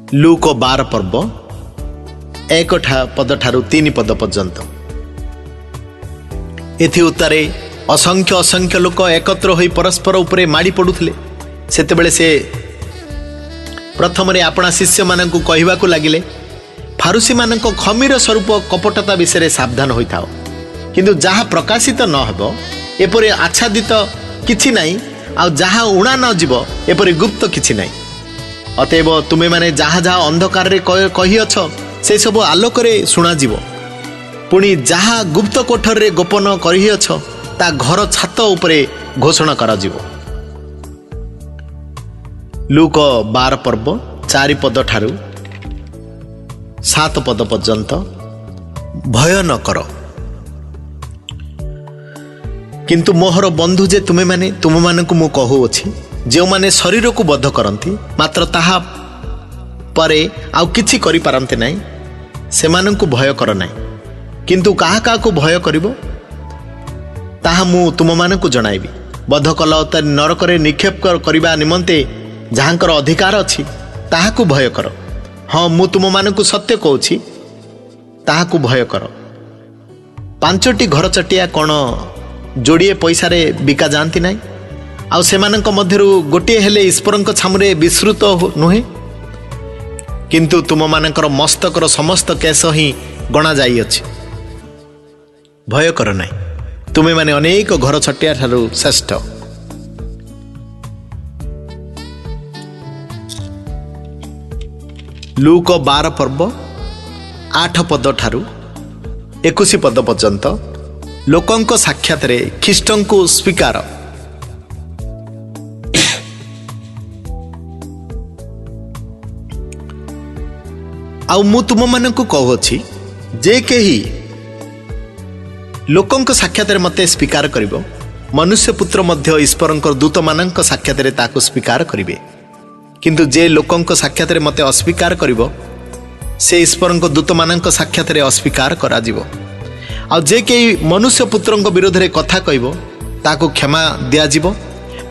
Look 12 पर्व 1 पद ठारू 3 पद पर्यंत। एथि उत्तरे असंख्य असंख्य लोक एकत्र होई परस्पर उपरे माड़ी पड़ुथिले। सेतेबेले से प्रथम अपना शिष्य मानक कहवाक लगिले, फारुसी मानक खमीर स्वरूप कपटता विषय सावधान होता, किंतु जहाँ प्रकाशित न हो एपरि आच्छादित किछि नाही, आ जहाँ उणा न जीव एपरि गुप्त किछि नाही। अतएव तुमे माने जहाँ जहाँ अंधकार रे कही अछ से सब आलोक रे सुना जीव, पुणी जहाँ गुप्त कोठर रे गोपन करी अछ ता घर छात उपरे घोषणा करा जीव। लूक 12 पर्व 4 पद ठारू 7 पद पर्यंत। भय न कर, किंतु मोहर बंधु जे तुमे माने तुम मानकु मु कहूअछि, जो माने शरीर को बद्ध करती मात्र ताहा परे आउ किछि करि पारंते नाही, से मानकु भय कर नाही, किंतु काहा काहा को भय करिवो ताहा मु तुम मानकु जणाइबी। बद्ध कल नरक रे निक्षेप करिबा निमंते जहाँकर अधिकार अछि ताहाकु भय कर। हाँ, मु तुम मानकु सत्य कहूछि, ताहाकु भय कर। 5टी घर चटिया कौन जोड़िए पैसा रे बिका जाती ना, आउ सेमानंक मध्यरु गोटे हेले ईश्वरंक छामुरे विश्रुत नुहे, किंतु तुम मानकर मस्तकर समस्त केश ही गणा जाई अछि। भय कर नाही, तुमे माने अनेक घर छटिया ठारू श्रेष्ठ। लूक 12 पर्व 8 पद ठारू 21 पद पर्यंत। लोकंक साक्षात रे ख्रीष्टंकु स्वीकार। आउ मु तुम मानकु कहूछि, जे केही लोकंक साक्षात रे मते स्वीकार करिवो, मनुष्य पुत्र मध्य ईश्वरंक दूत मानक साक्षात रे ताकु स्वीकार करिवे। किंतु जे लोकंक साक्षात रे मते अस्वीकार करिवो, से ईश्वरंक दूत मानक साक्षात रे अस्वीकार करा जिवो। आ जे केही मनुष्य पुत्रंक विरोध रे कथा कहबो ताकु क्षमा दिया जिवो,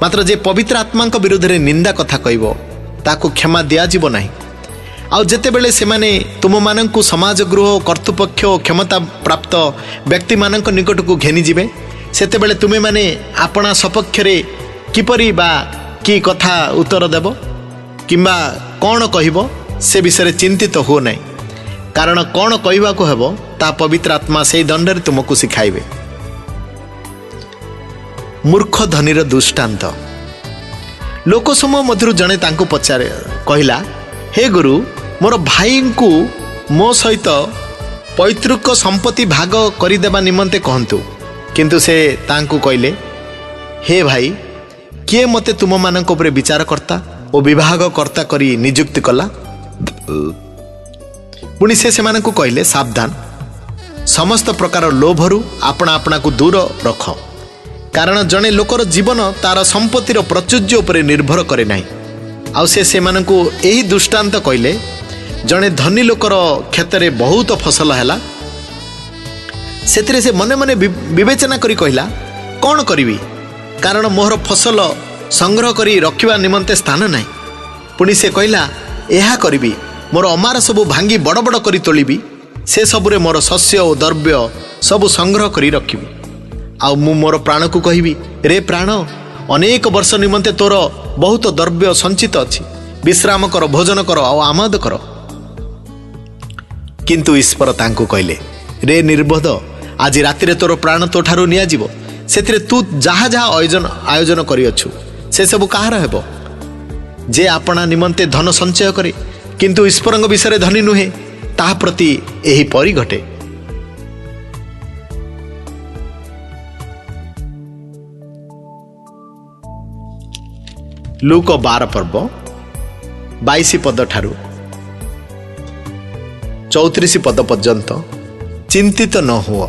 मात्र जे पवित्र आत्मांक विरोध रे निंदा कथा कहबो ताकु क्षमा दिया जिवो नाही। आउ जेतेबेले सेमाने तुम मानंकु समाज गृह कर्तृपक्ष और क्षमता प्राप्त व्यक्ति मानंक निकटकु घेनी जिवे, सेतेबेले तुमे माने आपणा सपक्ष रे किपरि बा की कथा उत्तर देबो किंबा कौन कहबो से विषय चिंतित हो नाही, कारण कौन कहवाको हेबो ता पवित्र आत्मा से दंडरे तुमको सिखाइबे। मूर्ख धनीर दृष्टांत। लोक समूह मध्यरु जणे तांको पचारे कहिला, हे गुरु, मोर भाई को मो सहित पैतृक संपत्ति भाग करदेवा निमंते कहतु। किंतु से तांको कहले, हे भाई, किए मते तुम मानक उपरे विचार करता और विभाग कर्ता करी नियुक्ति कला। पुणी से सेमानकु कहले, सावधान, समस्त प्रकार लोभरु आपना आपना को दूर रख, कारण जने लोकर जीवन तार संपत्तिर प्रचुर्य उपरे निर्भर करे नाही। आउ से सेमानकु एही दृष्टांत कहले, जने धनी लोकर क्षेत्र में बहुत फसल हैला, सेतिरे से मने मने विवेचना करी कहला, कौन करिवी, कारण मोहर फसल संग्रह करी रखिबा निमंते स्थान नाही। पुणी से कहला, एहा करिवी, मोर अमार सबु भांगी बड़ बड़ करी तोलिबी, से सबुरे मोर शस्य और द्रव्य सबु संग्रह करी रखिबी। आउ मु मोर प्राण को कहिबी, रे प्राण, अनेक वर्ष निमंते तोर बहुत द्रव्य संचित अछि, विश्राम कर, भोजन कर और आमोद कर। किंतु ईश्वर तांको कहले, रे निर्बोध, आज रातिरे तोर प्राण तो ठारू निया जीवो, सेतिरे तू जहा जहा आयोजन करिअछु से सब कहार हेबो। जे आपना निमंते धन संचय करे किंतु ईश्वरंग विषय धनी नुहे, ताहा प्रति एही परि घटे। लूक 12 पर्व 22 पद ठारू 34 पद पर्यंत। चिंतित न हुआ,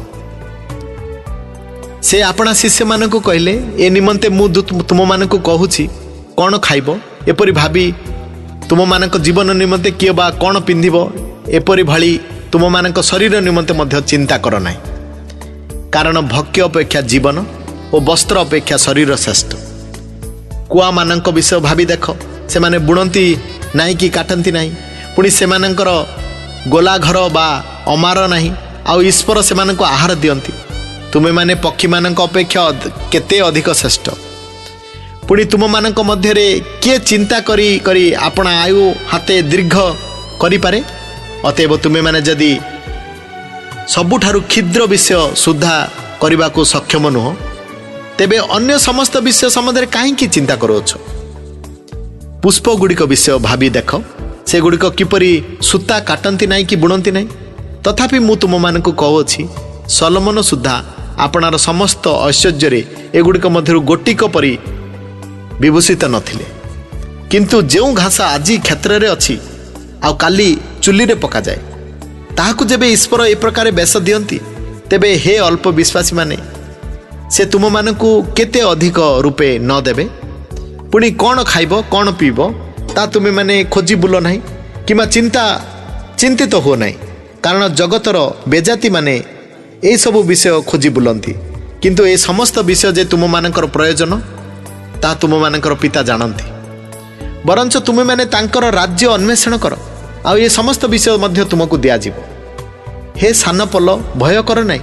से आपना शिष्य मानक कहले, ए निमंते मु तुम मानक कहूछि, कौन खाइब एपरि भाबी तुम मानक जीवन निमंते किए बा कौन पिंधिब एपरि भली तुम मानक शरीर निमंते मध्य चिंता कर नाही, कारण भक्ष्य अपेक्षा जीवन और वस्त्र अपेक्षा शरीर श्रेष्ठ। कुआ मानक विषय भावी देख, से माने बुणती नाई कि काटती नाई, पुणी से गोला घर बा अमार नहीं आउ ईश्वर से आहार दियंती तुमे माने पक्षी मानक अपेक्षा केते अधिक श्रेष्ठ पुणी तुम मानक मध्यरे किए चिंता करी करी आपण आयु हाते दीर्घ करि पारे अतएव तुमे माने जदि सबुठारु क्षुद्र विषय सुधा करने को सक्षम नुह तेबे अन्य समस्त विषय सम्बन्ध कहीं चिंता करोछ पुष्प गुड़िक विषय भावी देख से गुड़िक किपरि सूता काटती ना कि बुणती ना तथापि मु तुम मानक कहूँ सलमन सुधा आपणार समस्त ऐश्वर्य एगुड़िक मध्य गोटिक परि विभूषित नथिले किंतु जो घास आज क्षेत्र में अच्छी आउ काली चुली रे पका जाए ताहाकु जेबे ईश्वर ए प्रकार बेश दियंती तेबे हे अल्प विश्वासी माने से तुम मानकु केते अधिक रूपे न देबे पुणी कौन खाइब कौन पीब ता तुमे माने खोजी बुल नहीं किमा चिंतित तो हो नहीं कारण जगतर बेजाती माने ए सब विषय खोजी बुलंती किंतु ए समस्त विषय जे तुम मानकर प्रयोजन ता तुम मानकर पिता जानती बरंच तुमे माने तांकर राज्य अन्वेषण कर आ ये समस्त विषय मध्य तुमको दिया जिवो हे सान पल भय कर नहीं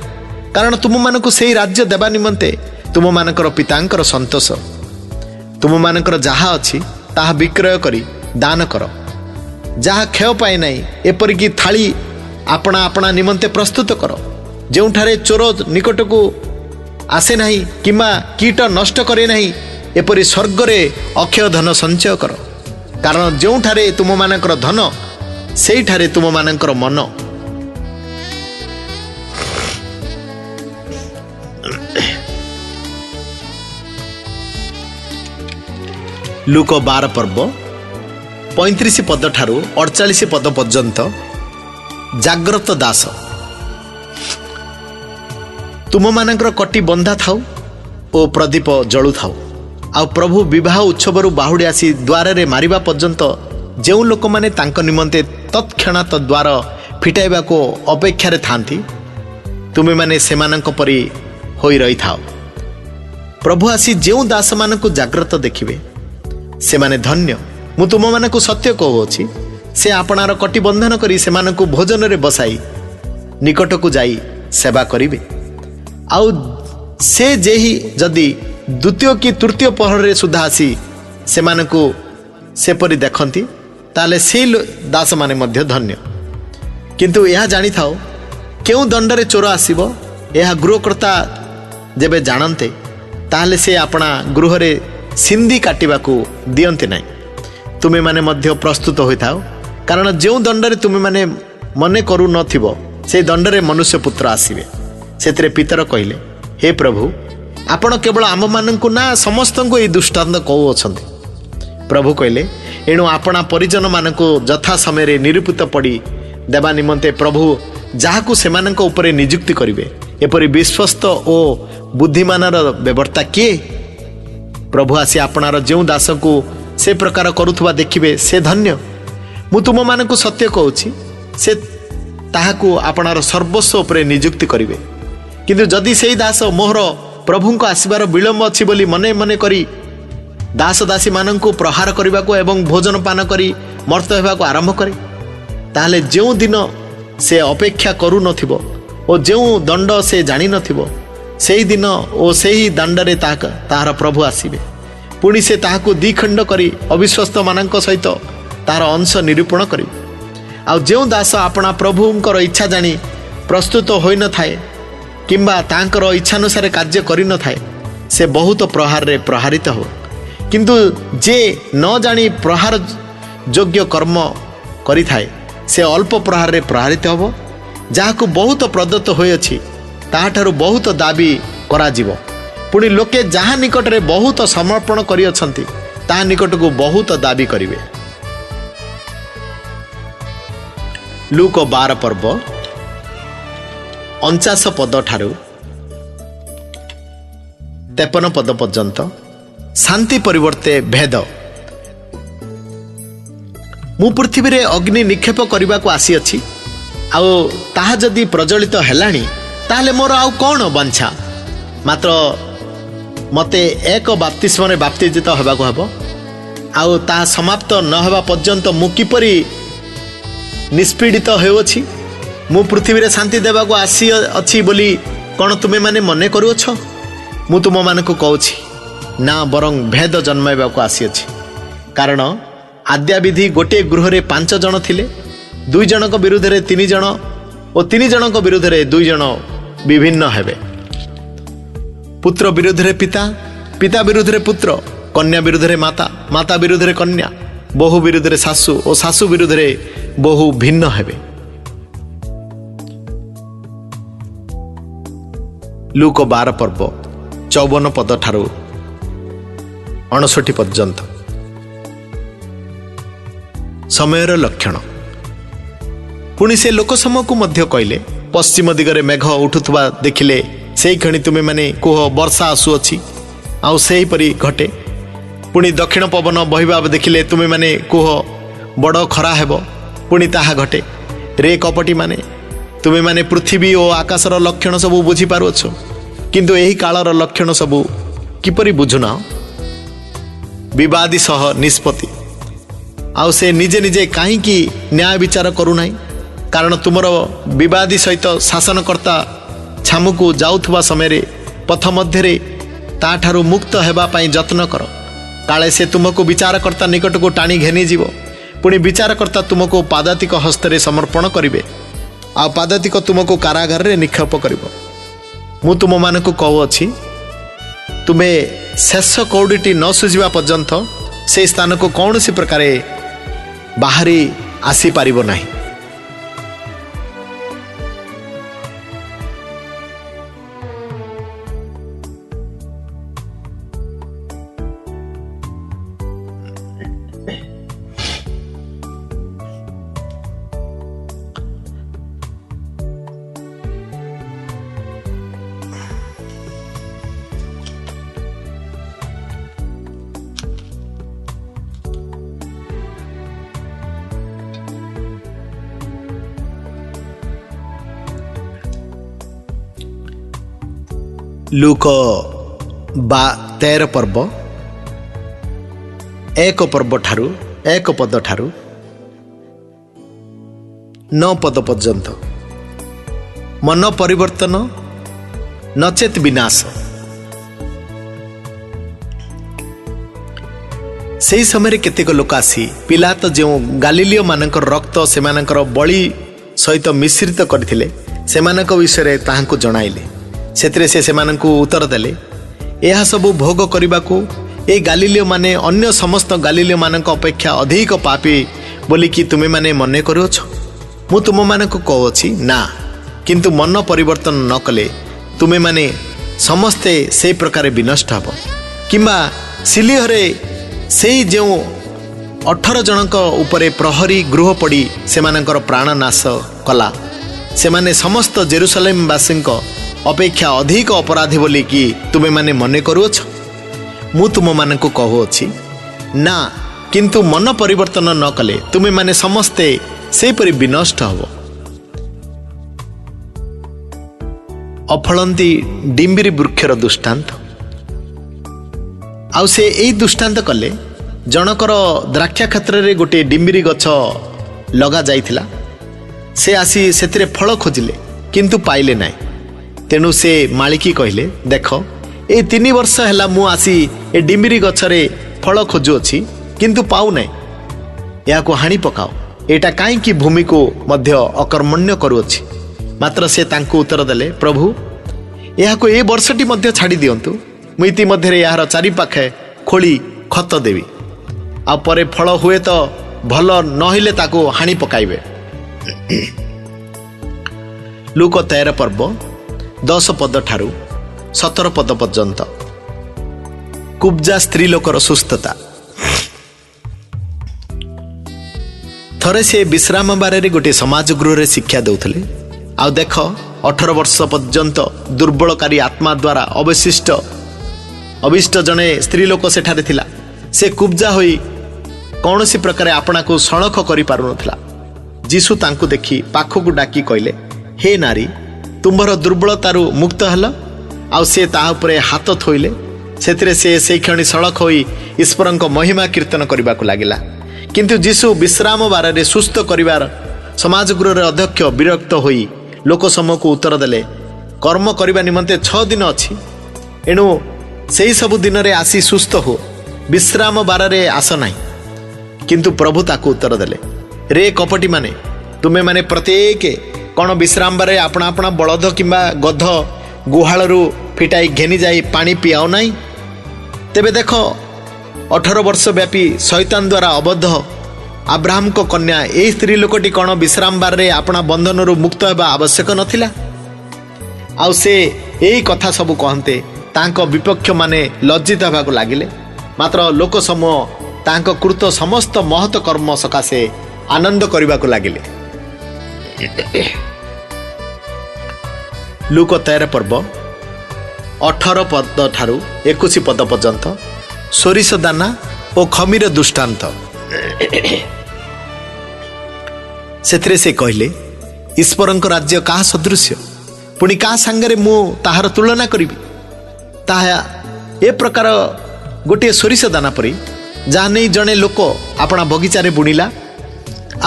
कारण तुम मानक से राज्य देवा निमंते तुम मानकर पितांकर संतोष तुम मानकर जहा अच्छी ताहा विक्रय करी दान कर जहा क्षय पाए नहीं एपरिकी थाली आपना आपना निमंते प्रस्तुत कर जोठारे चोर निकट को आसे नहीं किमा कीट नष्ट करे नहीं एपरी स्वर्गरे अक्षय धन संचय कर कारण जोठारे तुम मानकर धन सेई ठारे तुम मानकर मन लूक 12 पर्व 35 पद ठारू 48 पद पर्यंत जाग्रत दास तुम मानकर कटी बंधा थाउ ओ प्रदीप जलु थाउ आ प्रभु विवाह उत्सव बाहुड़ी आसी द्वार रे मारिबा पर्यंत जो लोक माने तांक निमंते तत्क्षणात द्वार फिटाइबा को अपेक्षा थांती तुमे माने सेमानक परि होई रही थाओ प्रभु आसी जो दास मानक जाग्रत देखिबे से माने धन्य मु तुम मानक सत्य कहूँ से आपणार कटी बंधन करी से मानक भोजन रे बसाई निकट को जाई सेवा करिवे आउ से जेही जदि द्वितीय कि तृतीय पहर रे सुधा आसी से मानक सेपरी देखती ताले से दास माने मध्य धन्य किंतु यह जानी थाओ क्यों दंडरे चोर आसीबो यह गृहकर्ता जेबे जानते ताले से अपना गृह रे सिंधी काटिबा को दियंते नहीं तुमे माने मध्य प्रस्तुत होइथाओ कारण जो दंडरे तुमे माने मने करू नथिबो से दंडरे मनुष्य पुत्र आसीबे सेतरे पितर कहले हे प्रभु आपण केवल आम मानकु ना समस्त को ये दृष्टांत कहू अछंती प्रभु कहले एणु आपणा परिजन मानकु यथा समय रे निरूपित पड़ी देवा निमंते प्रभु जाहाकु सेमानक उपरे नियुक्ति करिवे एपरि विश्वस्त ओ बुद्धिमानर व्यवस्था किए प्रभु आसी आपणार जो दास को से प्रकार करुथुवा देखिबे से धन्य मु तुम मानकु सत्य कहूँ से ताहाकु आपणार सर्वस्व उपरे नियुक्ति करिवे किंतु जदि सेई दास मोहर प्रभुंको आसीबार विलंब अछि बोली मने मने करी दास दासी मानंकु प्रहार करने को एवं भोजन पान करी मर्त होगा आरंभ करे ताहले जो दिन से अपेक्षा करू नथिबो ओ जो दंड से जानी नथिबो सेही दिन ओ सेही दंडरे ताहार प्रभु आसीबे पुणी से ताहाकु दिखंड करी अविश्वस्त मानक सहित तार अंश निरूपण करी आ जो दास आपना प्रभुंकर इच्छा जानी प्रस्तुत होई न थाए किंबा तांकर इच्छानुसार कार्य करि न थाए से बहुत प्रहार रे प्रहारित हो किंतु जे न जानी प्रहार योग्य कर्म करि थाए से अल्प प्रहार रे प्रहारित हो जहाकु बहुत प्रदत्त होई अछि ताहाठारु बहुत दाबी करा जीवो पुणी लोके जहाँ निकट रे बहुत समर्पण करि अछंती ता निकट को बहुत दाबी करिवे। लूक 12 पर्व 49 पद ठारू 53 पद पर्यंत शांति परिवर्ते भेद मु पृथ्वी रे अग्नि निक्षेप करने को आसी अछि आउ ताहा जदि प्रज्वलित हेलानी ताहले मोर आउ कौन बंछा मात्र मते एक बाप्तिस्म बाप्तिजित होगा को हबो आउ ताहा समाप्त न होगा पर्यंत मु किपरि निष्पीड़ित होउछि मु पृथ्वी रे शांति देवा को आसी अछि बोली कौन तुमे माने मने करूछ मु तुम मानक कहूछि ना बरं भेद जन्माइबा को आसी अछि कारण आद्या विधि गोटे गृह रे 5 जन थिले 2 जनक विरुद्ध रे 3 जन और 3 जनक विरुद्ध रे 2 जन विभिन्न हेबे पुत्र विरुद्ध रे पिता पिता विरुद्ध रे पुत्र कन्या विरुद्ध रे माता माता विरुद्ध रे कन्या बहु विरुद्ध रे सासु और सासु विरुद्ध रे बहु भिन्न हेबे लूक 12 पर्व 54 पद ठारू 59 पर्यंत समयर लक्षण पुणी से लोक समूह को मध्य कहले पश्चिम दिगरे मेघ उठुवा देखिले से क्षणी तुम्हें माने कुह वर्षा आसुअछि आउ सेही परी घटे पुणी दक्षिण पवन बहिबा देखिले तुम्हें माने कुह बड़ खरा हेब पुणी ताहा घटे रे कपटी माने तुम्हें माने पृथ्वी और आकाशर लक्षण सबू बुझी पारुछ किंतु एही कालर लक्षण सबू किपरि बुझुना विवादी सह निष्पत्ति आउ से निजे निजे कहीं न्याय विचार करूना कारण तुमर विवादी सहित शासनकर्ता छामुकु जाउथुवा समय पथ मध्य ताठारु मुक्त हेबा पई जत्न कर काले से तुमको विचारकर्ता निकट को टाणी घेनी जीव पुणी विचारकर्ता तुमको पादातिक हस्तरे समर्पण करिवे आ पादातिक तुमको कारागार रे निक्षेप करिवो मु तुम मानकु कहूछि तुमे शेष कौड़ीटी न सुझिबा पर्यंत से स्थान को कौन सी प्रकार बाहरी आसी पारिबो नाही लूक 13 पर्व 1 पर्व ठारू 1 पद ठारू 9 पद पर्यंत मन परिवर्तन नचेत विनाश से समय केतेक लोक आसी पिला तो जो गालिलियो मानकर रक्त से बलि सहित मिश्रित करथिले सेमानक विषय ताहांकु जणाइले सेतरे से सेमानंकु उत्तर देले यह सब भोग करबाकू ए गालिलियो माने अन्य समस्त गालिलियो मानक अपेक्षा अधिक पापी बोली कि तुमे माने मने करूछ मु तुम मानक कहूछि ना किंतु मन परिवर्तन न कले तुमे माने समस्ते से प्रकार विनष्ट हब किंबा सिलिहरे से जो 18 जनक उपरे प्रहरी गृह पड़ी सेमानकर प्राण नाश कला सेमाने समस्त जेरुसलेम वासी अपेक्षा अधिक अपराधी बोली कि तुमे माने मने करूछ मु तुम मानक कहूछि ना किंतु मन परिवर्तन न कले तुमे माने समस्ते से परि विनष्ट हब अफलंती डिम्बिरी वृक्षर दृष्टांत आउ से एई दृष्टांत कले जनकर द्राक्षा क्षेत्र रे गोटे डिम्बिरी गछ लगा जाइथिला से आसी सेतिरे फल खोजिले किंतु पाइले नाही तेणु से मालिकी कहले देख ए 3 वर्ष है मु आसी ए डिम्बिरी गछरे फल खोजुअछि किंतु पाऊ नै या को हानि पकाओ एटा काई की भूमि को मध्य अकर्मण्य करूअछि मात्र से तांको उत्तर देले प्रभु या को ए वर्षटी मध्य छाड़ी दियंतु मुइति मध्य यार चारि पाखे खोली खत देवी आ परे फल हुए तो भल नहिले ताको हानि पकाइबे लूक 13 पर्व 10 पद ठारू 17 पद पर्यंत कुब्जा स्त्री लोकर सुस्थता थरे से विश्राम बारे गोटे समाज गृह रे शिक्षा देउथले आ देख 18 वर्ष पर्यंत दुर्बलकारी आत्मा द्वारा अविष्ट जने स्त्री लोक सेठारे थिला से कुब्जा होई कौन सी प्रकार आपना को सणख करि पारु नथला जीसु तांको देखि पाखकु डाकी कहले हे नारी तुम्हार दुर्बलतारू मुक्त हल आउ से ता उपरे हाथ थोइले सेतिरे से क्षणी सड़क होई ईश्वरंक महिमा कीर्तन करने को लगिला किंतु जीशु विश्राम बारे सुस्थ करिवार समाज गृह अध्यक्ष विरक्त होई लोक समूह को उत्तर देले कर्म करने निमंते 6 दिन अच्छी एणु से ही सब दिन में आसी सुस्थ हो विश्राम बार आस ना किंतु प्रभु ताकू उत्तर देले रे कपटी माने तुम्हें माने प्रत्येक कौन विश्राम बारे अपना अपना बलद किंबा गध गुहालू फिटाई घेनी जाई पानी पियाओ नाई तेबे देख 18 वर्ष व्यापी शैतान द्वारा अबद्ध अब्राहम को कन्या यही स्त्री लोकटी कौन विश्राम बार अपना बंधन मुक्त होगा आवश्यक नथिला आउ से यही कथा सबू कहते तांको विपक्ष माने लज्जित होगा लगिले मात्र लोक समूह तांको कृत समस्त महत कर्म सकाशे आनंद करने को लगिले। लूक 13 पर्व 18 पद ठारू 21 पद पर्यंत सोरिष दाना और खमीर दृष्टांत से कहले ईश्वरंक राज्य क्या सदृश पुणी क्या सांगरे मु ताहार तुलना करी ताहा ए प्रकार गोटे सोरिष दाना परी जहाँ नहीं जड़े लोक अपना बगीचारे बुणिला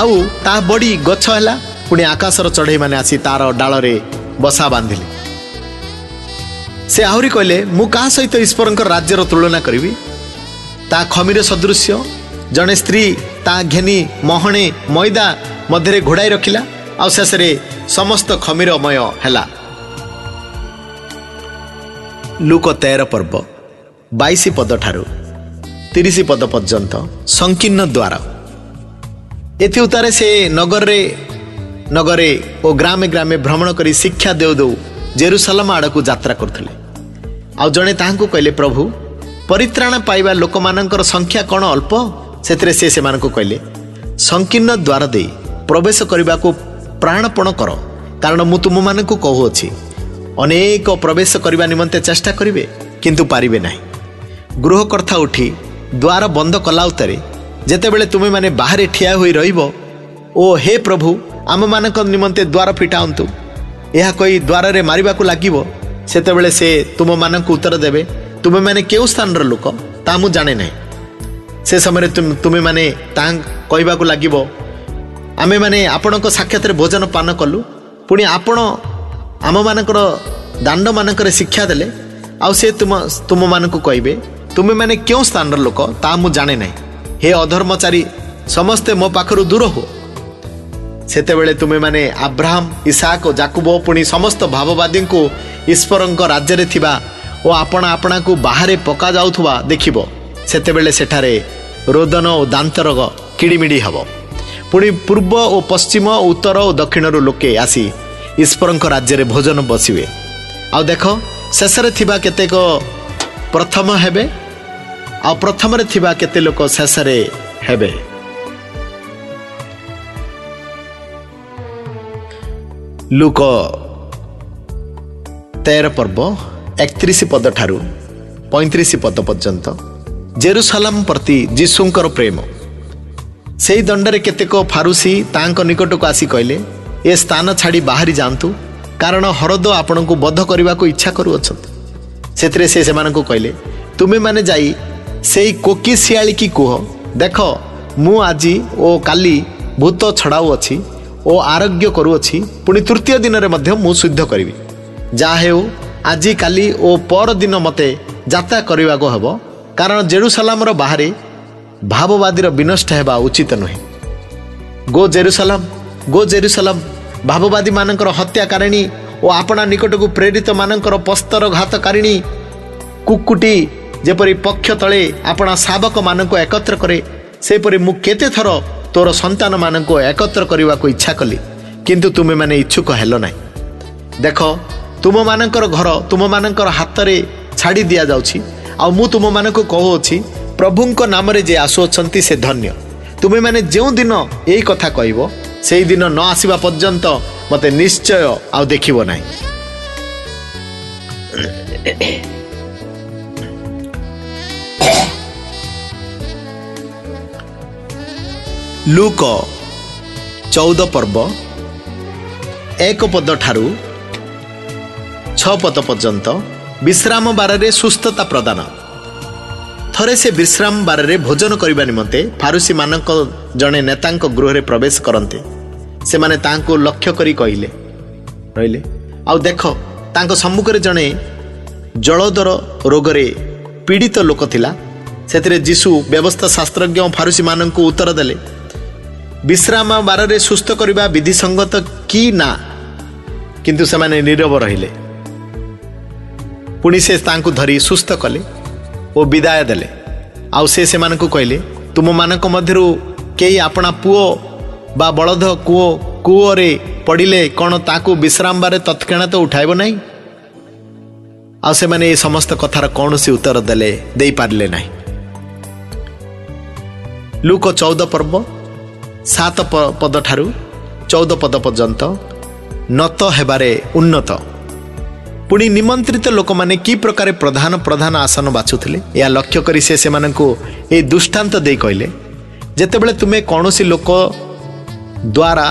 आउ ता बड़ी गछ है पुणी आकाशर चढ़ई मैंने आसी तार डाल बसा बांधिले से आहरी कहले मु क्या सहित ईश्वरंक राज्यर तुलना करी ता खमीर सदृश जड़े स्त्री ता घेनी महणे मैदा मध्य घोड़ाई रखिला आ शेष समस्त खमीरमय है। लूक 13 पर्व 22 पद ठारू 30 पद पर्यंत संकीर्ण द्वार एथि उतारे से नगरे और ग्रामे ग्रामे भ्रमण करी शिक्षा देउ देउ जेरुसलम आड़ को यात्रा करथिले आ जणे ताहांकु कहले प्रभु परित्राण पाइबा लोक मानकर संख्या कौन अल्प से मानकु कहले संकीर्ण द्वार दे प्रवेश करने को प्राणपण कर कारण मु तुम मानकु कहूअछि अनेक प्रवेश करने निमंते चेष्टा करिवे किंतु पारिबे नाही गृहकर्ता उठी द्वार बंद कला उतारे जेतेबेले तुमे माने बाहरे ठिया होई रहिबो ओ हे प्रभु आम मानक निमंते द्वार फिटाउंतु यह कही द्वार रे मारिबा को लागिबो सेतेबेले से तुम मानक उत्तर देबे तुमे माने केउ स्थान र लोक ता मु जाने नाही से समय तुमे माने ता कहबा को लागिबो आमे माने आपणक साक्षात भोजन पान कलु पुणी आपण आम मानकर दांड मानकर शिक्षा देले आउ से तुम मानक कहबे तुमे माने क्यों स्थान र लोक ता मु जाने नाही हे अधर्मचारी समस्ते मो पाखरु दूर हो सेतेबेले तुमे माने अब्राहम इसहाक जाकुब पुणी समस्त भाववादी को ईश्वरंक राज्य रे थिबा ओ आपणा आपणा को बाहरे पका जाउथुबा देखिबो सेतेबेले सेठारे रोदन और दांतरग किड़िमिड़ी हब पुणी पूर्व और पश्चिम उत्तर और दक्षिण लोके आसी ईश्वरंक राज्य रे भोजन बसिवे आ देख शेषरे थिबा केतेक प्रथम हेबे आ प्रथम रे थिबा केते लोक शेषरे हेबे। लूक 13 पर्व 31 पद ठारू 35 पद पर्यंत जेरुसलम प्रति जीशुंकर प्रेम से दंडरे केतेक फारूसी तांको निकट को आसी कहले ए स्थान छाड़ी बाहरी जातु कारण हरद आपण को बध करने को इच्छा करुअछंती सेतरे से सेमानकु कहले तुमे माने जाई सेई कोकी सियाली की कुह देख मु आजी ओ काली भूत छड़ाऊ अछि ओ आरोग्य करुअछि पुणी तृतीय दिन रे मध्य मु शुद्ध करिवि जा हेउ आजी काली ओ पर दिन मते यात्रा करने को हब कारण जेरुसलाम बाहरे भाववादीर विनष्ट हेबा उचित नुहे गो जेरुसलाम भाववादी मानकर हत्याकारिणी और आपना निकट को प्रेरित मानकर पस्तर घातकारिणी कुकुटी जेपरी पक्ष तले आपना शावक मानक एकत्र करे सेपरी मु केते थर तोर संतान मानक एकत्र करने को इच्छा कली किंतु तुमे माने इच्छुक हेलो नाही देख तुम मानकर घर तुम मानकर हाथ रे छाड़ी दिया जाउछि आ मु तुम मानक कहूछि प्रभुंक नाम रे जे आसुअछंती से धन्य तुमे माने जेउ दिन एई कथा कहबो सेई दिन न आसीबा पर्यंत मते निश्चय आ देखिबो नाही। लूक 14 पर्व 1 पद ठारू 6 पद पर्यंत विश्राम बार रे सुस्थता प्रदान थरे से विश्राम बार रे भोजन करने निमंते फारूसी मानक जड़े नेता गृह रे प्रवेश करते ସେମାନେ ତାଙ୍କୁ ଲକ୍ଷ୍ୟ କରି କହିଲେ ରହିଲେ ଆଉ ଦେଖ ତାଙ୍କ ସମ୍ମୁଖରେ ଜଣେ ଜଳୋଦର ରୋଗରେ ପୀଡ଼ିତ ଲୋକ ଥିଲା। ସେଥିରେ ଯୀଶୁ ବ୍ୟବସ୍ଥା ଶାସ୍ତ୍ରଜ୍ଞ ଫାରୁସୀମାନଙ୍କୁ ଉତ୍ତର ଦେଲେ, ବିଶ୍ରାମ ବାରରେ ସୁସ୍ଥ କରିବା ବିଧିସଙ୍ଗତ କି ନା? କିନ୍ତୁ ସେମାନେ ନୀରବ ରହିଲେ। ପୁଣି ସେ ତାଙ୍କୁ ଧରି ସୁସ୍ଥ କଲେ ଓ ବିଦାୟ ଦେଲେ। ଆଉ ସେ ସେମାନଙ୍କୁ କହିଲେ, ତୁମମାନଙ୍କ ମଧ୍ୟରୁ କେହି ଆପଣା ପୁଅ ବା ବଳଦ କୂଅରେ ପଡ଼ିଲେ କ'ଣ ତାକୁ ବିଶ୍ରାମବାରେ ତତ୍କ୍ଷଣାତ ଉଠାଇବ ନାହିଁ? ଆଉ ସେମାନେ ଏ ସମସ୍ତ କଥାର କୌଣସି ଉତ୍ତର ଦେଇପାରିଲେ ନାହିଁ। ଲୁକ 14 ପର୍ବ 7 ପଦ ଠାରୁ 14 ପଦ ପର୍ଯ୍ୟନ୍ତ ନତ ହେବାରେ ଉନ୍ନତ। ପୁଣି ନିମନ୍ତ୍ରିତ ଲୋକମାନେ କି ପ୍ରକାର ପ୍ରଧାନ ଆସନ ବାଛୁଥିଲେ, ଏହା ଲକ୍ଷ୍ୟ କରି ସେ ସେମାନଙ୍କୁ ଏହି ଦୃଷ୍ଟାନ୍ତ ଦେଇ କହିଲେ, ଯେତେବେଳେ ତୁମେ କୌଣସି ଲୋକ ଦ୍ୱାରା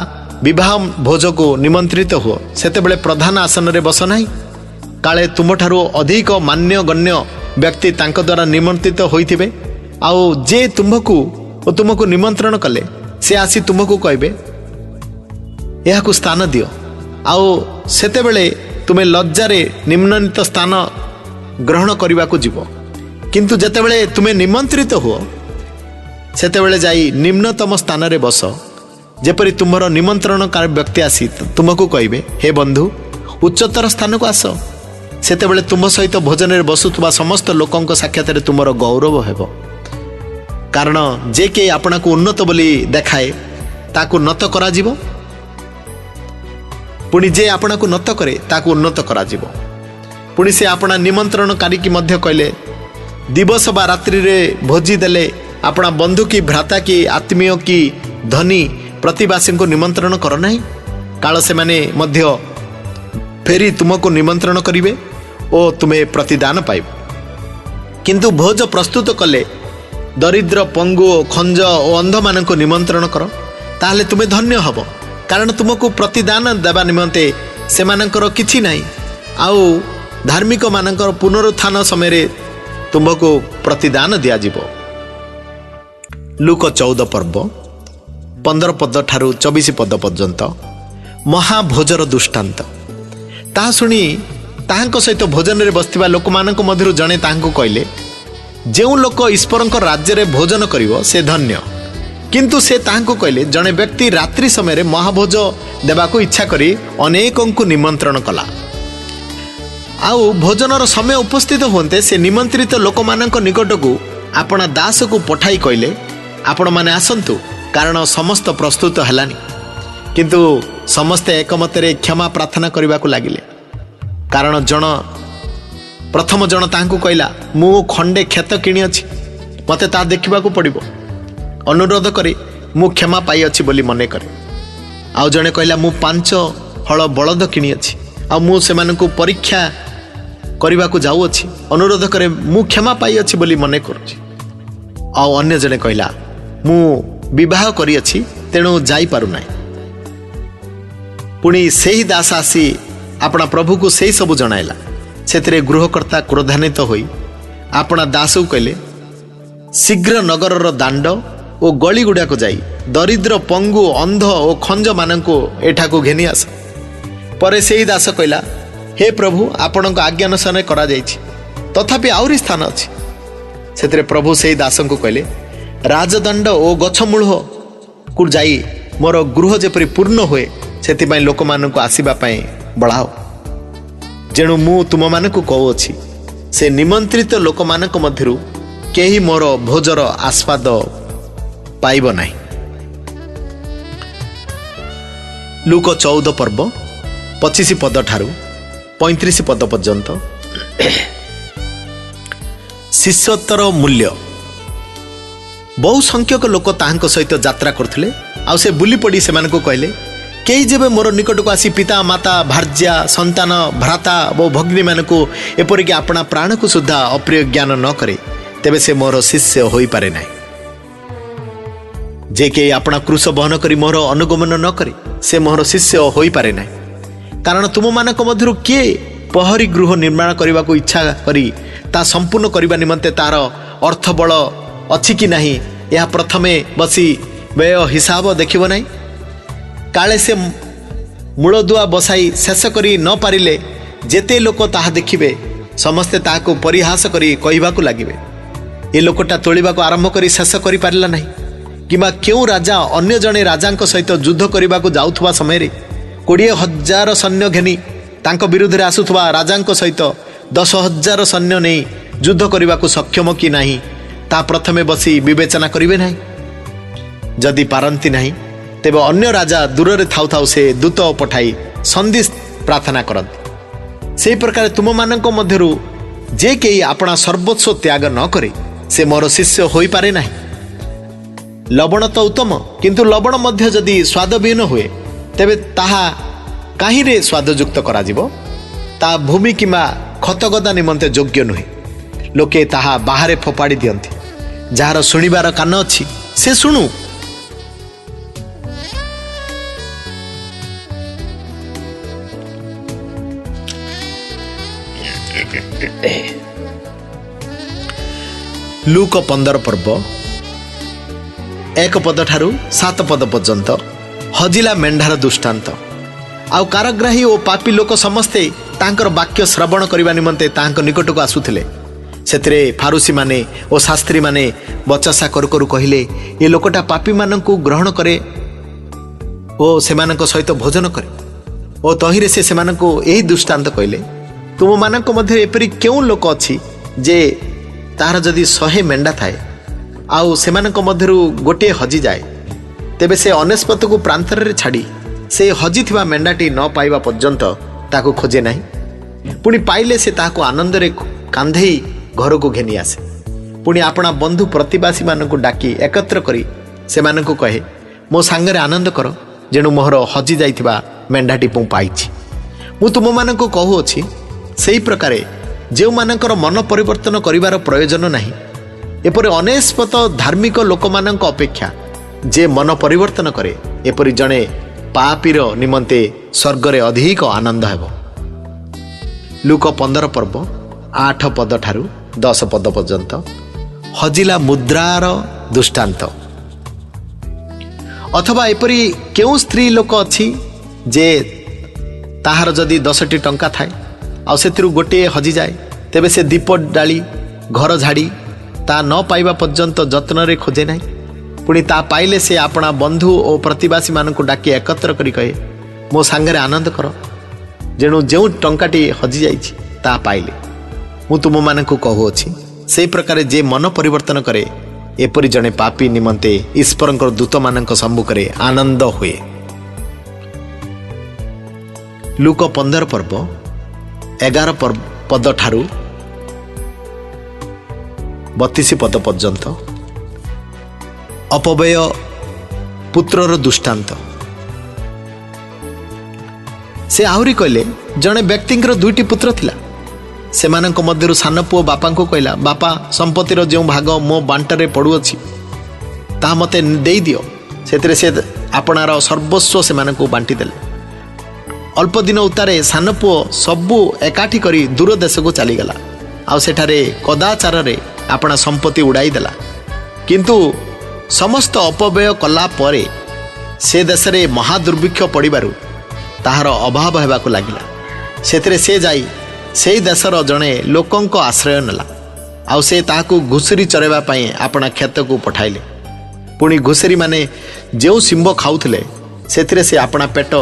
ବିବାହ ଭୋଜକୁ ନିମନ୍ତ୍ରିତ ହୁଅ, ସେତେବେଳେ ପ୍ରଧାନ ଆସନରେ ବସ ନାହିଁ। କାଳେ ତୁମଠାରୁ ଅଧିକ ମାନ୍ୟଗଣ୍ୟ ବ୍ୟକ୍ତି ତାଙ୍କ ଦ୍ୱାରା ନିମନ୍ତ୍ରିତ ହୋଇଥିବେ। ଆଉ ଯେ ତୁମକୁ ନିମନ୍ତ୍ରଣ କଲେ ସେ ଆସି ତୁମକୁ କହିବେ, ଏହାକୁ ସ୍ଥାନ ଦିଅ। ଆଉ ସେତେବେଳେ ତୁମେ ଲଜ୍ଜାରେ ନିମ୍ନନୀତ ସ୍ଥାନ ଗ୍ରହଣ କରିବାକୁ ଯିବ। କିନ୍ତୁ ଯେତେବେଳେ ତୁମେ ନିମନ୍ତ୍ରିତ ହୁଅ, ସେତେବେଳେ ଯାଇ ନିମ୍ନତମ ସ୍ଥାନରେ ବସ, ଯେପରି ତୁମର ନିମନ୍ତ୍ରଣକାରୀ ବ୍ୟକ୍ତି ଆସି ତୁମକୁ କହିବେ, ହେ ବନ୍ଧୁ, ଉଚ୍ଚତର ସ୍ଥାନକୁ ଆସ। ସେତେବେଳେ ତୁମ ସହିତ ଭୋଜନରେ ବସୁଥିବା ସମସ୍ତ ଲୋକଙ୍କ ସାକ୍ଷାତରେ ତୁମର ଗୌରବ ହେବ। କାରଣ ଯେ କେହି ଆପଣଙ୍କୁ ଉନ୍ନତ ବୋଲି ଦେଖାଏ ତାକୁ ନତ କରାଯିବ, ପୁଣି ଯେ ଆପଣଙ୍କୁ ନତ କରେ ତାକୁ ଉନ୍ନତ କରାଯିବ। ପୁଣି ସେ ଆପଣା ନିମନ୍ତ୍ରଣକାରୀକି ମଧ୍ୟ କହିଲେ, ଦିବସ ବା ରାତ୍ରିରେ ଭୋଜି ଦେଲେ ଆପଣା ବନ୍ଧୁ କି ଭ୍ରାତା କି ଆତ୍ମୀୟ କି ଧନୀ ପ୍ରତିବାସୀଙ୍କୁ ନିମନ୍ତ୍ରଣ କର ନାହିଁ। କାଳ ସେମାନେ ମଧ୍ୟ ଫେରି ତୁମକୁ ନିମନ୍ତ୍ରଣ କରିବେ ଓ ତୁମେ ପ୍ରତିଦାନ ପାଇବ। କିନ୍ତୁ ଭୋଜ ପ୍ରସ୍ତୁତ କଲେ ଦରିଦ୍ର, ପଙ୍ଗୁ, ଖଞ୍ଜ ଓ ଅନ୍ଧମାନଙ୍କୁ ନିମନ୍ତ୍ରଣ କର, ତାହେଲେ ତୁମେ ଧନ୍ୟ ହେବ। କାରଣ ତୁମକୁ ପ୍ରତିଦାନ ଦେବା ନିମନ୍ତେ ସେମାନଙ୍କର କିଛି ନାହିଁ। ଆଉ ଧାର୍ମିକମାନଙ୍କର ପୁନରୁତ୍ଥାନ ସମୟରେ ତୁମକୁ ପ୍ରତିଦାନ ଦିଆଯିବ। ଲୁକ 14 ପର୍ବ 15 ପଦ ଠାରୁ 24 ପଦ ପର୍ଯ୍ୟନ୍ତ ମହାଭୋଜର ଦୃଷ୍ଟାନ୍ତ। ତାହା ଶୁଣି ତାହାଙ୍କ ସହିତ ଭୋଜନରେ ବସିଥିବା ଲୋକମାନଙ୍କ ମଧ୍ୟରୁ ଜଣେ ତାହାଙ୍କୁ କହିଲେ, ଯେଉଁ ଲୋକ ଈଶ୍ୱରଙ୍କ ରାଜ୍ୟରେ ଭୋଜନ କରିବ ସେ ଧନ୍ୟ। କିନ୍ତୁ ସେ ତାହାଙ୍କୁ କହିଲେ, ଜଣେ ବ୍ୟକ୍ତି ରାତ୍ରି ସମୟରେ ମହାଭୋଜ ଦେବାକୁ ଇଚ୍ଛା କରି ଅନେକଙ୍କୁ ନିମନ୍ତ୍ରଣ କଲା। ଆଉ ଭୋଜନର ସମୟ ଉପସ୍ଥିତ ହୁଅନ୍ତେ ସେ ନିମନ୍ତ୍ରିତ ଲୋକମାନଙ୍କ ନିକଟକୁ ଆପଣା ଦାସକୁ ପଠାଇ କହିଲେ, ଆପଣମାନେ ଆସନ୍ତୁ, କାରଣ ସମସ୍ତ ପ୍ରସ୍ତୁତ ହେଲାନି। କିନ୍ତୁ ସମସ୍ତେ ଏକମତରେ କ୍ଷମା ପ୍ରାର୍ଥନା କରିବାକୁ ଲାଗିଲେ। କାରଣ ପ୍ରଥମ ଜଣ ତାହାଙ୍କୁ କହିଲା, ମୁଁ ଖଣ୍ଡେ କ୍ଷେତ କିଣିଅଛି, ମୋତେ ତାହା ଦେଖିବାକୁ ପଡ଼ିବ। ଅନୁରୋଧ କରି ମୁଁ କ୍ଷମା ପାଇଅଛି ବୋଲି ମନେ କରେ। ଆଉ ଜଣେ କହିଲା, ମୁଁ 5 ହଳ ବଳଦ କିଣିଅଛି, ଆଉ ମୁଁ ସେମାନଙ୍କୁ ପରୀକ୍ଷା କରିବାକୁ ଯାଉଅଛି। ଅନୁରୋଧ କରେ ମୁଁ କ୍ଷମା ପାଇଅଛି ବୋଲି ମନେ କରୁଛି। ଆଉ ଅନ୍ୟ ଜଣେ କହିଲା, ମୁଁ ବିବାହ କରିଅଛି, ତେଣୁ ଯାଇପାରୁନାହିଁ। ପୁଣି ସେହି ଦାସ ଆସି ଆପଣା ପ୍ରଭୁକୁ ସେହି ସବୁ ଜଣାଇଲା। ସେଥିରେ ଗୃହକର୍ତ୍ତା କ୍ରୋଧାନ୍ୱିତ ହୋଇ ଆପଣା ଦାସକୁ କହିଲେ, ଶୀଘ୍ର ନଗରର ଦାଣ୍ଡ ଓ ଗଳିଗୁଡ଼ାକୁ ଯାଇ ଦରିଦ୍ର, ପଙ୍ଗୁ, ଅନ୍ଧ ଓ ଖଞ୍ଜମାନଙ୍କୁ ଏଠାକୁ ଘେନି ଆସ। ପରେ ସେହି ଦାସ କହିଲା, ହେ ପ୍ରଭୁ, ଆପଣଙ୍କ ଆଜ୍ଞାନୁସାରେ କରାଯାଇଛି, ତଥାପି ଆହୁରି ସ୍ଥାନ ଅଛି। ସେଥିରେ ପ୍ରଭୁ ସେହି ଦାସଙ୍କୁ କହିଲେ, ରାଜଦଣ୍ଡ ଓ ଗଛମୂଳକୁ ଯାଇ ମୋର ଗୃହ ଯେପରି ପୂର୍ଣ୍ଣ ହୁଏ, ସେଥିପାଇଁ ଲୋକମାନଙ୍କୁ ଆସିବା ପାଇଁ ବଢ଼ାଅ। ଯେଣୁ ମୁଁ ତୁମମାନଙ୍କୁ କହୁଅଛି, ସେ ନିମନ୍ତ୍ରିତ ଲୋକମାନଙ୍କ ମଧ୍ୟରୁ କେହି ମୋର ଭୋଜର ଆସ୍ୱାଦ ପାଇବ ନାହିଁ। ଲୁକ 14 ପର୍ବ 25 ପଦ ଠାରୁ 35 ପଦ ପର୍ଯ୍ୟନ୍ତ ଶିଷ୍ୟତ୍ୱର ମୂଲ୍ୟ। ବହୁ ସଂଖ୍ୟକ ଲୋକ ତାହାଙ୍କ ସହିତ ଯାତ୍ରା କରୁଥିଲେ। ଆଉ ସେ ବୁଲି ପଡ଼ି ସେମାନଙ୍କୁ କହିଲେ, କେହି ଯେବେ ମୋର ନିକଟକୁ ଆସି ପିତା, ମାତା, ଭାର୍ଯ୍ୟା, ସନ୍ତାନ, ଭ୍ରାତା ଓ ଭଗ୍ନୀମାନଙ୍କୁ ଏପରିକି ଆପଣା ପ୍ରାଣକୁ ସୁଦ୍ଧା ଅପ୍ରିୟ ଜ୍ଞାନ ନ କରେ, ତେବେ ସେ ମୋର ଶିଷ୍ୟ ହୋଇପାରେ ନାହିଁ। ଯେ କେହି ଆପଣା କ୍ରୁଶ ବହନ କରି ମୋର ଅନୁଗମନ ନ କରେ, ସେ ମୋର ଶିଷ୍ୟ ହୋଇପାରେ ନାହିଁ। କାରଣ ତୁମମାନଙ୍କ ମଧ୍ୟରୁ କିଏ ପହରି ଗୃହ ନିର୍ମାଣ କରିବାକୁ ଇଚ୍ଛା କରି ତାହା ସମ୍ପୂର୍ଣ୍ଣ କରିବା ନିମନ୍ତେ ତାହାର ଅର୍ଥବଳ ଅଛି କି ନାହିଁ, ଏହା ପ୍ରଥମେ ବସି ବ୍ୟୟ ହିସାବ ଦେଖିବ ନାହିଁ? काले से मूलदुआ बसाई शेष करी न पारिले जेते लोक ताहा देखिबे समस्ते ताहाको परिहास करी कहबाकू लागिबे ए लोकटा तोलिबाकू आरंभ करी शेष करि पारिला नाही किंबा केउ राजा अन्य जणे राजांक सहित युद्ध करबाकू जाउथबा समय रे 20,000 सैन्य घेनी तांको विरुद्ध रे आसुथबा राजांक सहित 10,000 सैन्य नहीं युद्ध करबाकू सक्षम कि नाही ता प्रथमे बसी विवेचना करिवे नाही जदि पारंती नाही तेबे अन्य राजा दूर रे थाउ थाउ से दूत पठाई संदेश प्रार्थना करत से प्रकार तुम मानक मध्यरु जे केही अपना सर्वस्व त्याग न करे से मोर शिष्य होई पारे नाही लवण तो उत्तम किंतु लवण मध्य जदि स्वाद विहीन हुए तेबे ताहा काहीं रे स्वादयुक्त करा जिवो ता भूमि किमा खतगदा निमंते योग्य नुहे लोके ताहा बाहरे फोपाड़ी दियंती जार सुनिबार कान अछि से सुनु लूक 15 पर्व 1 पद ठारू 7 पद पर्यंत हजिला मेंढार दृष्टांत आउ काराग्राही और पापी लोक समस्ते तांकर वाक्य श्रवण करने निमंते तांक निकट को आसुथिले सेतरे फारूसी माने और शास्त्री माने बचसा करू कहिले ये लोकटा पापी माननकु ग्रहण करे ओ सेमानक सहित भोजन करे और तहिरे से सेमानकु एही दृष्टांत कहले तुम मानक मध्य एपरि केउ लोक अछि जे तार जदि 100 मेंढा थाए आउ सेमानक मध्यरु गोटे हजि जाए तेबे से अनेस्पत को प्रांतर रे छाड़ी से हजिथिबा मेंढाटी न पाइबा पर्यंत ताको खोजे नाही पुणी पाइले से ताको आनंद रे कांधेई घर को घेनी आसे पुणी आपणा बंधु प्रतिवासी मानकु डाकी एकत्र करी से मानकु कहे मो सांगरे आनंद कर जेनु मोहर हजि जाइथिबा मेंढाटी पु पाइछि मु तुम मानकु कहू अछि सेही प्रकारे जे मानकर मन परिवर्तन करिवार प्रयोजन नाही एपरि अनेस्पत धार्मिक लोक मानक अपेक्षा जे मन परिवर्तन करे एपरि जणे पापीर निमंते स्वर्ग रे अधिक आनंद हेबो लूक 15 पर्व 8 पद ठारू 10 पद पर्यंत हजिला मुद्रार दृष्टांत अथवा एपरि केउ स्त्री लोक अछि जे ताहार जदि 10टी टंका थाए आ सेतिरु गोटे हजि जाए तेबे से दीप डाली घर झाड़ी ता न पाइबा पर्यंत जत्न रे खोजे नाही पुणी ता पाइले से अपना बंधु और प्रतिवासी मानकु डाकी एकत्र करी कहे मो सांगरे आनंद कर जेणु जो टंकाटी हजि जाइछि ता पाइले मु तुम मानकु कहू अछि से प्रकार जे मन परिवर्तन करे एपरि जणे पापी निमंते ईश्वरंकर दूत मानक सम्मुखरे आनंद हुए लूक 15 पर्व 11 पद ठारू 32 पद पर्यंत अपव्यय पुत्रर दृष्टांत से आहुरी कहले जड़े व्यक्ति 2टी पुत्र थिला सेमानक मध्यरु सान पुओ बापा को कहला बापा संपत्तिर जो भाग मो बांटरे पड़ुअछि ता मते देई दियो सेतरे से आपणार सर्वस्व सेमानक बांटी देले अल्प दिन उतारे सान पुओ सबु एकाठी करी दूर देश को चलीगला आ सेठारे कदाचार रे अपना संपत्ति उड़ाई देला किंतु समस्त अपव्यय कला परे से देश रे महादुर्भिक्ष पड़िबारु ताहार अभाव हेबाकू लागिला सेतरे से जाई सेही देशर जणे लोकंक आश्रय नेला आ से ताहाकू घुसुरी चरेबा पई अपना खेत को पठाइले पुणी घुसुरी माने जेउ सिंह खाउथले सेतरे से अपना पेट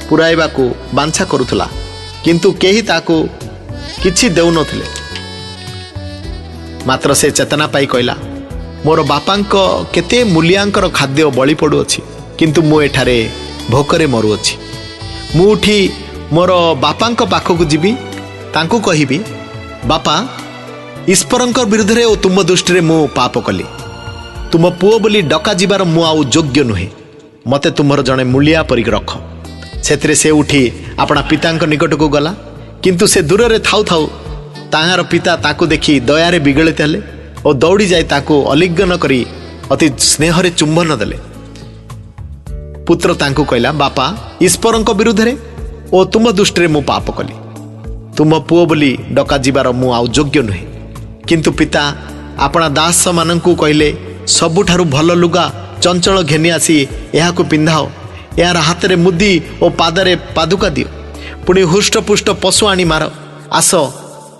पुराइबाकू बांछा करुथला किंतु केही ताकू किछि देउ नथिले मात्र से चेतना पाई कहला मोर बापांक केते मूल्यांकर खाद्य बळी पड़ू अछि किंतु मु एठारे भोकरे मरु अछि मु उठी मोर बापांक पाखकू जीवी तांकू कहिबी बापा ईश्वरंकर विरुद्ध रे ओ तुम दृष्टि रे मु पाप कली तुम पुओ बोली डका जीवार मु आउ योग्य नुहे मते तुमर जणे मूलिया परिक रख सेतरे से उठी अपना पितांक निकट को गला किंतु से दूर रे थाउ थाउ ताहार पिता ताकू देखी दयारे बिगलित हेले और दौड़ी जाए ताकू अलिंगन करी अति स्नेह रे चुंबन देले पुत्र तांकू कहला बापा ईश्वरंक विरुद्ध रे ओ तुम दृष्टि रे मु पाप कली तुम पुओ बोली डका जीवार मु आउ योग्य नुहे किंतु पिता अपना दास माननकू कहले सबुठारु भल लुगा चंचल घेनी आसी एहाकू पिंधाओ यार हाथ में मुदी और पादरे पादुका दियो, पुणी हुष्टपुष्ट पशु आनी मार, आस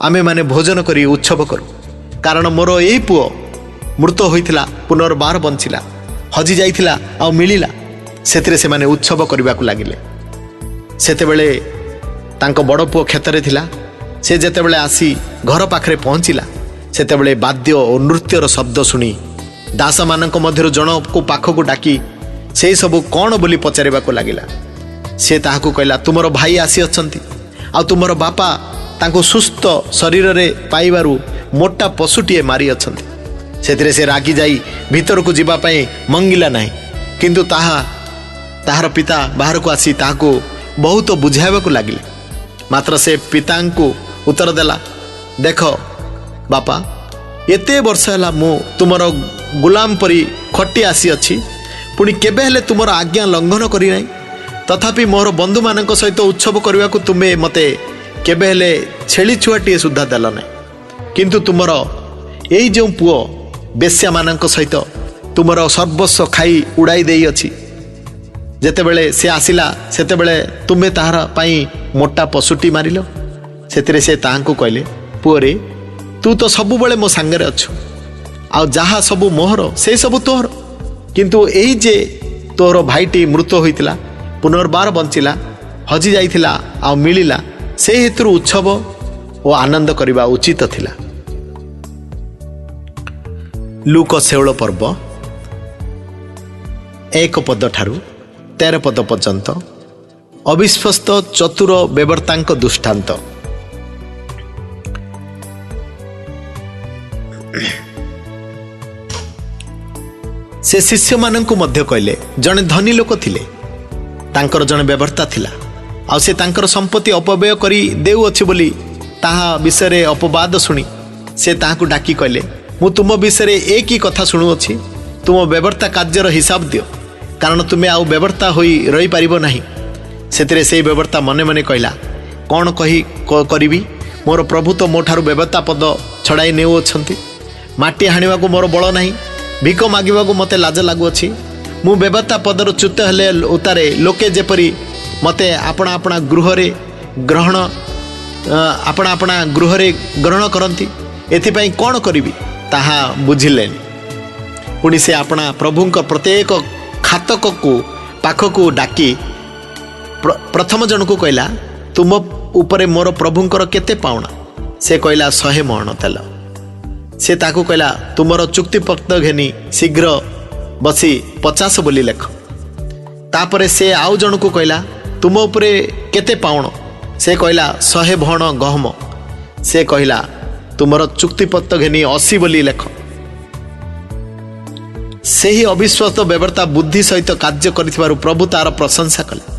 आमे माने भोजन करी उत्सव करू, कारण मोर यही पुओ मृत होइथिला पुनर्बार बंचिला, हजि जाइथिला आ मिलिला। सेतिरे से माने उत्सव करबा को लागिले। सेतेबेले तांको बड़ पुओ क्षेत्र थिला। से जेतेबेले आसी घर पाखरे पहुँचिला, सेतेबेले वाद्य और नृत्यर शब्द शुणी दास मानक मध्यरु जण को पाखकु डाकी से सबु कौन बोली पचारिबा को लागिला। से ताहाकु कहला, तुमर भाई आसी अछंती, आ तुमर बापा तांको सुस्थ शरीर रे पाइबारु मोटा पशुटीए मारी अछंती। सेतिरे से रागी जाई भीतर को जीवा पई मंगिला नाही, किंतु ताहार पिता बाहर को आसी ताहाकु बहुत बुझाइबा को लागिले। मात्र से पितांकु उत्तर देला, देख बापा, एते वर्ष है मु तुमर गुलाम परी खटी आसी अच्छी, पुणी केबे हेले तुमर आज्ञा लंघन करी नाही, तथापि मोर बंधु मानक सहित उत्सव करने को तुम्हें मते केबे हेले छेली छुआटी सुधा देल ना, किंतु तुमर यही जो पुओ बेश्या मानक सहित तुमर सर्वस्व खाई उड़ाई देई अछि। जेतेबेले से आसिला सेतेबेले तुम्हें ताहार पाई मोटा पशुटी मारिल। सेतिरे से ताहांकु कहले, पुओ रे, तू तो सबुबले मो सांगरे अछु, आ जहा सबु मोहर से सबु तोहर, किंतु एई जे तोहर भाईटी मृत होइतिला पुनर्बार बंचिला, हजि जाइथिला आ मिलिला, से हेतु उत्सव और आनंद करबा उचित थिला। लूक शेउल पर्व 1 पद ठारू 13 पद पर्यंत अविश्वस्त चतुर बेवर्तांक दृष्टांत। से शिष्य मानंकु मध्य कहले, जने धनी लोक थिले, तांकर जने बेवर्ता थिला, आ से तांकर संपत्ति अपव्यय करी देउ अछि बोली ताहा विषय अपवाद शुणी से ताहाकु डाकी कहले, मु तुम विषय एक ही कथा शुणुअछि, तुम बेवर्ता कार्यर हिसाब दियो, कारण तुमे आउ बेवर्ता होई रही पारिबो नाही। सेतिरे से बेवर्ता मने मने कहला, कौन कही करिबी, मोर प्रभु तो मोठारु बेवर्ता पद छड़ाई नेउ अछंती, माटी हाणिबाकू मोर बळ नाही, भिक मागिबाकू मते लाज लागुअछि, मु बेवर्ता पदर च्युत हेले उतारे लोके जेपरी मते आपणा आपणा गृहरे ग्रहण आपणा आपणा गृहरे ग्रहण करंती, एथिपई कौन करिबी ताहा बुझिलेनि। पुणी से आपणा प्रभुंक प्रत्येक खातक को पाखकू डाकी प्रथम जन को कहला, तुम उपरे मोर प्रभुंकर केते पावना? से कहला 100 मण तेल। से ताकू कहला, तुमर चुक्तिपत्र घेनी शीघ्र बसी 50 बोली लेख। तापरे से आउ जन को कहला, तुम उपरे केते पावण? से कहला 100 भण गहम। से कहला, तुमर चुक्तिपत्र घेनी 80 बोली लेख। से ही अविश्वास बेवर्ता बुद्धि सहित कार्य करिथिबारु प्रभु तार प्रशंसा कले।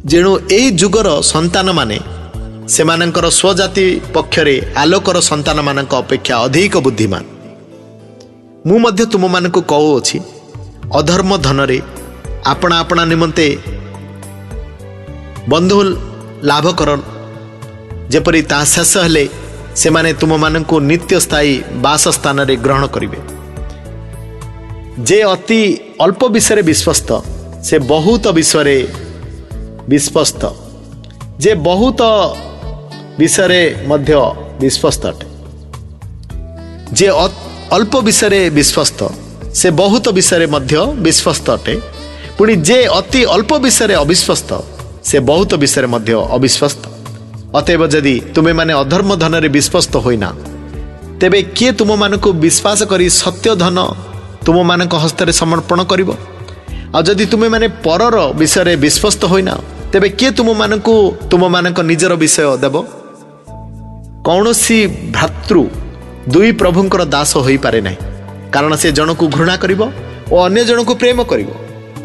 जेणु एई जुगर संतान माने सेमानंकर स्वजाति पक्षरे आलोकर संतान मानक अपेक्षा अधिक बुद्धिमान। मु मध्य तुम मानक कहूछि, अधर्म धनरे आपणा आपणा निमंते बंधु लाभ कर, जेपरि ता शेष हेले सेमाने तुम मानकु नित्य स्थायी बासस्थान रे ग्रहण करिवे। जे अति अल्प विषय विश्वस्त से बहुत विषय विश्वस्त, जे बहुत विषय मध्य विश्वस्त अटे। जे अल्प विषय विश्वस्त से बहुत विषय मध्य विश्वस्त अटे, पुणी जे अति अल्प विषय अविश्वस्त से बहुत विषय मध्य अविश्वस्त। अतएव जदि तुमे माने अधर्म धन रे विश्वस्त होइना, तेबे किए तुम मानकु विश्वास करी सत्य धन तुम मानक हस्ତରେ समर्पण करिवो? आ जदि तुमे माने परर विषय विश्वस्त होइना, तेबे किए तुम मानक निजर विषय देव? कौनसी भ्रातृ दुई प्रभुंकर दास होई पारे नाही, कारण से जनकु घृणा करिवो और अन्य जनकु प्रेम करिवो,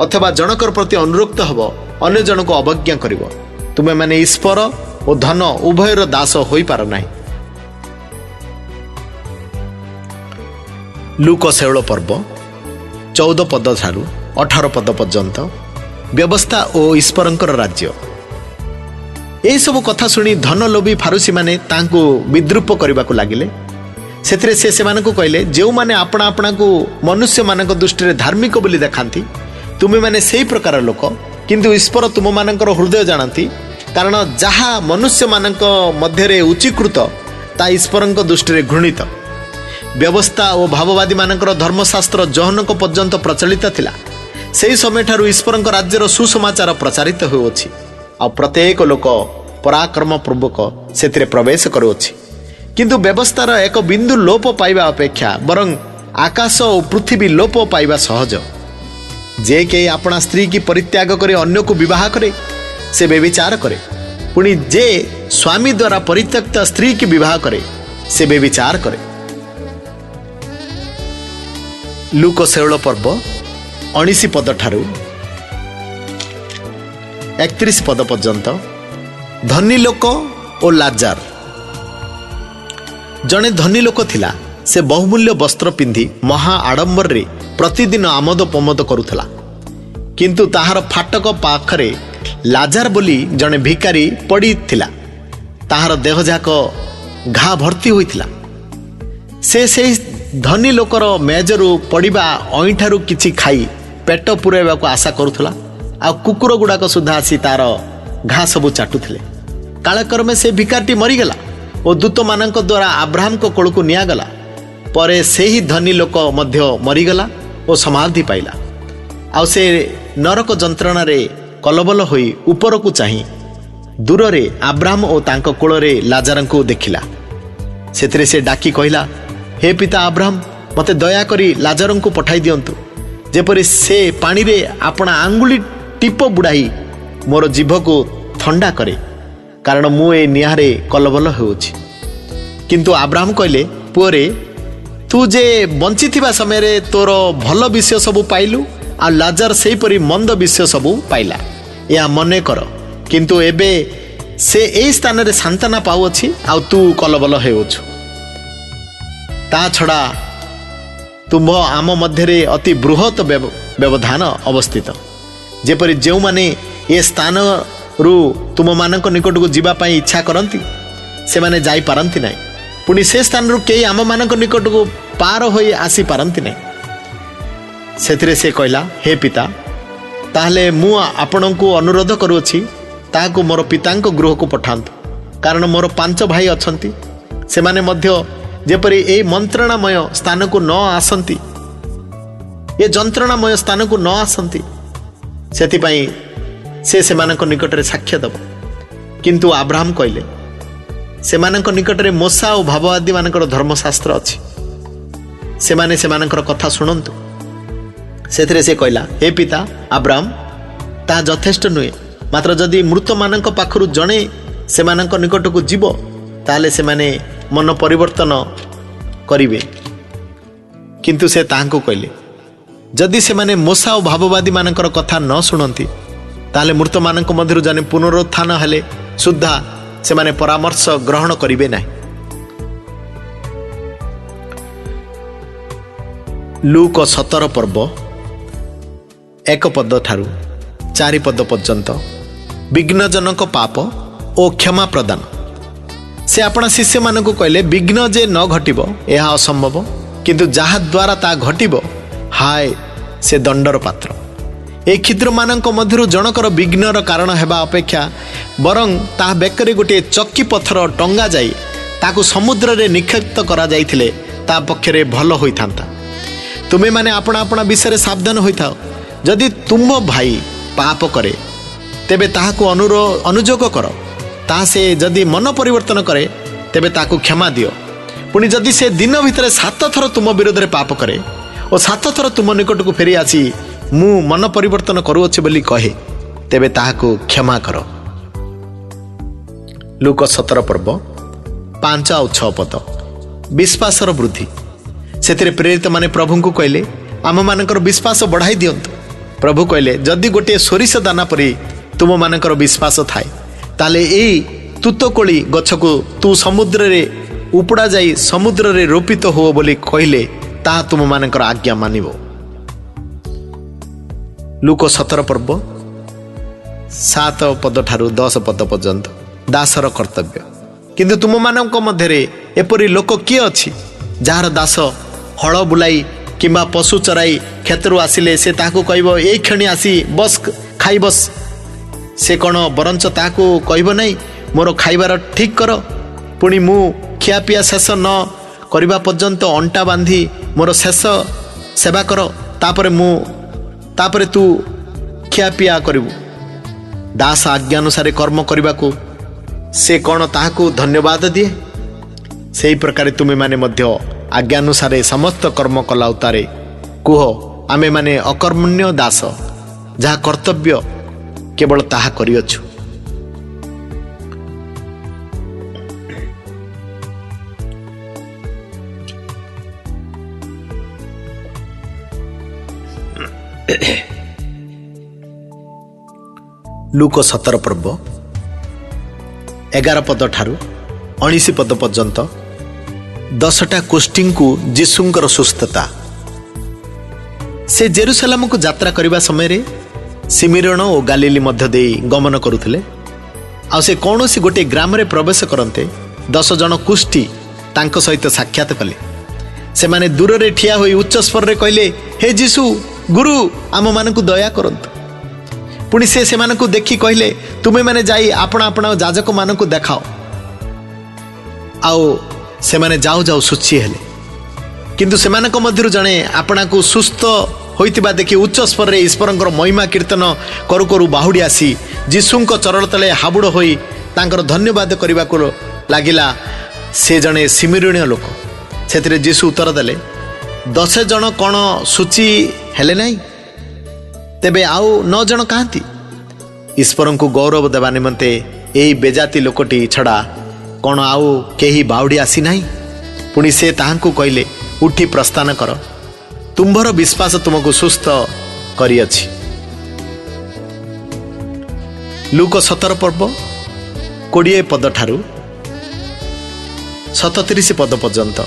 अथवा जनकर प्रति अनुरक्त हबो अन्य जनकु अवज्ञा करिवो। तुमे माने ईश्वर और धन उभयर दास होई पार नाही। लूक शेउल पर्व 14 पद ठारू 18 पद पर्यंत व्यवस्था और ईश्वरंकर राज्य। यही सब कथा शुणी धन लोभी फारुसी माने तांको विद्रूप करने को लगिले। सेतिरे से सेमानकु कहले, जो माने आपणा आपणा को मनुष्य मानक दृष्टि धार्मिक बोली देखांती, तुमे माने सेही प्रकार लोक, किंतु ईश्वर तुम मानकर हृदय जानती, कारण जहा मनुष्य मानक मध्यरे उच्चीकृत ता ईश्वरଙ୍କ दृष्टि घृणित। व्यवस्था और भाववादी मानकर धर्मशास्त्र जहनक पर्यंत प्रचलित थिला। सेही समय ठारू ईश्वरଙ୍କ राज्यर सुसमाचार प्रचारित होउछि आ प्रत्येक लोक पराक्रम पूर्वक सेतिरे प्रवेश करूछि। किंतु व्यवस्थार एक बिंदु लोप पाइबा अपेक्षा बरं आकाश और पृथ्वी लोप पाइबा सहज। जे के अपना स्त्री की परित्याग करे अन्य को विवाह करे से व्यभिचार करे, पुणी जे स्वामी द्वारा परित्यक्त स्त्री की विवाह करे से व्यभिचार करे। लूक शैल पर्व 19 पद ठारू 31 पद पर्यंत। धनी लोक और लाजार। जड़े धनी लोक थिला, से बहुमूल्य वस्त्र पिंधि महा आडंबर रे प्रतिदिन आमोद प्रमोद करुथला। किंतु ताहार फाटक पाखरे लाजार बोली जड़े भिकारी पड़ी थिला। ताहार देहजाक घा भर्ती होइथिला। से धनी लोकर मेजरू पड़िबा अईठारू किछि खाई पेट पुराइबा को आशा करुथला। आ कुकुर गुड़ाक सुधा आसी तार घा सबू चाटुथिले। कालक्रमे से भिकारटी मरीगला और दूत मानक द्वारा अब्राहम को कोल को नियागला। परे से ही धनी लोक मध्य मरीगला और समाधि पाइला। आउ से नरक जंत्रणा रे कलबल होई ऊपर को चाही दूर रे अब्राहम और तांको कोल रे लाजार को देखिला। सेतरे से डाकी कहिला, हे पिता अब्राहम, मते दया करी लाजार को पठाई दियंतु, जेपरि से पानी रे अपना आंगुली टीप बुड़ाई मोर जीभ को ठंडा करे, कारण मु ए निहारे कलबल होउछि। किंतु अब्राहम कहले, पुअरे तू जे बंची थिबा समय रे तोर भल विषय सबू पाइलु आ लाजार सेही परी मंद विषय सबू पाइला, या मने कर। किंतु एबे से ए स्थान रे सांत्वना पाउछि आ तू कलबल हेउछु। ता छड़ा तुम आम मध्यरे अति बृहत व्यवधान अवस्थित, जेपरि जेउ माने ए स्थान रु तुम मानक निकट को जीवा पाई इच्छा करती से माने जाई पारंती नहीं। पुणी से स्थान रु कई आम मानक निकट को पार होई आसी पारंती नहीं। सेतिरे से कहला, हे पिता, ताहले मु आपण को अनुरोध करूछि, ताहाको मोर पितांक गृह को पठांतु, कारण मोर 5 भाई अछंती। से माने मध्य जेपरि ए मंत्रणामय स्थान को न आसंती, ए जंत्रणामय स्थान को न आसंती, सेति पई से मानक निकट रे साक्ष्य दब। किंतु अब्राहम कहले, से मानक निकट रे मोसा और भाववादी मानकर धर्मशास्त्र अछि, से माने से मानकर कथा सुनंतु। सेथिरे से कहला, हे पिता अब्राहम, ता यथेष्ट नुहे, मात्र जदि मृत मानक पाखरु जणे से मानक निकट को जीव, ताले से माने मन परिवर्तन करिवे। किंतु से ताहांको कहले, जदि से माने मोसा और भाववादी मानकर कथा न सुनंती, ताले मृत मानक मध्यरु जने पुनरुत्थान हेले सुद्धा से माने परामर्श ग्रहण करिवे नाही। लूक 17 पर्व 1 पद ठारू 4 पद पर्यंत। विघ्नजनक पाप और क्षमा प्रदान। से अपना शिष्य मानक कहले, विघ्न जे न घटिब यह असंभव, किंतु जहा द्वारा ता घटिब हाय से दंडर पात्र। ए क्षुद्र मानक मध्यरु जनकर विघ्नर कारण हेबा अपेक्षा बरं ता बेकरे गोटे चक्की पत्थर टंगा जाई ताकु समुद्र रे निक्षिप्त करा जाइथिले ता पक्षरे भल होइथांता। तुमे माने अपना अपना विषय सावधान होइथाओ। जदि तुम भाई पाप करे तेबे ताहाकु अनुजोग कर, ता से जदि मन परिवर्तन करे तेबे ताकु क्षमा दियो। पुणी जदि से दिन भितर 7 थर तुम विरोध रे पाप करे और 7 थर तुम निकट को फेरी आसी मु मन परिवर्तन करूअछि बोली कहे, तेबे ताहाकु क्षमा कर। लूक 17 पर्व 5 और 6 पद। विश्वासर वृद्धि। सेतिरे प्रेरित माने प्रभु को कहले, आम मानकर विश्वास बढ़ाई दियंतु। प्रभु कहले, जदि गोटे सोरिष दाना परी तुम मानकर विश्वास थाए, ताले ए तुतकोली गछ को तू समुद्र रे उपड़ा जाई समुद्र रे रोपित हो बोली कहले, ता तुम मानकर आज्ञा मानिबो। लूक 17 पर्व 7 पद ठारू 10 पद पर्यंत। दासर कर्तव्य। किंतु तुम मानक मध्यरे एपरी लोक किए अछि, जार दास हल बुलाई किंबा पशु चराई क्षेत्रु आसिले से ताकू कहब ए क्षणी आसी बस खाई बस से कौन बरंच ताकू कहब नहीं मोर खाइबार ठीक कर पुणी मु खियापिया शेष न करने पर्यंत अंटा बांधी मोर शेष सेवा कर तापरे तू खियापिया करू। दास आज्ञा अनुसार कर्म करने को से कौन ताकू धन्यवाद दिए। से प्रकार तुम्हें माने मध्य आज्ञानुसारे समस्त कर्म कला उतारे कुह आमे माने अकर्मण्य दास जहाँ कर्तव्य केवल ताहा करिअछु। लूक 17 पर्व 11 पद ठारू 19 पद पर्यंत 10टा कोष्ठी को जीशुंकर सुस्थता। से जेरुसलाम को यात्रा करने समय सिमिरण और गालीली मध्य दे गमन करुले। आ से कौन सी गोटे ग्राम रे प्रवेश करते 10 जन कुष्ठी तांको सहित साक्षात कले। से माने दूर रे ठिया होई उच्च स्वर रे कहले हे जीशु गुरु आम मान को दया करंतु। पुणी से मानकु देखी कहले तुमे माने जाई आपना आपना जाजक मान को देखाओ। आओ से माने जाऊ जाऊ सुची हेले किंतु से मानक मध्यरु जणे आपना को सुस्थ होइतिबा देखि उच्च स्वर रे ईश्वरंकर महिमा कीर्तन करू करू बाहुडी आसी जीशुंक चरण तले हाबुड़ होई तांकर धन्यवाद करबा को लागिला। से जणे सिमिरणीय लोक सेतिरे जीशु उत्तर देले 10 जन कोन सुची हेले नाही तेबे आउ 9 जन कहांती। ईश्वर को गौरव देवा निमंते एई बेजाती लोकटी छड़ा कौन आउ केही बाउडी आसी नाही। पुणी से ताहांकु कहले उठी प्रस्थान कर तुम्भर विश्वास तुमको सुस्थ करिअछि। लूक 17 पर्व 20 पद ठारू 37 पद पर्यंत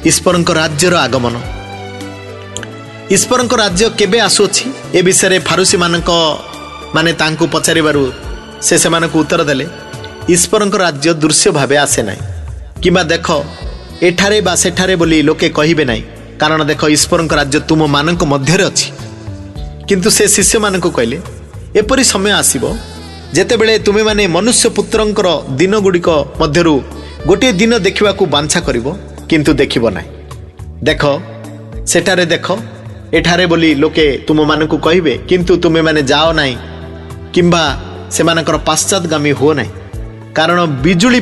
ईश्वरंक राज्यर आगमन। ईश्वरंक राज्य केबे आसुछि ए विषय फारूसी माने तांकु पचारिबारु से मानकु उत्तर देले ईश्वरंक राज्य दृश्य भावे आसे नाही किंबा देख एठारे बा सेठारे बोली लोके कहिबे नाही कारण देख ईश्वरंक राज्य तुम मानक मध्यरे अछि। किंतु से शिष्य मानकु कहले एपरि समय आसीबो जेतेबेले तुमे माने मनुष्य पुत्रंकर दिन गुडिक मध्यरु गोटे दिन देखिबाकू बांछा करिवो किंतु देखिबो नाही। देख सेठारे देख एठारे बोली लोके तुम मानकु कहिबे किंतु तुमे माने जाओ नाही किंबा सेमानकर पाश्चातगामी हो नाही कारण बिजुली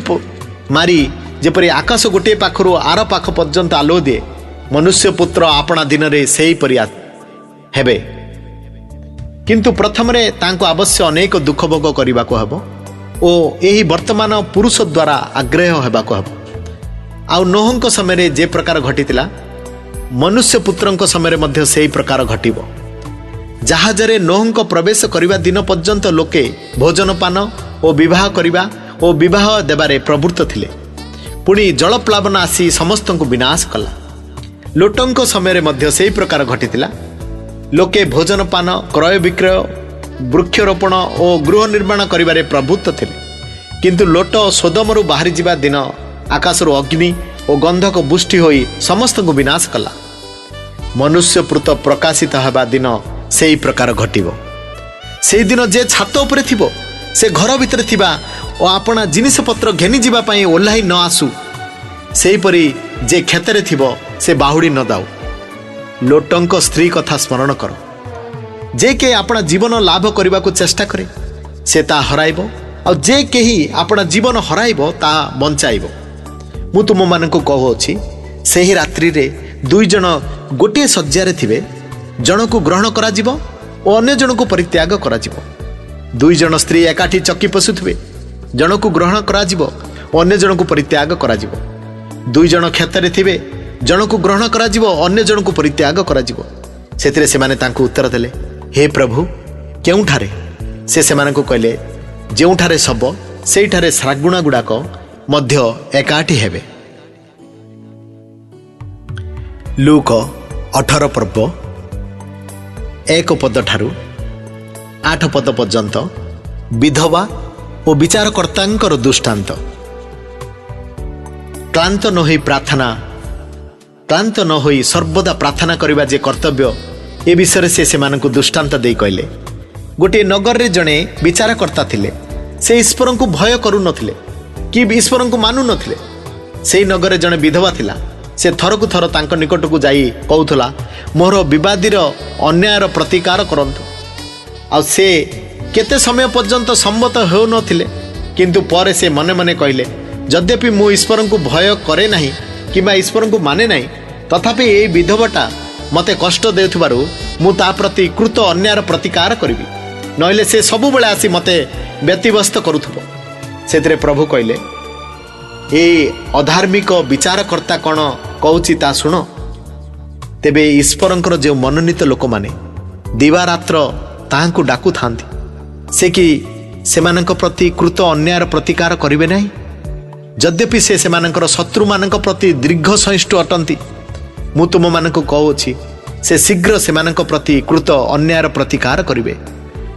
मारी जेपरि आकाश गोटे पाखरु आर पाख पर्यंत आलो दिए मनुष्य पुत्र आपणा दिन रे सेही परिया हेबे। किंतु प्रथम रे तांको अवश्य अनेक दुख भोग करबा को हबो ओ एही वर्तमान पुरुष द्वारा आग्रह हेबा को हबो। आउ नोहंक समय रे जे प्रकार घटितिला मनुष्य पुत्रंक समय मध्य सेही प्रकार घटिबो। जहाजरे नोहंक प्रवेश करिबा दिन पर्यंत लोके भोजन पान और विवाह करिबा और विवाह देबारे प्रवृत्त थिले। पुणी जलप्लावन आसी समस्त को विनाश कला। लोटंक समय मध्य सेही प्रकार घटितिला। लोके भोजन पान क्रय विक्रय वृक्षरोपण और गृह निर्माण करिबारे प्रवृत्त थिले। किंतु लोट सोदमरु बाहरी जिबा दिन आकाशरु अग्नि और गंधक बुष्टि होई समस्त को विनाश कला। मनुष्य पुत्र प्रकाशित हेबा दिन सेही प्रकार घटिबो। सेही दिन जे छात उपरे थिबो से घर भितर थिबा और आपना जिनिस पत्र घेनी जिबा पई ओल्हाई न आसु सेही परी जे खेतरे थिबो से बाहुडी न दाउ। लोटंक स्त्री कथा स्मरण कर जे के अपना जीवन लाभ करने को चेष्टा करे से ता हराइबो और जे केही अपना जीवन हराइबो ता बंचाइबो। मु तुम मानक कहूछि सेही रात्रि रे 2 जन गोटे शଯ୍ୟାରେ थिबे जन को ग्रहण करा जिवो और अन्य जन को परित्याग करा जिवो। 2 जन स्त्री एकाठी चक्की पशुथिबे जन को ग्रहण करा जिवो और अन्य जन को परित्याग करा जिवो। 2 जन खेतरे थिबे जन को ग्रहण करा जिवो अन्य जन को परित्याग करा जिवो। सेतिरे से माने तांको उत्तर देले हे प्रभु केउठारे से मानक कहले जेउठारे सब सेइठारे श्रागुणा गुड़ाक मध्य एकाठी हेबे। लूक 18 पर्व 1 पद ठारू 8 पद पर्यंत विधवा और विचारकर्तांकर दृष्टांत। क्लांत न होई प्रार्थना क्लांत न होई सर्वदा प्रार्थना करबा जे कर्तव्य ए विषय से सेमानकु दृष्टांत देई कहले। गोटे नगर रे जणे विचारकर्ता थिले। से ईश्वर को भय करू नथिले कि ईश्वर को मानु नथिले। सेई नगर रे जणे विधवा थिला। से थरकु थर तांको निकटकु जाई कहउथला मोर विवादीर अन्यायर प्रतिकार करंतु। आ से केते समय पर्यंत सम्मत हो नथिले, किंतु परे से मने मने कहले यद्यपि मु ईश्वर को भय करे नाही किबा ईश्वर को माने नाही, तथापि ए विधवाटा मते कष्ट देउथबारु मु ता प्रति कृत अन्यायर प्रतिकार करिवि, नहिले से सबु बेला आसी मते व्यतिव्यस्त करूथबो। सेतरे प्रभु कहले ए अधार्मिक विचारकर्ता कौन कहूची ता शुण। तेबे ईश्वरंकर जो मनोनीत लोक माने दिवारात्र ताहांकु डाकु थांती, से कि सेमानंक प्रति कृत अन्यायर प्रतिकार करिवे नाही, यद्यपि से सेमानंकर शत्रु मानंक प्रति दीर्घ सहिष्णु अटंती। मु तुम मानंकु कहूची से शीघ्र सेमानंक प्रति कृत अन्यायर प्रतिकार करिवे।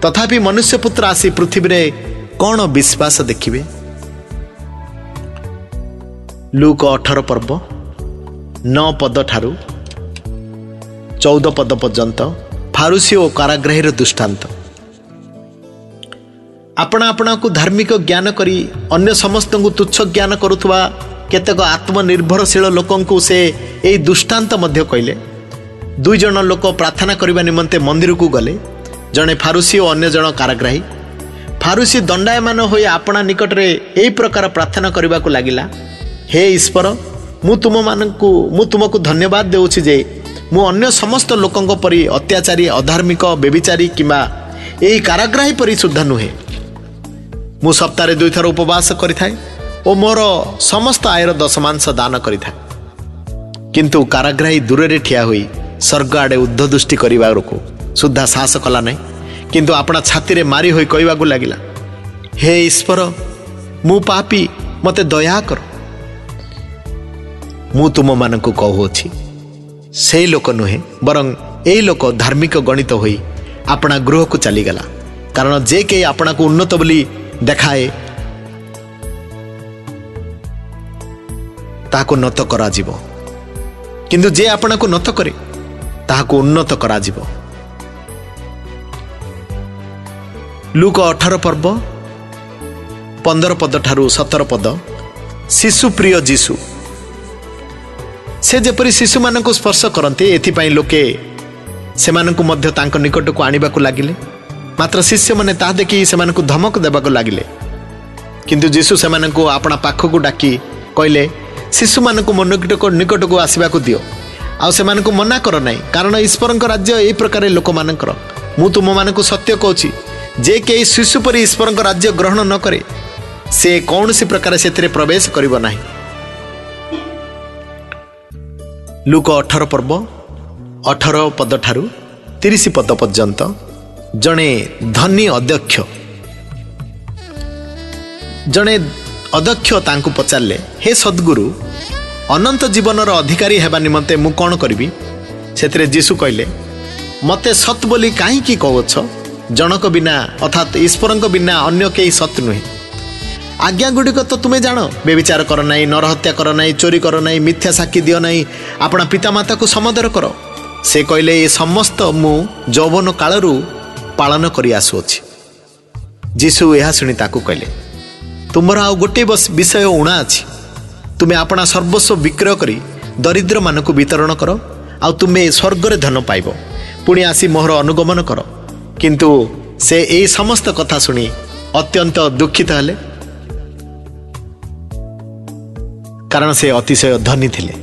तथापि मनुष्य पुत्र आसी पृथ्वी रे कौन विश्वास देखिबे। लूक 18 पर्व 9 पद ठारू 14 पद पर्यंत फारुसी और काराग्रहीर दृष्टांत। आपना आपना को धार्मिक ज्ञान करी अन्य समस्त को तुच्छ ज्ञान करुवा केतेक आत्मनिर्भरशील लोकंकु से यही दृष्टांत मध्य कहले। 2 जन लोक प्रार्थना करने निमंते मंदिर को गले, जड़े फारुसी और अन्य जन काराग्राही। फारुसी दंडायमान हो आपना निकट रे यही प्रकार प्रार्थना करने को लगिला, हे ईश्वर मु तुमको धन्यवाद देउछि जे मु अन्य समस्त लोकंक परी अत्याचारी अधार्मिक बेविचारी किंबा यही काराग्राही परी सुद्धा नुहे। मु सप्ताह 2 थर उपवास करिथाए और मोर समस्त आयर दशमांश दान करिथाए। किंतु काराग्राही दूर रे ठिया होई स्वर्ग आड़े उद्ध दृष्टि करिबार को सुद्धा साहस कला नहीं, किंतु अपना छाती रे मारी होई कहवाकू लागिला, हे ईश्वर मु पापी मते दया कर। मु तुम मानकु कहूछि से लोक नुहे बरं ए लोक धार्मिक गणित होई अपना गृह को चलीगला। कारण जे के अपना को उन्नत बोली देखाए ताको नत करा जीवो, किंतु जे अपना को नत करे ताको उन्नत करा जीवो। लूक 18 पर्व 15 पद ठारू 17 पद। शिशु प्रिय जीशु से जेपरी शिशु मानक स्पर्श करते एथिपाई लोके सेमानकु मध्य तांको निकटकु आनिबाकु लागिले। मात्र शिष्य माने ता देखि सेमानकु धमक देबाकु लागिले, किंतु जीशु सेमानकु आपना पाखकु डाकी कहले शिशु मानकु निकटकु आसीबाकु दियो, आ सेमानकु मना कर नाही, कारण ईश्वरक राज्य एई प्रकार लोक मानकर। मु तुम मानकु सत्य कहूछि जे के शिशु परी ईश्वरक राज्य ग्रहण न करे से कौनसी प्रकार सेथिरे प्रवेश करिवो नाही। लूक 18 पर्व 18 पद ठारू 30 पद पर्यंत जणे धनी अध्यक्ष तांकु पचारे, हे सद्गुरु अनंत जीवनर अधिकारी हेबा निमंते मु कौन करिवि। सेथिरे जीशु कहले मते सत बोली काहीकि कहउछ, जनक बिना अर्थात ईश्वरक बिना अन्य केही सत नुहे। आज्ञा गुड़िक तो तुम्हें जान, बेविचार कर नाई, नरहत्या कर नाई, चोरी कर नाई, मिथ्या साक्षी दियो नाई, अपना पितामाता को समादर कर। से कहले ये समस्त मु यौवन कालरू पालन करि आसुअछि। जीशु यह शुणी ताकू कहले तुमर आउ गोटे विषय उणा अछि, तुम्हें अपना सर्वस्व विक्रय करी दरिद्र मानकु वितरण कर, आ तुम्हें स्वर्ग रे धन पाइब, पुणी आसी मोहर अनुगमन कर। किंतु से यही समस्त कथा शुणी अत्यंत दुखित हेले, कारण से अतिशय धनी थिले।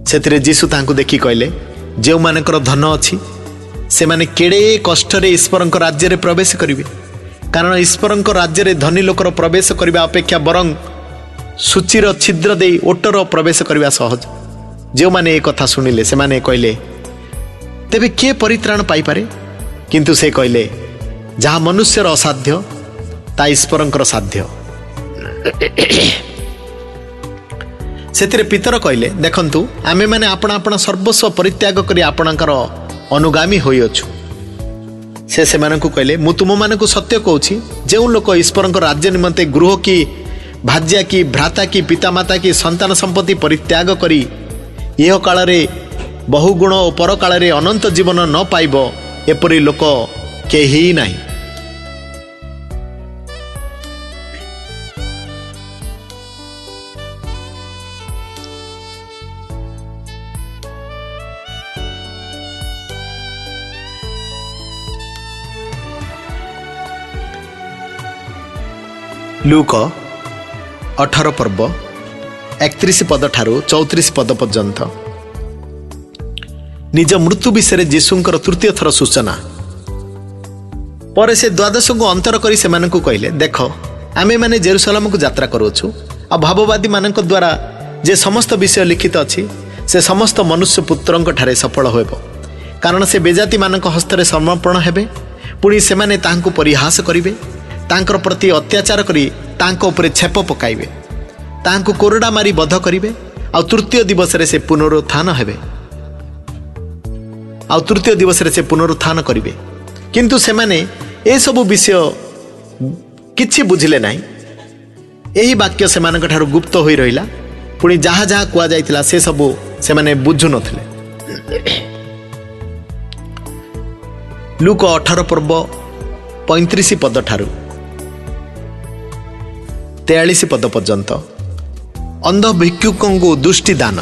सेतिरे जीशु तांकु देखि कहले जे मानकर धन अछि से माने केड़े कष्ट रे ईश्वरक राज्य रे प्रवेश करिवे, कारण ईश्वरक राज्य रे धनी लोकर प्रवेश करिबा अपेक्षा बरं सूचीर छिद्र दे ओटर प्रवेश करिबा सहज। जे माने ए कथा सुनिले से माने कहले तेबे के परित्राण पाई पारे, किंतु से कहले जहा मनुष्यर असाध्य ता ईश्वरक साध्य। सेतिरे पितर कहले देखंतु आमे माने आपना आपना सर्वस्व परित्याग करी आपणकर अनुगामी होइअछु। से मानकु कहले मु तुम मानकु सत्य कहूछि जेउ लोक ईश्वरक राज्य निमंते गृह की भाज्या की भ्राता की पितामाता की संतान संपत्ति परित्याग करी इह काଳରେ बहुगुण और पर काଳରେ अनंत जीवन न पाइब एपरि लोक केही नाही। लूक 18 पर्व 31 पद ठारू 34 पद पर्यंत निज मृत्यु विषय जीशुंकर तृतीय थर सूचना पर से द्वादश को अंतर करी से कहले देख आमे माने जेरूसलम को यात्रा करूछु आ भाववादी मानक द्वारा जे समस्त विषय लिखित अछि से समस्त मनुष्य पुत्रंक ठारे सफल होइबो कारण से बेजाति मानक हस्तरे समर्पण हेबे पुणी से माने तांको परिहास करिवे तांकर प्रति अत्याचार करी तांको उपरे छेप पकाइबे तांको कोरडा मारी बध करिवे आ तृतीय दिवस रे से पुनरुत्थान हेबे आ तृतीय दिवस रे से पुनरुत्थान करिवे किंतु से माने ए सब विषय किछि बुझिले नाही। एही वाक्य से मानक ठारू गुप्त होई रहिला पुणी जहा जहा कुआ जाइतिला से सब से माने बुझु नथिले। लूक 18 पर्व 35 पद ठारू 43 पद पर्यंत अंध भिक्षुकଙ୍କୁ दृष्टि दान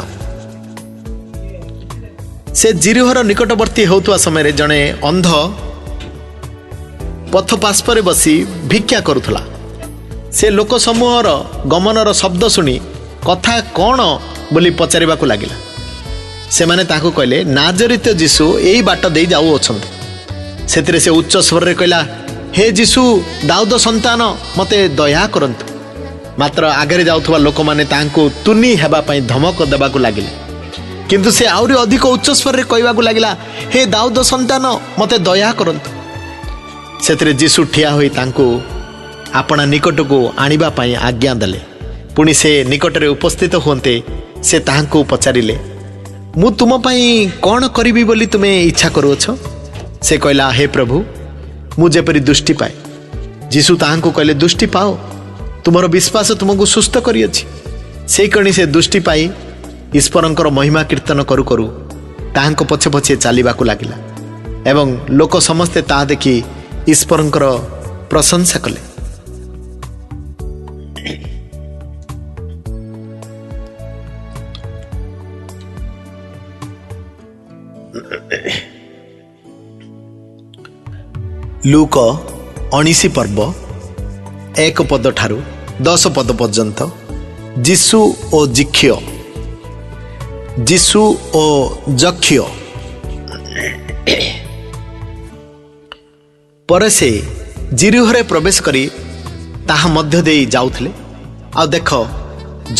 से जिरुहर निकटवर्ती होता समय जड़े अंध पथ पार्श्वर बसी भिक्षा करुला से लोक समूहर गमनर शब्द शुणी कथा कौन बोली पचारिबा को लागिला से माने ताको कहले नाजरित जीशु एई बाट दे जाऊ अछंती सेतिरे से उच्च स्वर रे कहला हे जीशु दाऊद संतान मते दया करंतु मात्र आगे जाउथबा लोक माने तांको तुनी हेबा पई धमक देबा को लागिले किंतु से आउरी अधिक उच्च स्वर रे कहबा को लागिला हे दाऊद संतान मते दया करंतु सेतिरे जीशु ठिया होई तांको आपना निकट को आनिबा पई आज्ञा देले पुणी से निकट रे उपस्थित होते से तांको पचारिले मु तुम पई कोन करिबी बोली तुमे इच्छा करूछ से कहला हे प्रभु मु जेपरि दृष्टि पाए जीशु तांको कहले दृष्टि पाओ तुमर विश्वास तुमको सुस्थ करी अछि से कणी से दृष्टि पाई ईश्वरंकर महिमा कीर्तन करू करू तांको पछे पछे चालिबा को लागिला एवं लोक समस्ते ता देखि ईश्वरंकर प्रशंसा कले। लूक 19 पर्व 1 पद ठारू 10 पद पर्यंत जीशु ओ जिक्ष्य जीशु ओ जक्ष्य पर से जिरुहरे प्रवेश करी ताहा मध्य देई जाउथले आ देख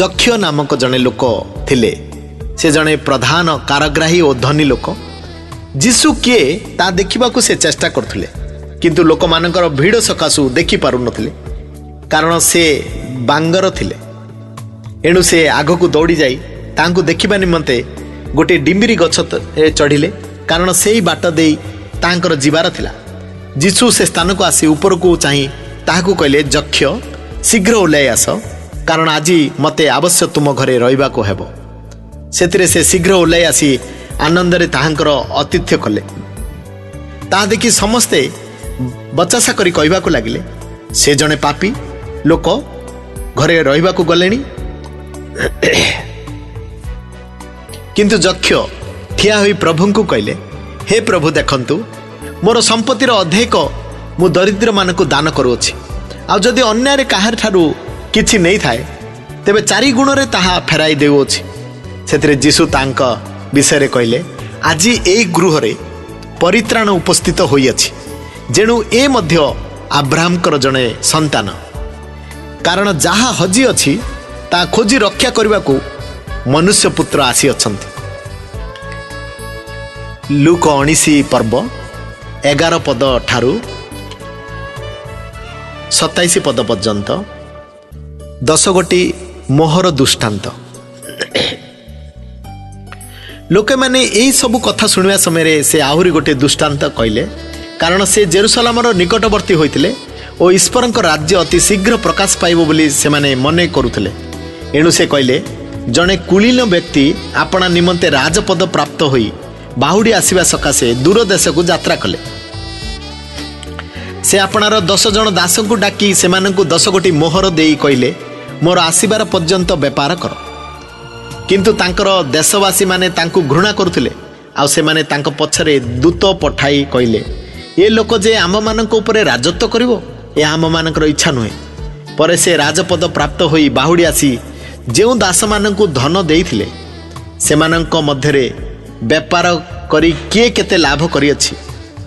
जक्ष्य नामक जने लोक थिले से जने प्रधान काराग्राही और धनी लोक जीशु किए ता देखिबाकू से चेष्टा करथुले किंतु लोक मानकर भीड़ सकाशु देखि पारु नथिले कारण से बांगर थिले एणु से आग को दौड़ी जाई तांको देखिबा निमंते गोटे डिम्बिरी गछ चढ़िले कारण से ही बाट देई तांकर जीवार थिला जीशु से स्थान को आसी ऊपर को चाही ताहाकू कहले जक्ष्य शीघ्र ओल्लाई आस कारण आज मते आवश्यक तुम घरे रहिबा को हेबो सेतिरे से शीघ्र ओल्लाई आसी आनंद रे ताहांकर अतिथ्य कले ता देखि समस्ते बचासा करी कहबा को लागिले से जने पापी लोक घरे रहिबा को गलेनी किंतु जक्ष्य ठिया होई प्रभु को कहले हे प्रभु देखंतु मोर संपत्तिर अधेक मु दरिद्र मानक दान करूछि आ जदि अन्यारे काहार ठारू किछि नै थाए तेबे 4 गुण रे ताहा फेराई देउछि सेतिरे जीशु तांका विषय रे कहले आज एई गृह रे परित्राण उपस्थित होई अछि जेणु ए मध्य अब्राहम कर जने संतान कारण जहा हजी अछि ता खोजी रक्षा करबा को मनुष्य पुत्र आसी अछंती। लूक 19 पर्व 11 पद ठारू 27 पद पर्यंत 10 गोटी मोहर दृष्टांत लोके माने यही सब कथा शुणवा समय से आहुरी गोटे दृष्टांत कहले कारण से जेरूसलामर निकटवर्ती होइतिले और ईश्वरंक राज्य अति शीघ्र प्रकाश पाइबो बोली से माने मने करुथिले एणु से कहले जड़े कुलीन व्यक्ति आपणा निमंते राजपद प्राप्त होई बाहुड़ी आसवा सकाशे दूर देश को यात्रा कले। से आपणार 10 जन दास को डाकी से 10 गोटी मोहर देई कहले मोर आसीबार पर्यंत बेपार कर। किंतु तांकर देशवासी माने तांकु घृणा करुथिले आ से माने तांक पछरे दूत पठाई कहले ये लोक जे आम मानक उपरे राजत्व करिवो ए आम मानकर इच्छा नुहे। पर से राजपद प्राप्त होई बाहुड़ी आसी जेउ दास मानकु धन देइथिले सेमानंक मध्यरे व्यापार करी किए केते लाभ करिअछि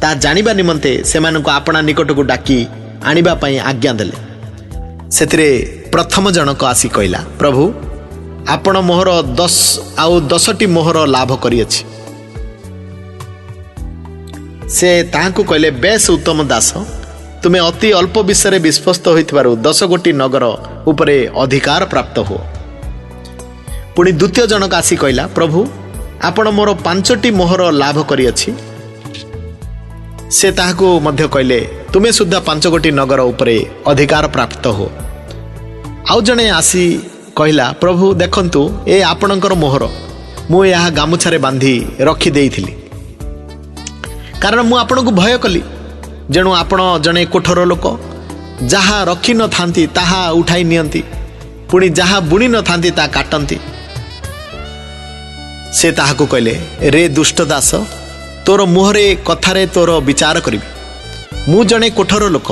ता जानिबा निमंते सेमानंक आपणा निकटकु डाकी आनिबा पई आज्ञा देले। सेतिरे प्रथम जनक आसी कहला प्रभु आपण मोहर 10टी मोहर लाभ करिअछि। से ताहाकु कहले बेस उत्तम दास तुमे अति अल्प विषय विश्वस्त होइथिबारु 10 गोटी नगर उपरे अधिकार प्राप्त हो। पुणी द्वितीय जनक आसी कहला प्रभु आपण मोर 5टी मोहर लाभ करिअछि। से ताहाकु मध्य कहले तुमे सुद्धा 5 गोटी नगर उपरे अधिकार प्राप्त हो। आउ जणे आसी कहला प्रभु देखंतु ए आपणकर मोहर मु या गामुछारे बांधी रखी देइथिली कारण मु आपणकु भय कली जेणु आपण जणे कोठर लोक जहा रखी न थांती ताहा उठाई नियंती पुणी जहा बुणी न थांती ता काटंती। से ताहाकु कहले रे दुष्ट दास तोर मुहरे कथारे तोर विचार करिबी। मु जणे कोठर लोक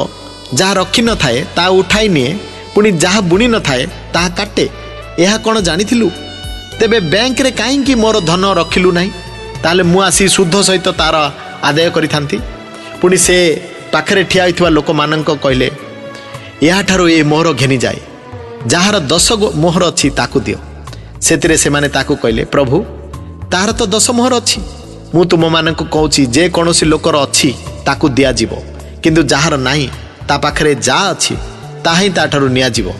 जहा रखी न थाए ता उठाई निए पुणी जहा बुणी न थाए ताहा काटे एहा कोन जानिथिलु तेबे बैंक रे काई कि मोर धन रखिलु नाही ताले मु आसी शुद्ध सहित तार आदाय करि थांती। पुणी से पाखरे ठिया होइथिबा लोक मानक कहले या ठारो ए मोहर घेनी जाए जहार 10 मोहर अछि ताकु दियो। सेतिरे से माने ताकु कहले प्रभु तार तो 10 मोहर अछि मु तुम मानक कहूची जे कोनोसी लोकर अछि ताकु दिया जिवो किंतु जहार नाही ता पाखरे जा अछि ताही ताठारु निया जिवो।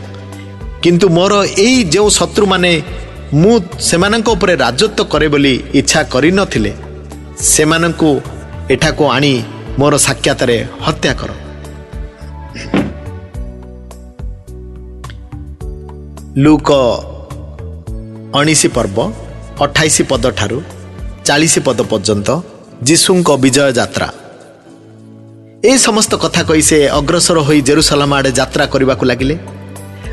किंतु मोर एई जे शत्रु माने मु सेमानक उपरे राजत्व करे बोली इच्छा करि नथिले सेमानकु एठाको आनी मोर साक्षातरे हत्या कर। लूक 19 पर्व 28 पद ठारू 40 पद पर्यंत जीशुंक विजय यात्रा ए समस्त कथा कही से अग्रसर होई जेरुसलम आड़े यात्रा करने को लगिले।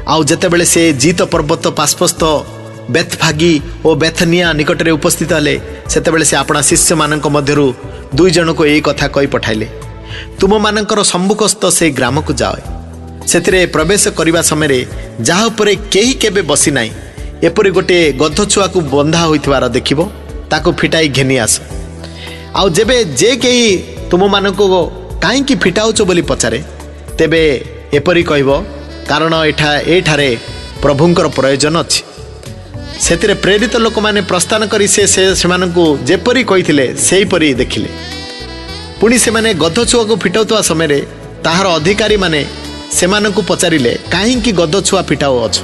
आउ जेतेबेले से जीत पर्वत पार्श्वस्थ बेथफागी और बेथनिया निकटरे उपस्थित हेले सेतेबेले से अपना शिष्य मानक मध्यरु 2 जन को यही कथा कही पठाइले तुम मानकर सम्मुखस्थ से ग्राम को जाओ सेतिरे प्रवेश करने समय जहा उपरे केही केबे बसी नाही एपरि गोटे गध छुआ को बंधा होइथिबार देखिबो ताको फिटाई घेनी आस। आउ जेबे जे केही तुम मानको काई कि फिटाउच बोली पचारे तेबे एपरि कहबो कारण एठारे प्रभुंकर प्रयोजन अछि। सेतिरे प्रेरित लोक माने प्रस्थान करी सेमानकु जेपरि कहिथिले सेही परि देखिले। पुणी से माने गध छुआ को फिटाउतवा समय ताहार अधिकारी माने सेमानकु पचारिले काहे कि गध छुआ फिटाओ अछ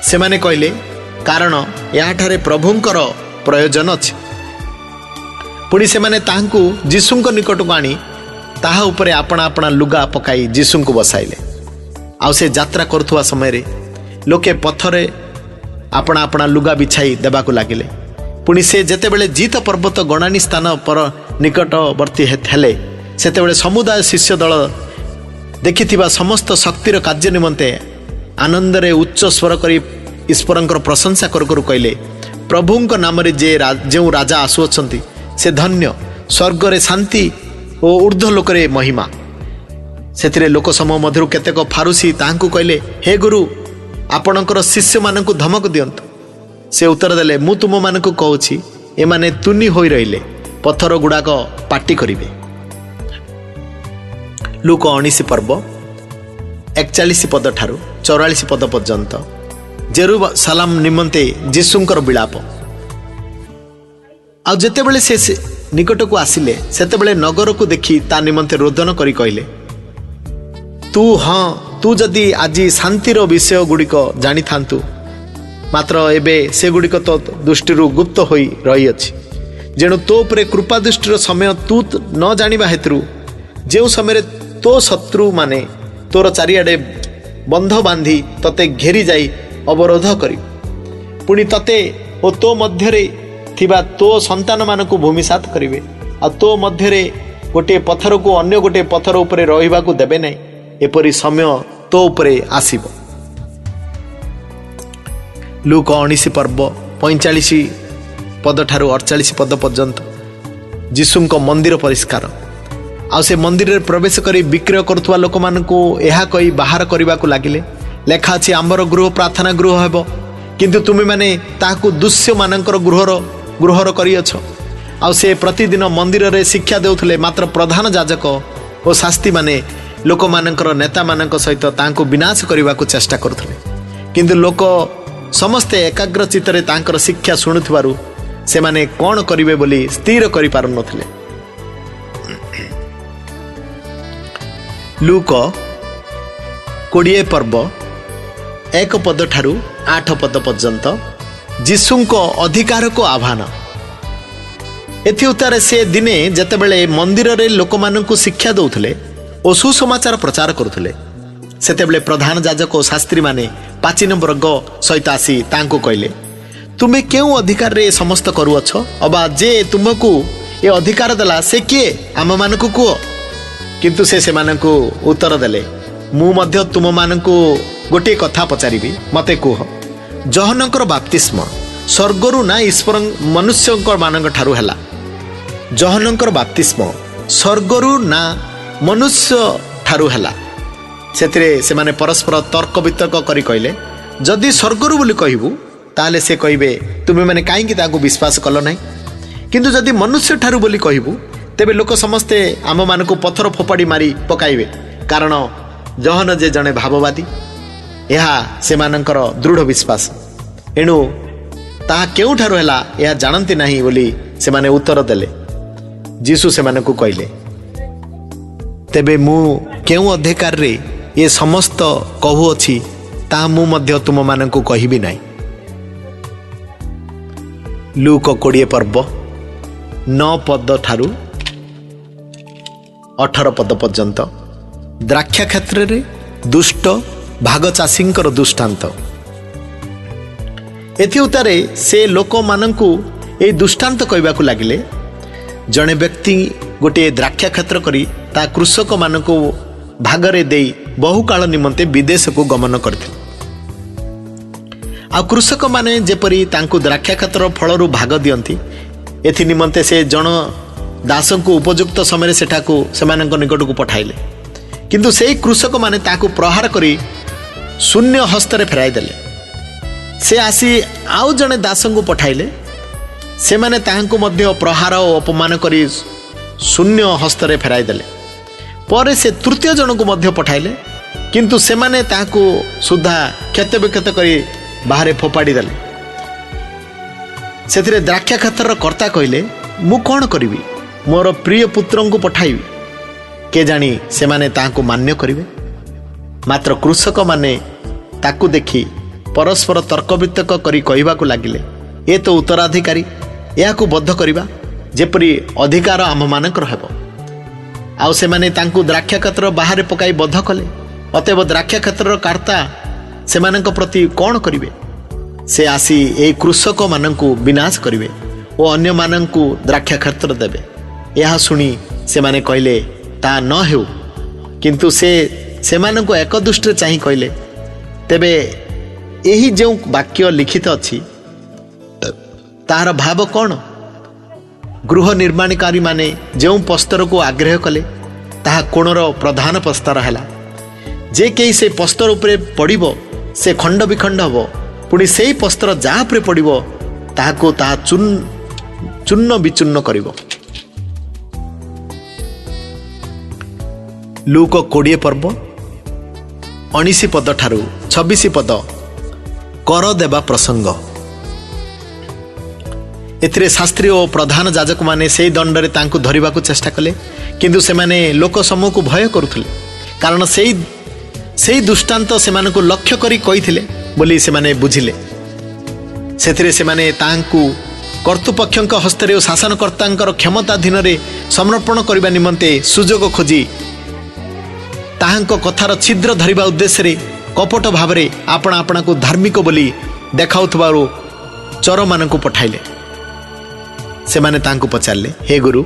से माने कहले कारण याठारे प्रभुंकर प्रयोजन अछि। पुणी से माने ताहांकु जीशुंक निकटକୁ आनी ताहा उपरे आपणा आपणा लुगा पकाई जीशुंकु बसाइले। आउ से यात्रा करथुवा समय लोके पथरे आपणा आपणा लुगा बिछाई देबाकु लागिले। पुणी से जेतेबेले जीत पर्वत गणानी स्थान पर निकटवर्ती हेले सेतेबेले समुदाय शिष्य दल देखिथिबा समस्त शक्तिर कार्य निमंते आनंदरे उच्च स्वर करी ईश्वरंकर प्रशंसा करू कहले प्रभुंक नाम रे जो राजा आसुअछंती से धन्य स्वर्ग रे शांति और ऊर्ध्व लोकरे महिमा। सेतिरे लोक समूह मध्यरु केतेक फारुसी ताहांकु कहले हे गुरु आपणकर शिष्य मानकु धमक दियंतु। से उत्तर देले मु तुम मानकु कहूछि एमाने तुनी होई रहिले पत्थर गुड़ाक पाटी करिवे। लूक 19 पर्व 41 पद ठारू 44 पद पर्यंत जेरुसलाम निमंते जीशुंकर विलाप। आ जेतेबेले से निकटकू आसिले सेतेबेले नगर को देखी ता निमंते रोदन करी कहले तू जदि आज शांतिर विषय गुड़िक जानी थांतु मात्र एबे से गुड़िक तो दृष्टि गुप्त होई रही अछि जेणु तो उपरे कृपा दृष्टिर समय तू न जानिबा हेतु जो समय तो शत्रु माने तोर चारिआडे बंध बांधी तते घेरी जाई अवरोध करी पुणी तते ओ तो मध्यरे थिबा तो संतान मानकु भूमिसात करिवे आ तो मध्यरे गोटे पत्थर को अन्य गोटे पत्थर उपरे रहिबाकु देबे नै एपरि समय तो उपरे आसीबो। लूक 19 पर्व 45 पद ठारू 48 पद पर्यंत जीशुंक मंदिर परिष्कार आ से मंदिर रे प्रवेश करी विक्रय करथुवा लोक मानकु एहा कहि बाहर करबाकू लागिले। लेखा अछि आम्बर गृह प्रार्थना गृह हेबो किंतु तुमे माने ताकू दुष्य मानकर गृहर करियछ। आ से प्रतिदिन मंदिर रे शिक्षा देउथले मात्र प्रधान याजक और शास्त्री माने लोक मानकर नेता मानक सहित तांकू विनाश करबाकू चेष्टा करथले किंतु लोक समस्ते एकाग्र चित्तरे तांकर शिक्षा शुणुथिबारु से माने कोन करिवे बोली स्थिर करि पारु नथिले। लूक 20 पर्व 1 पद ठारू 8 पद पर्यंत जीशुंक अधिकार को आह्वान। एथि उत्तर से दिने जेतेबेले मंदिर रे लोक मानकु शिक्षा दउथले ओ सुसमाचार प्रचार करुथले सेतेबेले प्रधान याजक और शास्त्री माने प्राचीन वर्ग सहित आसी तांको कहले तुमे केउ अधिकार रे समस्त करूअछ अबा जे तुमको ये अधिकार देला से किए आम मानकु कुओ। किंतु से मानकु उत्तर देले मु मध्य तुम मानकु गोटे कथा पचारिबी मते कुह जहनकर बाप्तिस्म स्वर्गरु ना ईश्वर मनुष्यंकर मानक ठारू हैला। जहनकर बाप्तिस्म स्वर्गरु ना मनुष्य ठारू हैला। सेतिरे से माने परस्पर तर्क वितर्क करी कहले जदि स्वर्गरु बोली कहबू ताले से कहबे तुमे माने काईकि ताको विश्वास कल नाही किंतु जदि मनुष्य ठारू बोली कहबू तेबे लोक समस्ते आम मानकु पत्थर फोपाड़ी मारी पकाइबे कारण जहन जे जने भाववादी यह से मानकर दृढ़ विश्वास एणु ता केउ ठारू हैला यह जानती नाही बोली से माने उत्तर देले। जीसु से मानकु कहले तेबे मु केउ अधिकार रे ये समस्त कहू अछि ता मु मध्य तुम मानकु कहिबी नाही। लूक 20 पर्व 9 पद ठारू 18 पद पर्यंत द्राक्षा क्षेत्र रे दुष्ट भाग चाषींकर दुष्टांत। एथि उतारे से लोक मानकु ए दुष्टांत कहबाकू लागिले जड़े व्यक्ति गोटे द्राक्षा क्षेत्र करी ता कृषक मानकु भागरे देई बहु काल निमंते विदेश को गमन करथिले। आ कृषक माने जेपरी तांकु द्राक्षा क्षेत्र फलरू भाग दियंती एथि निमंते से जन दास को उपयुक्त समय सेठाकू सेमानक निकट को पठाइले किंतु से कृषक माने ताकू प्रहार करी शून्य हस्तरे फेराई देले। से आसी आउ जने दास को पठाइले से माने तांकू मध्य प्रहार और अपमान करी शून्य हस्तरे फेराई देले। पर से तृतीय जन को मध्य पठाइले किंतु से माने ताकू सुधा क्षत विक्षत करी बाहरे फोपाड़ी देले। सेथिरे द्राक्षा क्षेत्र कर्ता कहले मु कौन करिवि मोर प्रिय पुत्र को पठाइबी के जानी से माने ताकू मान्य करिवे। मात्र कृषक माने ताकू देखि परस्पर तर्क वितर्क करी कहबाकू लागिले ए तो उत्तराधिकारी याकू बद्ध करिबा जेपरी अधिकार आम मानकर हेबो। आउ से माने तांकू द्राक्षा क्षेत्र बाहर पकाई बद्ध कले अतएव द्राक्षा क्षेत्र कर्ता से मानक प्रति कौन करिवे से आसी ए कृषक मानकू विनाश करिवे और अन्य मानकू द्राक्षा क्षेत्र देबे। यह शुणी से माने कहले ता न हेउ किंतु से मानकू एक दृष्टि चाहि कहले तेबे एही जो वाक्य लिखित अछि तार भाव कौन। गृह निर्माणकारी माने जो पस्तर को आग्रह कले ताहा कोणर प्रधान पस्तर हैला। जे कई से पस्तर उपरे पड़िबो से खंड विखंड हबो पुणी से पस्तर जहाँ उपरे पड़िबो ताहाको ताहा चूर्ण विचूर्ण करिबो। लूक 20 पर्व 19 पद ठारू 26 पद कर देवा प्रसंग। एथिरे शास्त्री और प्रधान याजक माने से दंडरे तांकु धरिबाकू चेष्टा कले किंतु से माने लोक समूह को भय करुथले कारण से दुष्टांत से मानकु लक्ष्य करी कहिथिले बोली से माने बुझिले। सेथिरे से माने तांकु कर्तृपक्षक हस्तरे और शासनकर्तांकर क्षमताधीन रे समर्पण करबा निमंते सुजोग खोजी ताहांको कथार छिद्र धरिबा उद्देश्य रे कपट भावरे आपणा आपणा को धार्मिक बोली देखाउथबारु चोर मानक पठाइले। सेमाने तांको पचारले, हे गुरु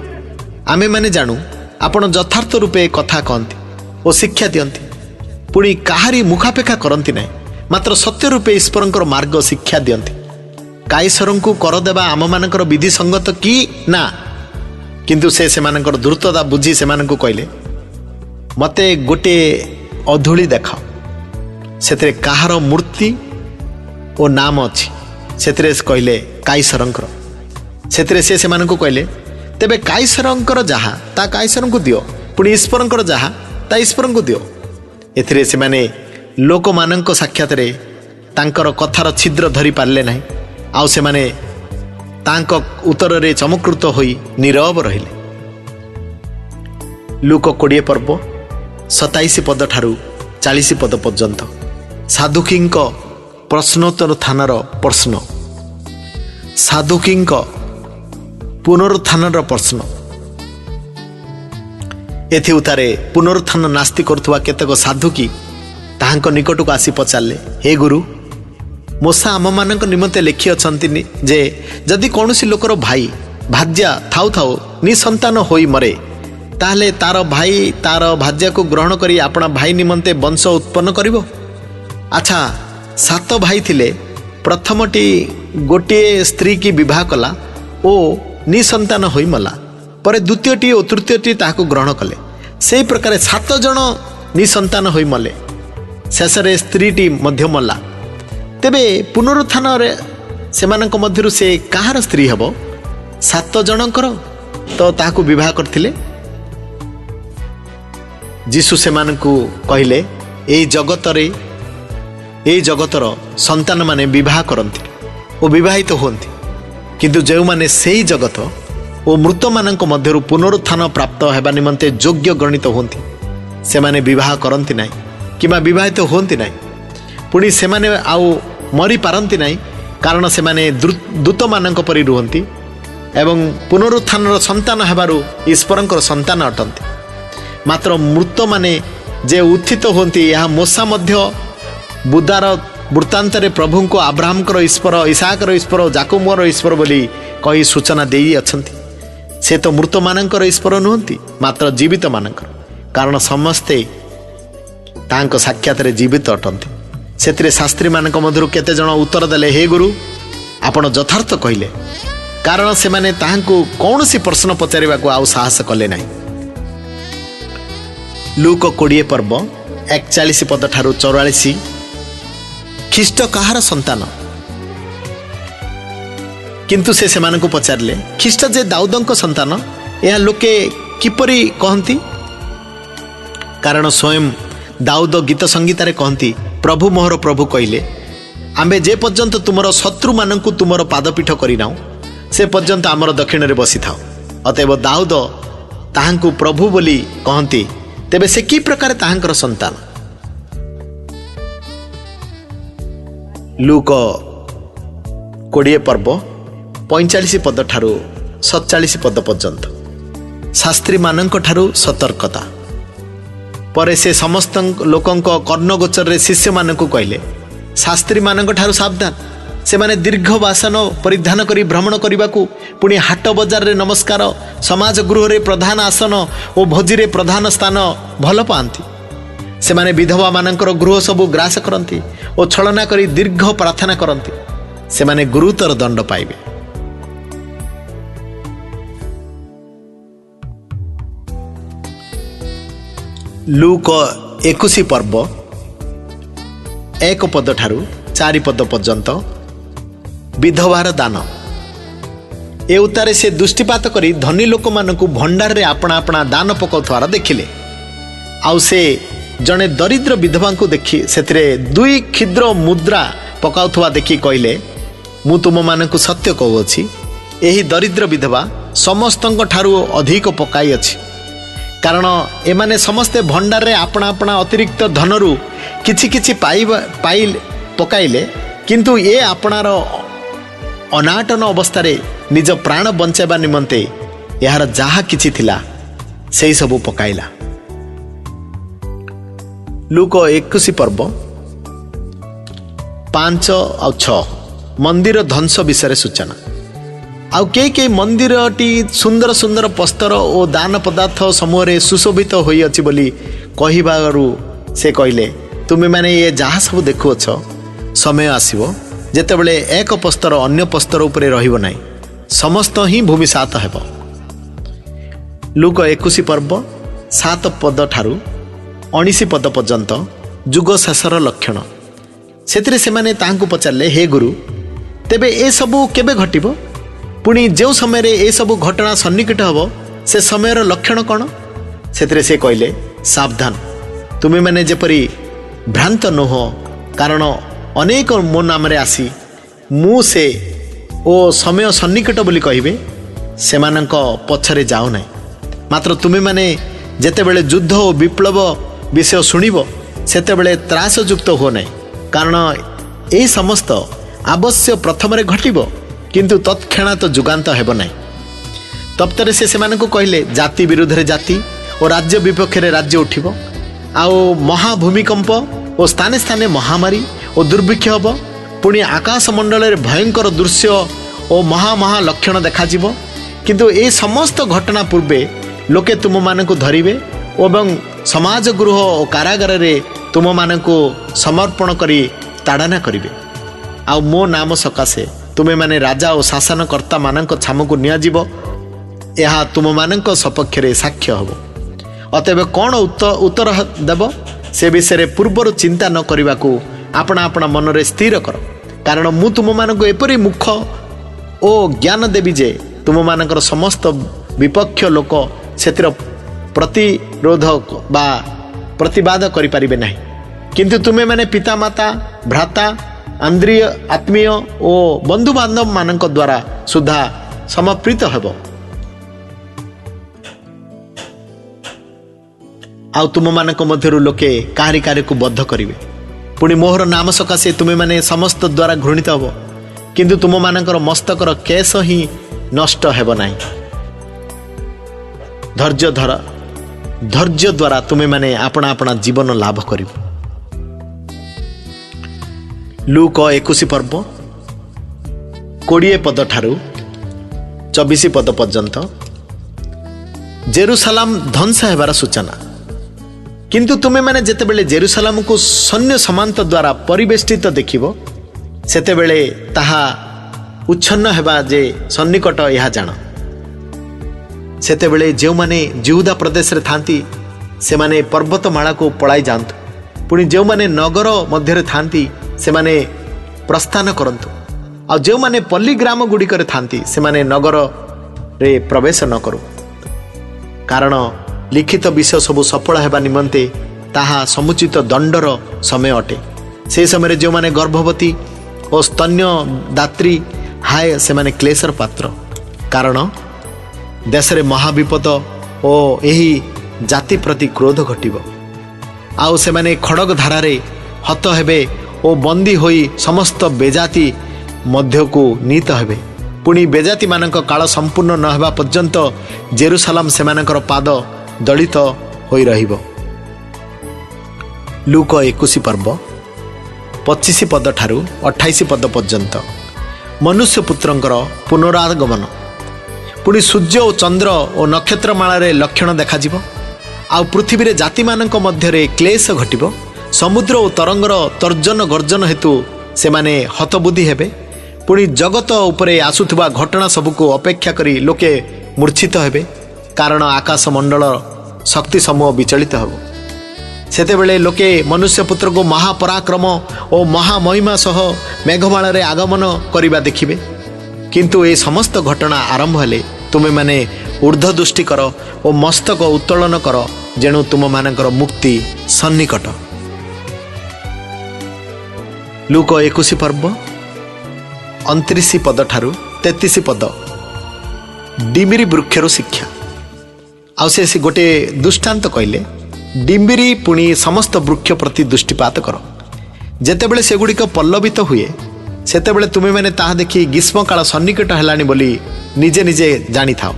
आमे माने जानू आपण यथार्थ रूपे कथा कहती और शिक्षा दियंती, पुणी काहारी मुखापेखा करती ना, मात्र सत्य रूपे ईश्वर मार्ग शिक्षा दियंती। काईसर को कर देवा आम मानकर विधि संगत कि ना, किंतु से मानकर द्रुतता बुझी से कहले, मते गोटे अधूली देखाओ, से कहार मूर्ति और नाम अच्छी, से कहले काईसरंकर। से कहले तेबे काईसरंकर जहा ता काईसर को दियो, पुणी ईश्वरंकर जहा ता ईश्वर को दियो। एथिरे से माने लोक मानक साक्षात रे तांकर कथार छिद्र धरी पारले नहीं, आउ से माने तांक उत्तर रे चमकृत होई नीरव रहिले। लूक 20 पर्व 27 पद ठारू 40 पद पर्यंत साधुकी प्रश्नोत्तर थानार प्रश्न, साधुकी पुनरुत्थानर प्रश्न। एथि उतारे पुनरुत्थान नास्ति करुवा केतक साधुकी ताहांक निकट को आसी पचारे, हे गुरु मूसा आम मान निमंते लिखि अछंती जे जदि कौनसी लोकर भाई भाज्या थाउ थाउ निसंतान होई मरे, ताहले तार भाई तार भाज्या को ग्रहण करी अपना भाई निमंते वंश उत्पन्न करिवो। अच्छा 7 भाई थिले, प्रथमटी गोटे स्त्री की विवाह कला ओ निसंतान होई मला, पर द्वितीयटी और तृतीयटी ताहाको ग्रहण कले, से प्रकार 7 जन निसंतान होई मले, शेषरे स्त्रीटी मध्य मला। तेबे पुनरुत्थान रे सेमानक मध्यरु से कहार स्त्री हबो? 7 जनकर तो ताहाको विवाह करथिले। जीसु सेमानकु कहिले, एई जगतर संतान माने विवाह करंती और विवाहित होंती, किंतु जो माने सेई जगत और मृत मानक मध्यरु पुनरुत्थान प्राप्त हेबा निमंते योग्य गणित होंती, से माने विवाह करंती नाही किबा विवाहित होंती नाही, पुणी से माने आउ मरी पारंती नाही, कारण से माने दूत मानक परि रुहंती एवं पुनरुत्थानर संतान हेबारु ईश्वरंकर संतान अटंती। मात्र मृत माने जे उत्थित होंती, यह मूसा मध्य बुदार वृत्तांतरे प्रभु को अब्राहमकर ईश्वर, इसाकर ईश्वर, जाकोबर ईश्वर बोली कही सूचना देई अछंती। से तो मृत मानकर ईश्वर नुहंती, मात्र जीवित मानकर, कारण समस्ते तांको साक्षात रे जीवित अटंती। सेतिरे शास्त्री मानक मध्यरु केते जण उत्तर देले, हे गुरु आपण यथार्थ कहिले, कारण से माने ताहांको कौनसी प्रश्न पचारिबाकू आउ साहस कले नाही। लूक 20 पर्व 41 पद ठारू 44, ख्रीष्ट कहार संतान? किंतु से सेमानकु पचारले, ख्रीष्ट जे दाऊदंक संतान, यह लोके किपरि कहंती? कारण स्वयं दाऊद गीत संगीतारे कहंती, प्रभु मोहर प्रभु कहले, आम्बे जे पर्यंत तुमर शत्रु मानकु तुमर पादपीठ करिनाउ, से पर्यंत आमर दक्षिण रे बसी थाओ। अतएव दाऊद ताहांकु प्रभु बोली कहंती, तेबे से की प्रकार ताहांकर संतान? लूक 20 पर्व 45 पद ठारू 47 पद पर्यंत शास्त्री मानक ठारू सतर्कता। परे से समस्त लोकंक कर्णगोचर रे शिष्य मानक कहले, शास्त्री मानक ठारू सावधान, से माने दीर्घ बासन परिधान करी भ्रमण करने, पुणी हाट बजार रे नमस्कार, समाज गृह रे प्रधान आसन और भोजी रे प्रधान स्थान भल पाती। से माने विधवा मानकर गृह सबू ग्रास करती और छलना करी दीर्घ प्रार्थना करती, से माने गुरुतर दंड पाइबे। लूक 21 पर्व 1 पद ठारू 4 पद पर्यंत विधवार दान। ए उतारे से दृष्टिपात करी धनी लोक मानकु भंडार रे आपणा आपणा दान पकाउथवार देखिले। आउ से जने दरिद्र विधवा को देखी सेतिरे 2 क्षुद्र मुद्रा पकाउथवा देखी कहले, मु तुम मानकु सत्य कहूछि, एही दरिद्र विधवा समस्तंक ठारू अधिक पकाई अछि, कारण एमाने समस्ते भंडार रे आपणा आपणा अतिरिक्त धनरु किछि किछि पाइल पकाइले, किंतु ए आपणार अनाटन अवस्था रे निज प्राण बंचाइबा निमंते यार जहा किछि थिला सेही सबु पकाइला। लूक 21 पर्व 5 और 6 ମନ୍ଦିର ଧ୍ୱଂସ ବିଷୟରେ ସୂଚନା। ଆଉ କେହି ମନ୍ଦିରଟି ସୁନ୍ଦର ସୁନ୍ଦର ପସ୍ତର ଓ ଦାନ ପଦାର୍ଥ ସମୂହରେ ସୁଶୋଭିତ ହୋଇଅଛି ବୋଲି କହିବାରୁ ସେ କହିଲେ, ତୁମେମାନେ ଏ ଯାହା ସବୁ ଦେଖୁଅଛ, ସମୟ ଆସିବ ଯେତେବେଳେ ଏକ ପସ୍ତର ଅନ୍ୟ ପସ୍ତର ଉପରେ ରହିବ ନାହିଁ, ସମସ୍ତ ହିଁ ଭୂମିସାତ ହେବ। ଲୁକ 21 ପର୍ବ 7 ପଦ ଠାରୁ 19 ପଦ ପର୍ଯ୍ୟନ୍ତ ଯୁଗ ଶେଷର ଲକ୍ଷଣ। ସେଥିରେ ସେମାନେ ତାହାଙ୍କୁ ପଚାରିଲେ, ହେ ଗୁରୁ, ତେବେ ଏସବୁ କେବେ ଘଟିବ? ପୁଣି ଯେଉଁ ସମୟରେ ଏସବୁ ଘଟଣା ସନ୍ନିକଟ ହେବ, ସେ ସମୟର ଲକ୍ଷଣ କ'ଣ? ସେଥିରେ ସେ କହିଲେ, ସାବଧାନ, ତୁମେମାନେ ଯେପରି ଭ୍ରାନ୍ତ ନୁହଁ, କାରଣ ଅନେକ ମୋ ନାମରେ ଆସି ମୁଁ ସେ ଓ ସମୟ ସନ୍ନିକଟ ବୋଲି କହିବେ, ସେମାନଙ୍କ ପଛରେ ଯାଉ ନାହିଁ। ମାତ୍ର ତୁମେମାନେ ଯେତେବେଳେ ଯୁଦ୍ଧ ଓ ବିପ୍ଳବ ବିଷୟ ଶୁଣିବ, ସେତେବେଳେ ତ୍ରାସଯୁକ୍ତ ହୁଅ ନାହିଁ, କାରଣ ଏହି ସମସ୍ତ ଆବଶ୍ୟ ପ୍ରଥମରେ ଘଟିବ, କିନ୍ତୁ ତତ୍କ୍ଷଣାତ ଯୁଗାନ୍ତ ହେବ ନାହିଁ। ତପ୍ତରେ ସେ ସେମାନଙ୍କୁ କହିଲେ, ଜାତି ବିରୁଦ୍ଧରେ ଜାତି ଓ ରାଜ୍ୟ ବିପକ୍ଷରେ ରାଜ୍ୟ ଉଠିବ, ଆଉ ମହାଭୂମିକମ୍ପ ଓ ସ୍ଥାନେ ସ୍ଥାନେ ମହାମାରୀ ଓ ଦୁର୍ଭିକ୍ଷ ହେବ। ପୁଣି ଆକାଶ ମଣ୍ଡଳରେ ଭୟଙ୍କର ଦୃଶ୍ୟ ଓ ମହା ଲକ୍ଷଣ ଦେଖାଯିବ। କିନ୍ତୁ ଏ ସମସ୍ତ ଘଟଣା ପୂର୍ବେ ଲୋକେ ତୁମମାନଙ୍କୁ ଧରିବେ ଏବଂ ସମାଜ ଗୃହ ଓ କାରାଗାରରେ ତୁମମାନଙ୍କୁ ସମର୍ପଣ କରି ତାଡ଼ନା କରିବେ। ଆଉ ମୋ ନାମ ସକାଶେ ତୁମେମାନେ ରାଜା ଓ ଶାସନକର୍ତ୍ତାମାନଙ୍କ ଛାମୁକୁ ନିଆଯିବ, ଏହା ତୁମମାନଙ୍କ ସପକ୍ଷରେ ସାକ୍ଷ୍ୟ ହେବ। ଅତଏବ କ'ଣ ଉତ୍ତର ଦେବ, ସେ ବିଷୟରେ ପୂର୍ବରୁ ଚିନ୍ତା ନ କରିବାକୁ ଆପଣା ମନରେ ସ୍ଥିର କର, କାରଣ ମୁଁ ତୁମମାନଙ୍କୁ ଏପରି ମୁଖ ଓ ଜ୍ଞାନ ଦେବି ଯେ ତୁମମାନଙ୍କର ସମସ୍ତ ବିପକ୍ଷ ଲୋକ ସେଥିର ପ୍ରତିରୋଧ ବା ପ୍ରତିବାଦ କରିପାରିବେ ନାହିଁ। କିନ୍ତୁ ତୁମେମାନେ ପିତାମାତା, ଭ୍ରାତା, ଆତ୍ମୀୟ ଓ ବନ୍ଧୁବାନ୍ଧବମାନଙ୍କ ଦ୍ୱାରା ସୁଦ୍ଧା ସମର୍ପିତ ହେବ। ଆଉ ତୁମମାନଙ୍କ ମଧ୍ୟରୁ ଲୋକେ କାହାରିକୁ ବଦ୍ଧ କରିବେ। ପୁଣି ମୋହର ନାମ ସକାଶେ ତୁମେମାନେ ସମସ୍ତ ଦ୍ୱାରା ଘୃଣିତ ହେବ, କିନ୍ତୁ ତୁମମାନଙ୍କର ମସ୍ତକର କେଶ ହିଁ ନଷ୍ଟ ହେବ ନାହିଁ। ଧୈର୍ଯ୍ୟ ଦ୍ୱାରା ତୁମେମାନେ ଆପଣା ଜୀବନ ଲାଭ କରିବ। ଲୁକ 21 ପର୍ବ 20 ପଦ ଠାରୁ 24 ପଦ ପର୍ଯ୍ୟନ୍ତ ଜେରୁସାଲାମ ଧ୍ୱଂସ ହେବାର ସୂଚନା। କିନ୍ତୁ ତୁମେମାନେ ଯେତେବେଳେ ଜେରୁସାଲାମକୁ ସୈନ୍ୟ ସମାନ୍ତ ଦ୍ୱାରା ପରିବେଷ୍ଟିତ ଦେଖିବ, ସେତେବେଳେ ତାହା ଉଚ୍ଛନ୍ନ ହେବା ଯେ ସନ୍ନିକଟ ଏହା ଜାଣ। ସେତେବେଳେ ଯେଉଁମାନେ ଜିହୁଦା ପ୍ରଦେଶରେ ଥାନ୍ତି, ସେମାନେ ପର୍ବତମାଳାକୁ ପଳାଇ ଯାଆନ୍ତୁ। ପୁଣି ଯେଉଁମାନେ ନଗର ମଧ୍ୟରେ ଥାନ୍ତି, ସେମାନେ ପ୍ରସ୍ଥାନ କରନ୍ତୁ। ଆଉ ଯେଉଁମାନେ ପଲ୍ଲୀ ଗ୍ରାମ ଗୁଡ଼ିକରେ ଥାନ୍ତି, ସେମାନେ ନଗରରେ ପ୍ରବେଶ ନ କରୁ, କାରଣ ଲିଖିତ ବିଷୟ ସବୁ ସଫଳ ହେବା ନିମନ୍ତେ ତାହା ସମୁଚିତ ଦଣ୍ଡର ସମୟ ଅଟେ। ସେହି ସମୟରେ ଯେଉଁମାନେ ଗର୍ଭବତୀ ଓ ସ୍ତନ୍ୟ ଦାତ୍ରୀ, ହାୟ ସେମାନେ କ୍ଲେଶର ପାତ୍ର, କାରଣ ଦେଶରେ ମହାବିପଦ ଓ ଏହି ଜାତି ପ୍ରତି କ୍ରୋଧ ଘଟିବ। ଆଉ ସେମାନେ ଖଡ଼ଗ ଧାରାରେ ହତ ହେବେ ଓ ବନ୍ଦୀ ହୋଇ ସମସ୍ତ ବେଜାତି ମଧ୍ୟକୁ ନୀତ ହେବେ। ପୁଣି ବେଜାତିମାନଙ୍କ କାଳ ସମ୍ପୂର୍ଣ୍ଣ ନ ହେବା ପର୍ଯ୍ୟନ୍ତ ଜେରୁସାଲାମ ସେମାନଙ୍କର ପାଦ ଦଳିତ ହୋଇ ରହିବ। ଲୁକ 21 ପର୍ବ 25 ପଦ ଠାରୁ 28 ପଦ ପର୍ଯ୍ୟନ୍ତ ମନୁଷ୍ୟ ପୁତ୍ରଙ୍କର ପୁନରାଗମନ। ପୁଣି ସୂର୍ଯ୍ୟ ଓ ଚନ୍ଦ୍ର ଓ ନକ୍ଷତ୍ରମାଳାରେ ଲକ୍ଷଣ ଦେଖାଯିବ। ଆଉ ପୃଥିବୀରେ ଜାତିମାନଙ୍କ ମଧ୍ୟରେ କ୍ଲେଶ ଘଟିବ। ସମୁଦ୍ର ଓ ତରଙ୍ଗର ତର୍ଜନ ଗର୍ଜନ ହେତୁ ସେମାନେ ହତବୁଦ୍ଧି ହେବେ। ପୁଣି ଜଗତ ଉପରେ ଆସୁଥିବା ଘଟଣା ସବୁକୁ ଅପେକ୍ଷା କରି ଲୋକେ ମୂର୍ଚ୍ଛିତ ହେବେ, କାରଣ ଆକାଶ ମଣ୍ଡଳ ଶକ୍ତି ସମୂହ ବିଚଳିତ ହେବ। ସେତେବେଳେ ଲୋକେ ମନୁଷ୍ୟ ପୁତ୍ରକୁ ମହାପରାକ୍ରମ ଓ ମହାମହିମା ସହ ମେଘମାଳରେ ଆଗମନ କରିବା ଦେଖିବେ। କିନ୍ତୁ ଏ ସମସ୍ତ ଘଟଣା ଆରମ୍ଭ ହେଲେ ତୁମେମାନେ ଊର୍ଦ୍ଧ୍ୱ ଦୃଷ୍ଟି କର ଓ ମସ୍ତକ ଉତ୍ତୋଳନ କର, ଯେଣୁ ତୁମମାନଙ୍କର ମୁକ୍ତି ସନ୍ନିକଟ। ଲୁକ 21 ପର୍ବ 29 ପଦ ଠାରୁ 33 ପଦ ଡିମ୍ବିରି ବୃକ୍ଷରୁ ଶିକ୍ଷା। ଆଉ ସେ ଗୋଟିଏ ଦୃଷ୍ଟାନ୍ତ କହିଲେ, ଡିମ୍ବିରି ପୁଣି ସମସ୍ତ ବୃକ୍ଷ ପ୍ରତି ଦୃଷ୍ଟିପାତ କର। ଯେତେବେଳେ ସେଗୁଡ଼ିକ ପଲ୍ଲବିତ ହୁଏ, ସେତେବେଳେ ତୁମେମାନେ ତାହା ଦେଖି ଗ୍ରୀଷ୍ମକାଳ ସନ୍ନିକଟ ହେଲାଣି ବୋଲି ନିଜେ ନିଜେ ଜାଣିଥାଅ।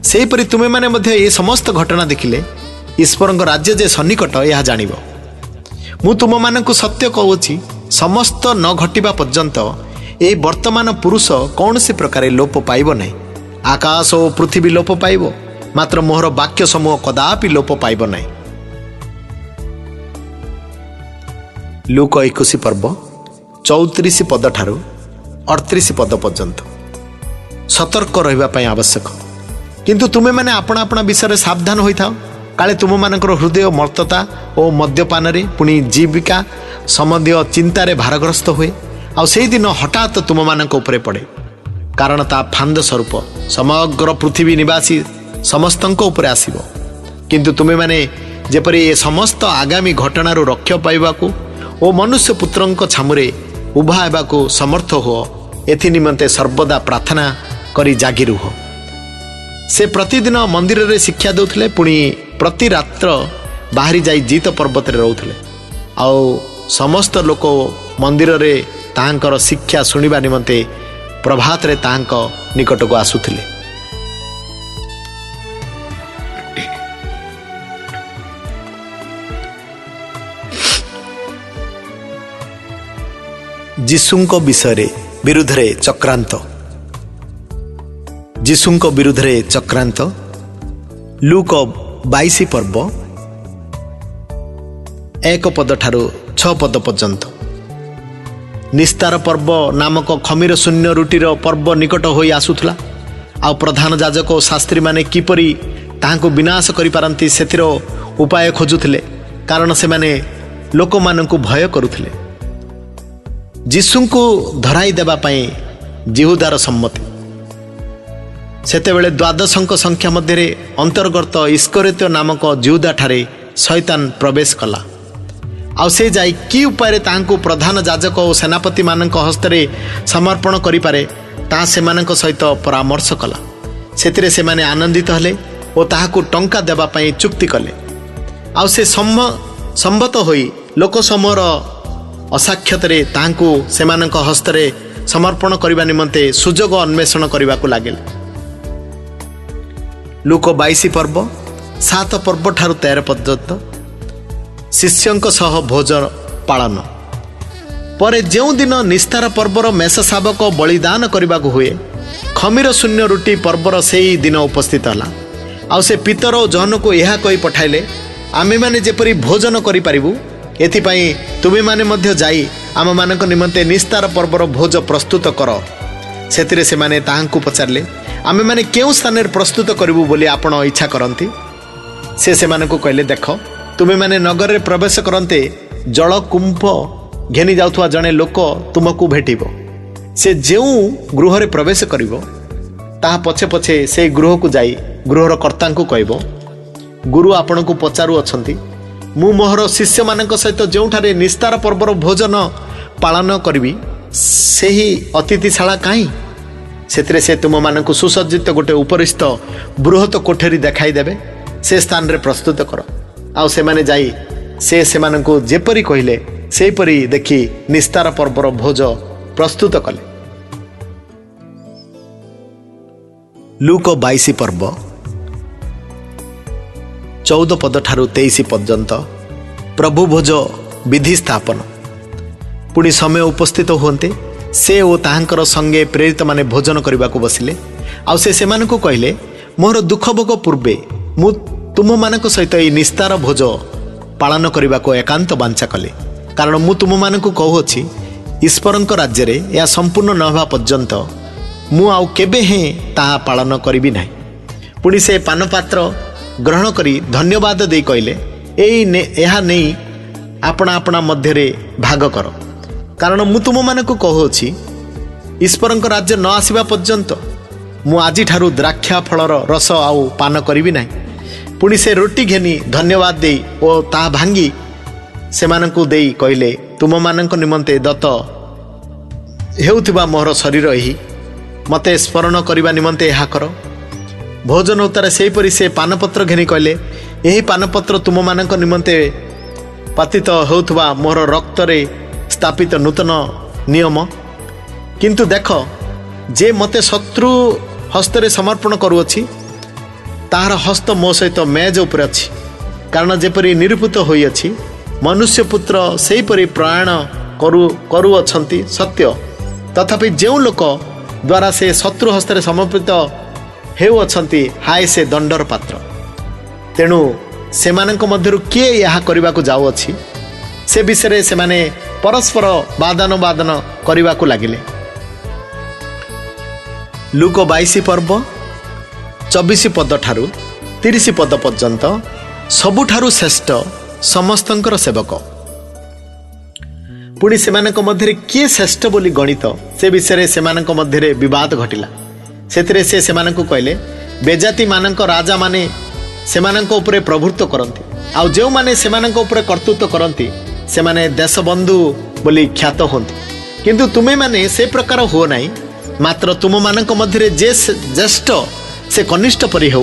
ସେହିପରି ତୁମେମାନେ ମଧ୍ୟ ଏ ସମସ୍ତ ଘଟଣା ଦେଖିଲେ ଈଶ୍ୱରଙ୍କ ରାଜ୍ୟ ଯେ ସନ୍ନିକଟ ଏହା ଜାଣିବ। ମୁଁ ତୁମମାନଙ୍କୁ ସତ୍ୟ କହୁଅଛି, ସମସ୍ତ ନ ଘଟିବା ପର୍ଯ୍ୟନ୍ତ ए वर्तमान पुरुष कौन से प्रकार लोप पाइब नहीं। आकाश और पृथ्वी लोप पाइब, मात्र मोहर वाक्य समूह कदापि लोप पाइब नहीं। लूक 21 पर्व 34 पद ठारू 38 पद पर्यंत सतर्क रहिबा आवश्यक। किंतु तुमे माने आपण आपण विषय सावधान होइथाओ, काले तुम मानकर हृदय मर्तता और मद्यपान रे पुणी जीविका संबंधी चिंतार भारग्रस्त हुए। आ से दिन हठात तुम मानक उपरे पड़े, कारण ता फांद स्वरूप समग्र पृथ्वी निवासी समस्तंक उपरे आसीबो। किंतु तुमे माने जेपरि ए समस्त आगामी घटनारू रक्षा पाइबाकू और मनुष्य पुत्रंक छामुरे उभा हेबाकू समर्थ हो, एथि निमंते सर्वदा प्रार्थना करी जागी रुह। से प्रतिदिन मंदिर रे शिक्षा देउथले, पुणी प्रति रात्र बाहरी जाई जीत पर्वत रे रहउथले। आउ समस्त लोक मंदिर रे तांकर शिक्षा सुनिबा निमंते प्रभात रे तांक निकट को आसुथिले। जीशुंक विषय विरुद्ध रे चक्रांत। जीशुंक विरुद्ध रे चक्रांत लूक 22 पर्व 1 पद ठारू 6 पद पर्यंत। निस्तार पर्व नामक खमीर शून्य रुटीर पर्व निकट होई आसुथला। आ प्रधान याजक और शास्त्री माने किपरि ताहांको विनाश करि पारंती सेथिर उपाय खोजुथिले, कारण से माने लोक माननकु भय करुथिले। जीशुंको धराई देबा पई जिहुदार सम्मति। सेतेबेले 12 संख्या मध्य अंतर्गत इस्करियोत नामक जिहुदा ठारे शैतान प्रवेश कला। आ से जाई कि उपाय तांको प्रधान याजक और सेनापति मानक हस्तरे समर्पण करि पारे ता सेमानक सहित परामर्श कला। सेतिरे सेमाने आनंदित हले और ताहाको टंका देबा पई चुक्ति कले। आ से सम्मत होई लोक समूहर असाक्षतरे तांको सेमानक हस्तरे समर्पण करिबा निमंते सुजोग अन्वेषण करिबाकू लागेल। लूक 22 पर्व 7 पर्व ठारू 13 पर्यंत शिष्यंक सह भोजन पालन पर जो दिन निस्तार पर्वर मेष शावक बलिदान करने हुए, खमीर शून्य रुटी पर्वर से ही दिन उपस्थित है। आ से पितर और जहन को यह कही पठाइले, आमे माने जेपरी भोजन करिपारिबु, एथिपाई तुमे माने मध्य जाई आम मानक निमंते निस्तार पर्वर भोज प्रस्तुत कर। सेतिरे से माने ताहांकु पचारले, आमे माने केउ स्थान प्रस्तुत करिबु बोली आपण इच्छा करंती। से माने को कहले, देख तुमे माने नगर रे प्रवेश करंते जल कुंभ घेनी जाउथवा जने लोक तुमको भेटिबो। से जेउ गृह रे प्रवेश करिवो ता पछे पछे से गृह को जाई गृहर कर्ता को कहबो, गुरु आपण को पचारू अछंती, मु मोहर शिष्य मानक सहित जोठारे निस्तार पर्वर भोजन पालन करिवि सेही अतिथिशाला काई। सेतिरे से तुम मानक सुसज्जित गोटे उपरिस्थ बृहत कोठरी देखाई देबे, से स्थान रे प्रस्तुत कर। आउ से माने जाई से मानक जेपरी कहले सेपरी देखि निस्तार पर्वर भोज प्रस्तुत कले। लूक 22 पर्व 14 पद ठारू 23 पर्यंत प्रभु भोज विधि स्थापन। पुणी समय उपस्थित हुंते से ओ ताहांकर संगे प्रेरित माने भोजन करने को बसिले। आउ से मानक कहले, मोर दुख भोग पूर्वे मु तुम मानक सहित ई निस्तार भोज पालन करने को एकांत बांछा कले, कारण मु तुम मानक कहूँगी ईश्वरंक राज्य रे या संपूर्ण न हवा पर्यंत मु आउ केबे हें ताहा पालन करिबि नाही। पुणी से पानपात्र ग्रहण करी धन्यवाद दे कहले, एहा नहीं आपना आपना मध्य रे भाग कर, कारण मु तुम मानक कहूँगी ईश्वरंक राज्य न आसीबा पर्यंत मु आजि ठारू द्राक्षा फलर रस आउ पान करिबि नाही। पुणी से रोटी घेनी धन्यवाद दे ओ ता भांगी सेमानंकु देई कहले, तुम मानक निमंते दत्त हेउथिबा मोहर शरीर एही, मते स्मरण करिबा निमंते एहा कर। भोजन उतार सेहीपरि से पानपत्र घेनी कहले, एही पानपत्र तुम मानक निमंते पतित हेउथिबा मोहर रक्त रे स्थापित नूतन नियम। किंतु देख जे मते शत्रु हस्तरे समर्पण करूअछि ताहार हस्त मो सहित मेज उपर अछि, कारण जेपरि निरूपित होई अछि मनुष्य पुत्र सेहीपरि प्रयाण करूअछंती सत्य, तथापि जो लोक द्वारा से शत्रु हस्ते समर्पित हेउअछंती हाय से दंडर पात्र। तेणु सेमानंक मध्यरु किए यह करने को जाऊँगी से विषय से माने परस्पर वादन करने को लगिले। लूक 22 पर्व 24 पद ठारू 30 पद पर्यंत सबुठारु श्रेष्ठ समस्तंकर सेवक। पुणी सेमानक मध्यरे किए श्रेष्ठ बोली गणित से विषय सेमानक मध्यरे विवाद घटिला। सेतिरे से सेमानकु कहले बेजाति मानक राजा माने सेमानक उपरे प्रभुत्व करती आउ जो माने सेमानक उपरे कर्तृत्व करती से माने देशबंधु बोली ख्यात होती। किंतु तुम्हें माने से प्रकार हो नहीं, मात्र तुम मानक मध्यरे जे ज्येष्ठ से कनिष्ठ परि हो,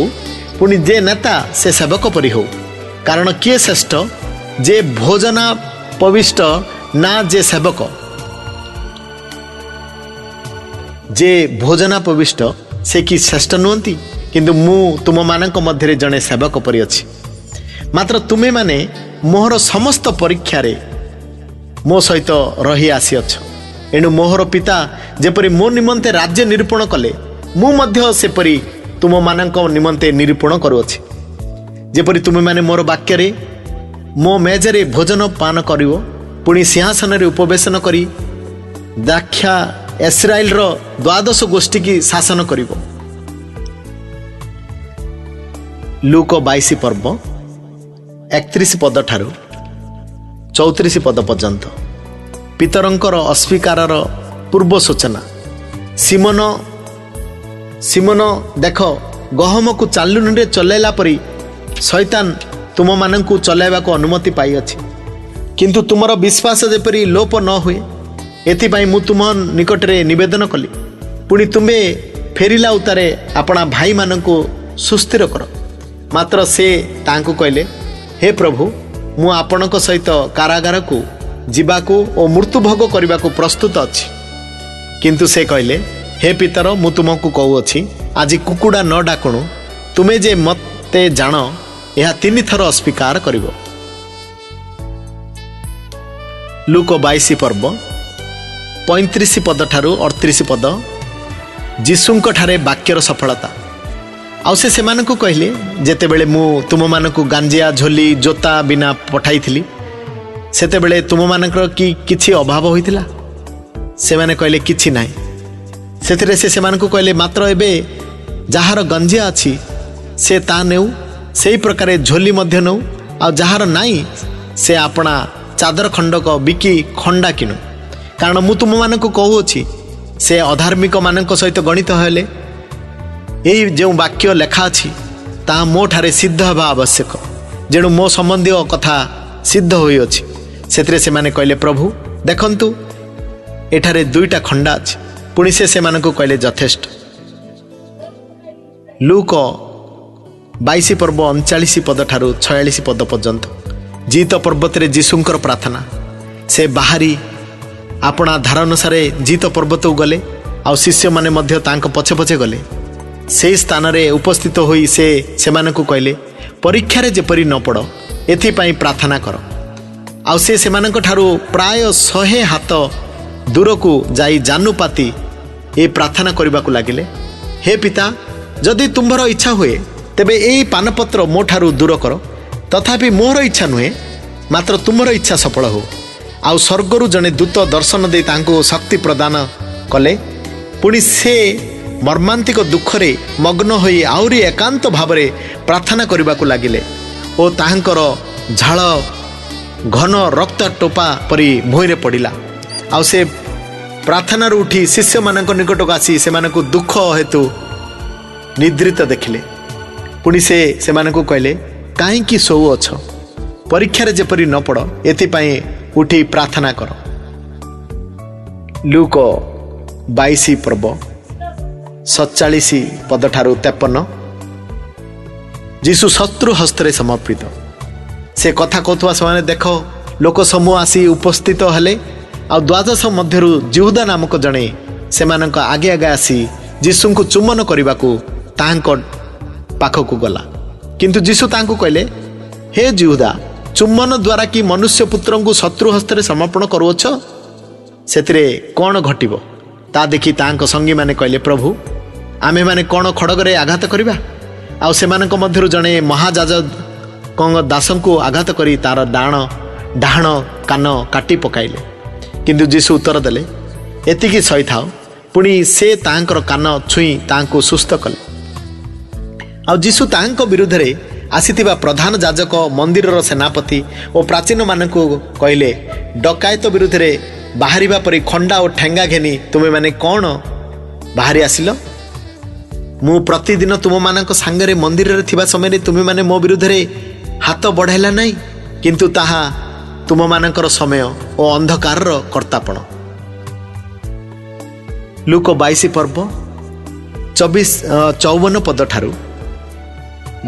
पुणी जे नेता से सेवक परि हो। कारण किए श्रेष्ठ जे भोजना पविष्ट ना जे सेवक। जे भोजना पविष्ट से कि श्रेष्ठ नुहंती, किंतु मु तुम मानक मध्यरे जने सेवक परि अछि। मात्र तुम्हें माने मोहर समस्त परीक्षा रे मो सहित रही आसीअछ। एणु मोहर पिता जेपरि मो निमंते राज्य निरूपण कले मु मध्य सेपरि तुम मानक निमंते निरूपण करुअछि। जेपरि तुम माने मोर वाक्य रे मो मेजरे भोजन पान करिवो, पुणी सिंहासन रे उपवेशन करी दाक्षा इस्राएल रो 12 गोष्ठी की शासन करिवो। लूक 22 पर्व 31 पद ठारू 34 पद पर्यंत पितरंकर अस्वीकार पूर्व सूचना। सिमोन सिमोन देख गहम को चालुनी चलैला परी शैतान तुम मानू चलैवा को अनुमति पाई अछि, किंतु तुमर विश्वास जेपरी लोप न हुए एथिपाई मु तुम निकट रे निवेदन कली। पुणी तुम्हे फेरिला उतारे अपना भाई मानू सुस्थिर कर। मात्र से तांको कहले हे प्रभु मु आपणक सहित कारागार को जीवाकू और मृत्युभोग करने को प्रस्तुत अच्छी। किंतु से कहले हे पितर मु तुमको कहूँगी आज कुकुड़ा न डाकुणु तुमे जे मते जान यह 3 थर अस्वीकार करिवो। लूक 22 पर्व 35 पद ठारू 38 पद जीशुंक ठारे वाक्यर सफलता। आउ से सेमानकु कहले जेतेबेले मु तुम मानकु गांजिया झोली जोता बिना पठाई थिली सेतेबेले तुम मानकर कि किछि अभाव होइतिला? से माने कहले किछि नाही। सेथिरे से सेमानकु कहले मात्र एबे जहार गंजिया अछि से ता नेउ, सेही प्रकारे झोली मध्य नेउ, आ जहार नाही से आपना चादर खंडक बिकी खंडा किनु। कारण मु तुम मानकु कहूछि से अधार्मिक मानक सहित गणित हेले यही जो वाक्य लेखा अछि ता मो ठारे सिद्ध हेबा आवश्यक, जेणु मो संबंधी कथा सिद्ध होई अछि। सेतिरे से माने कहले प्रभु देखंतु एठारे 2टा खंडा अछि। पुणी से मानकु कहले यथेष्ट। लूक 22 पर्व 39 पद ठारू 46 पद पर्यंत जीत पर्वत रे जीशुंकर प्रार्थना। से बाहरी अपना धारानुसार जीत पर्वत को गले आ शिष्य माने मध्य तांक पछे पछे गले। से स्थान रे उपस्थित होई से मानकु कहले परीक्षा रे जेपरि न पड़ एथिपाई प्रार्थना कर। आउ से मानक ठारू प्राय 100 हाथ दूर को जाई जानुपाती ए प्रार्थना करने को लगिले हे पिता जदि तुम्हार इच्छा हुए तेबे एई पानपत्र मो ठारू दूर कर, तथापि मोर इच्छा नुहे मात्र तुमर इच्छा सफल हो। आउ स्वर्गरु जने दूत दर्शन दे तांको शक्ति प्रदान कले। पुणी से मर्मांतिक दुखरे मग्न होई आउरी एकांत भावरे प्रार्थना करने को लगिले ओ ताहांकर झाल घन रक्त टोपा परी भूईरे पड़िला। आउ से प्रार्थना उठी शिष्य मानक निकट को आसी से मानक दुख हेतु निद्रित देखिले। पुणी से मानक कहले काईकि शोऊ अछ, परीक्षा रे जेपरि न पड़ एथिपाई उठी प्रार्थना कर। लूक 22 पर्व 47 पद ठारू 53 जीशु शत्रु हस्तरे समर्पित। से कथा कहथुवा समय देख लोक समूह आसी उपस्थित हेले आ 12 मध्यरु जिहुदा नामक जणे सेमानक आगे आगे आसी जीशु को चुम्बन करने को तांको पाखक गला। किंतु जीशु तांको कहले हे जिहुदा चुम्बन द्वारा कि मनुष्य पुत्र को शत्रु हस्तरे समर्पण करुअछ सेतिरे कौन घटिबो? ତା ଦେଖି ତାଙ୍କ ସଙ୍ଗୀ ମାନେ କହିଲେ, ପ୍ରଭୁ ଆମେମାନେ କ'ଣ ଖଡ଼ଗରେ ଆଘାତ କରିବା? ଆଉ ସେମାନଙ୍କ ମଧ୍ୟରୁ ଜଣେ ମହାଯାଜକଙ୍କ ଦାସଙ୍କୁ ଆଘାତ କରି ତାର ଡାହାଣ କାନ କାଟି ପକାଇଲେ। କିନ୍ତୁ ଯୀଶୁ ଉତ୍ତର ଦେଲେ, ଏତିକି ସହିଥାଅ। ପୁଣି ସେ ତାଙ୍କର କାନ ଛୁଇଁ ତାଙ୍କୁ ସୁସ୍ଥ କଲେ। ଆଉ ଯୀଶୁ ତାଙ୍କ ବିରୁଦ୍ଧରେ ଆସିଥିବା ପ୍ରଧାନ ଯାଜକ, ମନ୍ଦିରର ସେନାପତି ଓ ପ୍ରାଚୀନମାନଙ୍କୁ କହିଲେ, ଡକାୟତ ବିରୁଦ୍ଧରେ ବାହାରିବା ପରି ଖଣ୍ଡା ଓ ଠେଙ୍ଗା ଘେନି ତୁମେମାନେ କ'ଣ ବାହାରି ଆସିଲ? ମୁଁ ପ୍ରତିଦିନ ତୁମମାନଙ୍କ ସାଙ୍ଗରେ ମନ୍ଦିରରେ ଥିବା ସମୟରେ ତୁମେମାନେ ମୋ ବିରୁଦ୍ଧରେ ହାତ ବଢ଼ାଇଲା ନାହିଁ, କିନ୍ତୁ ତାହା ତୁମମାନଙ୍କର ସମୟ ଓ ଅନ୍ଧକାରର କର୍ତ୍ତାପଣ। ଲୁକ 22 ପର୍ବ 54 ପଦ ଠାରୁ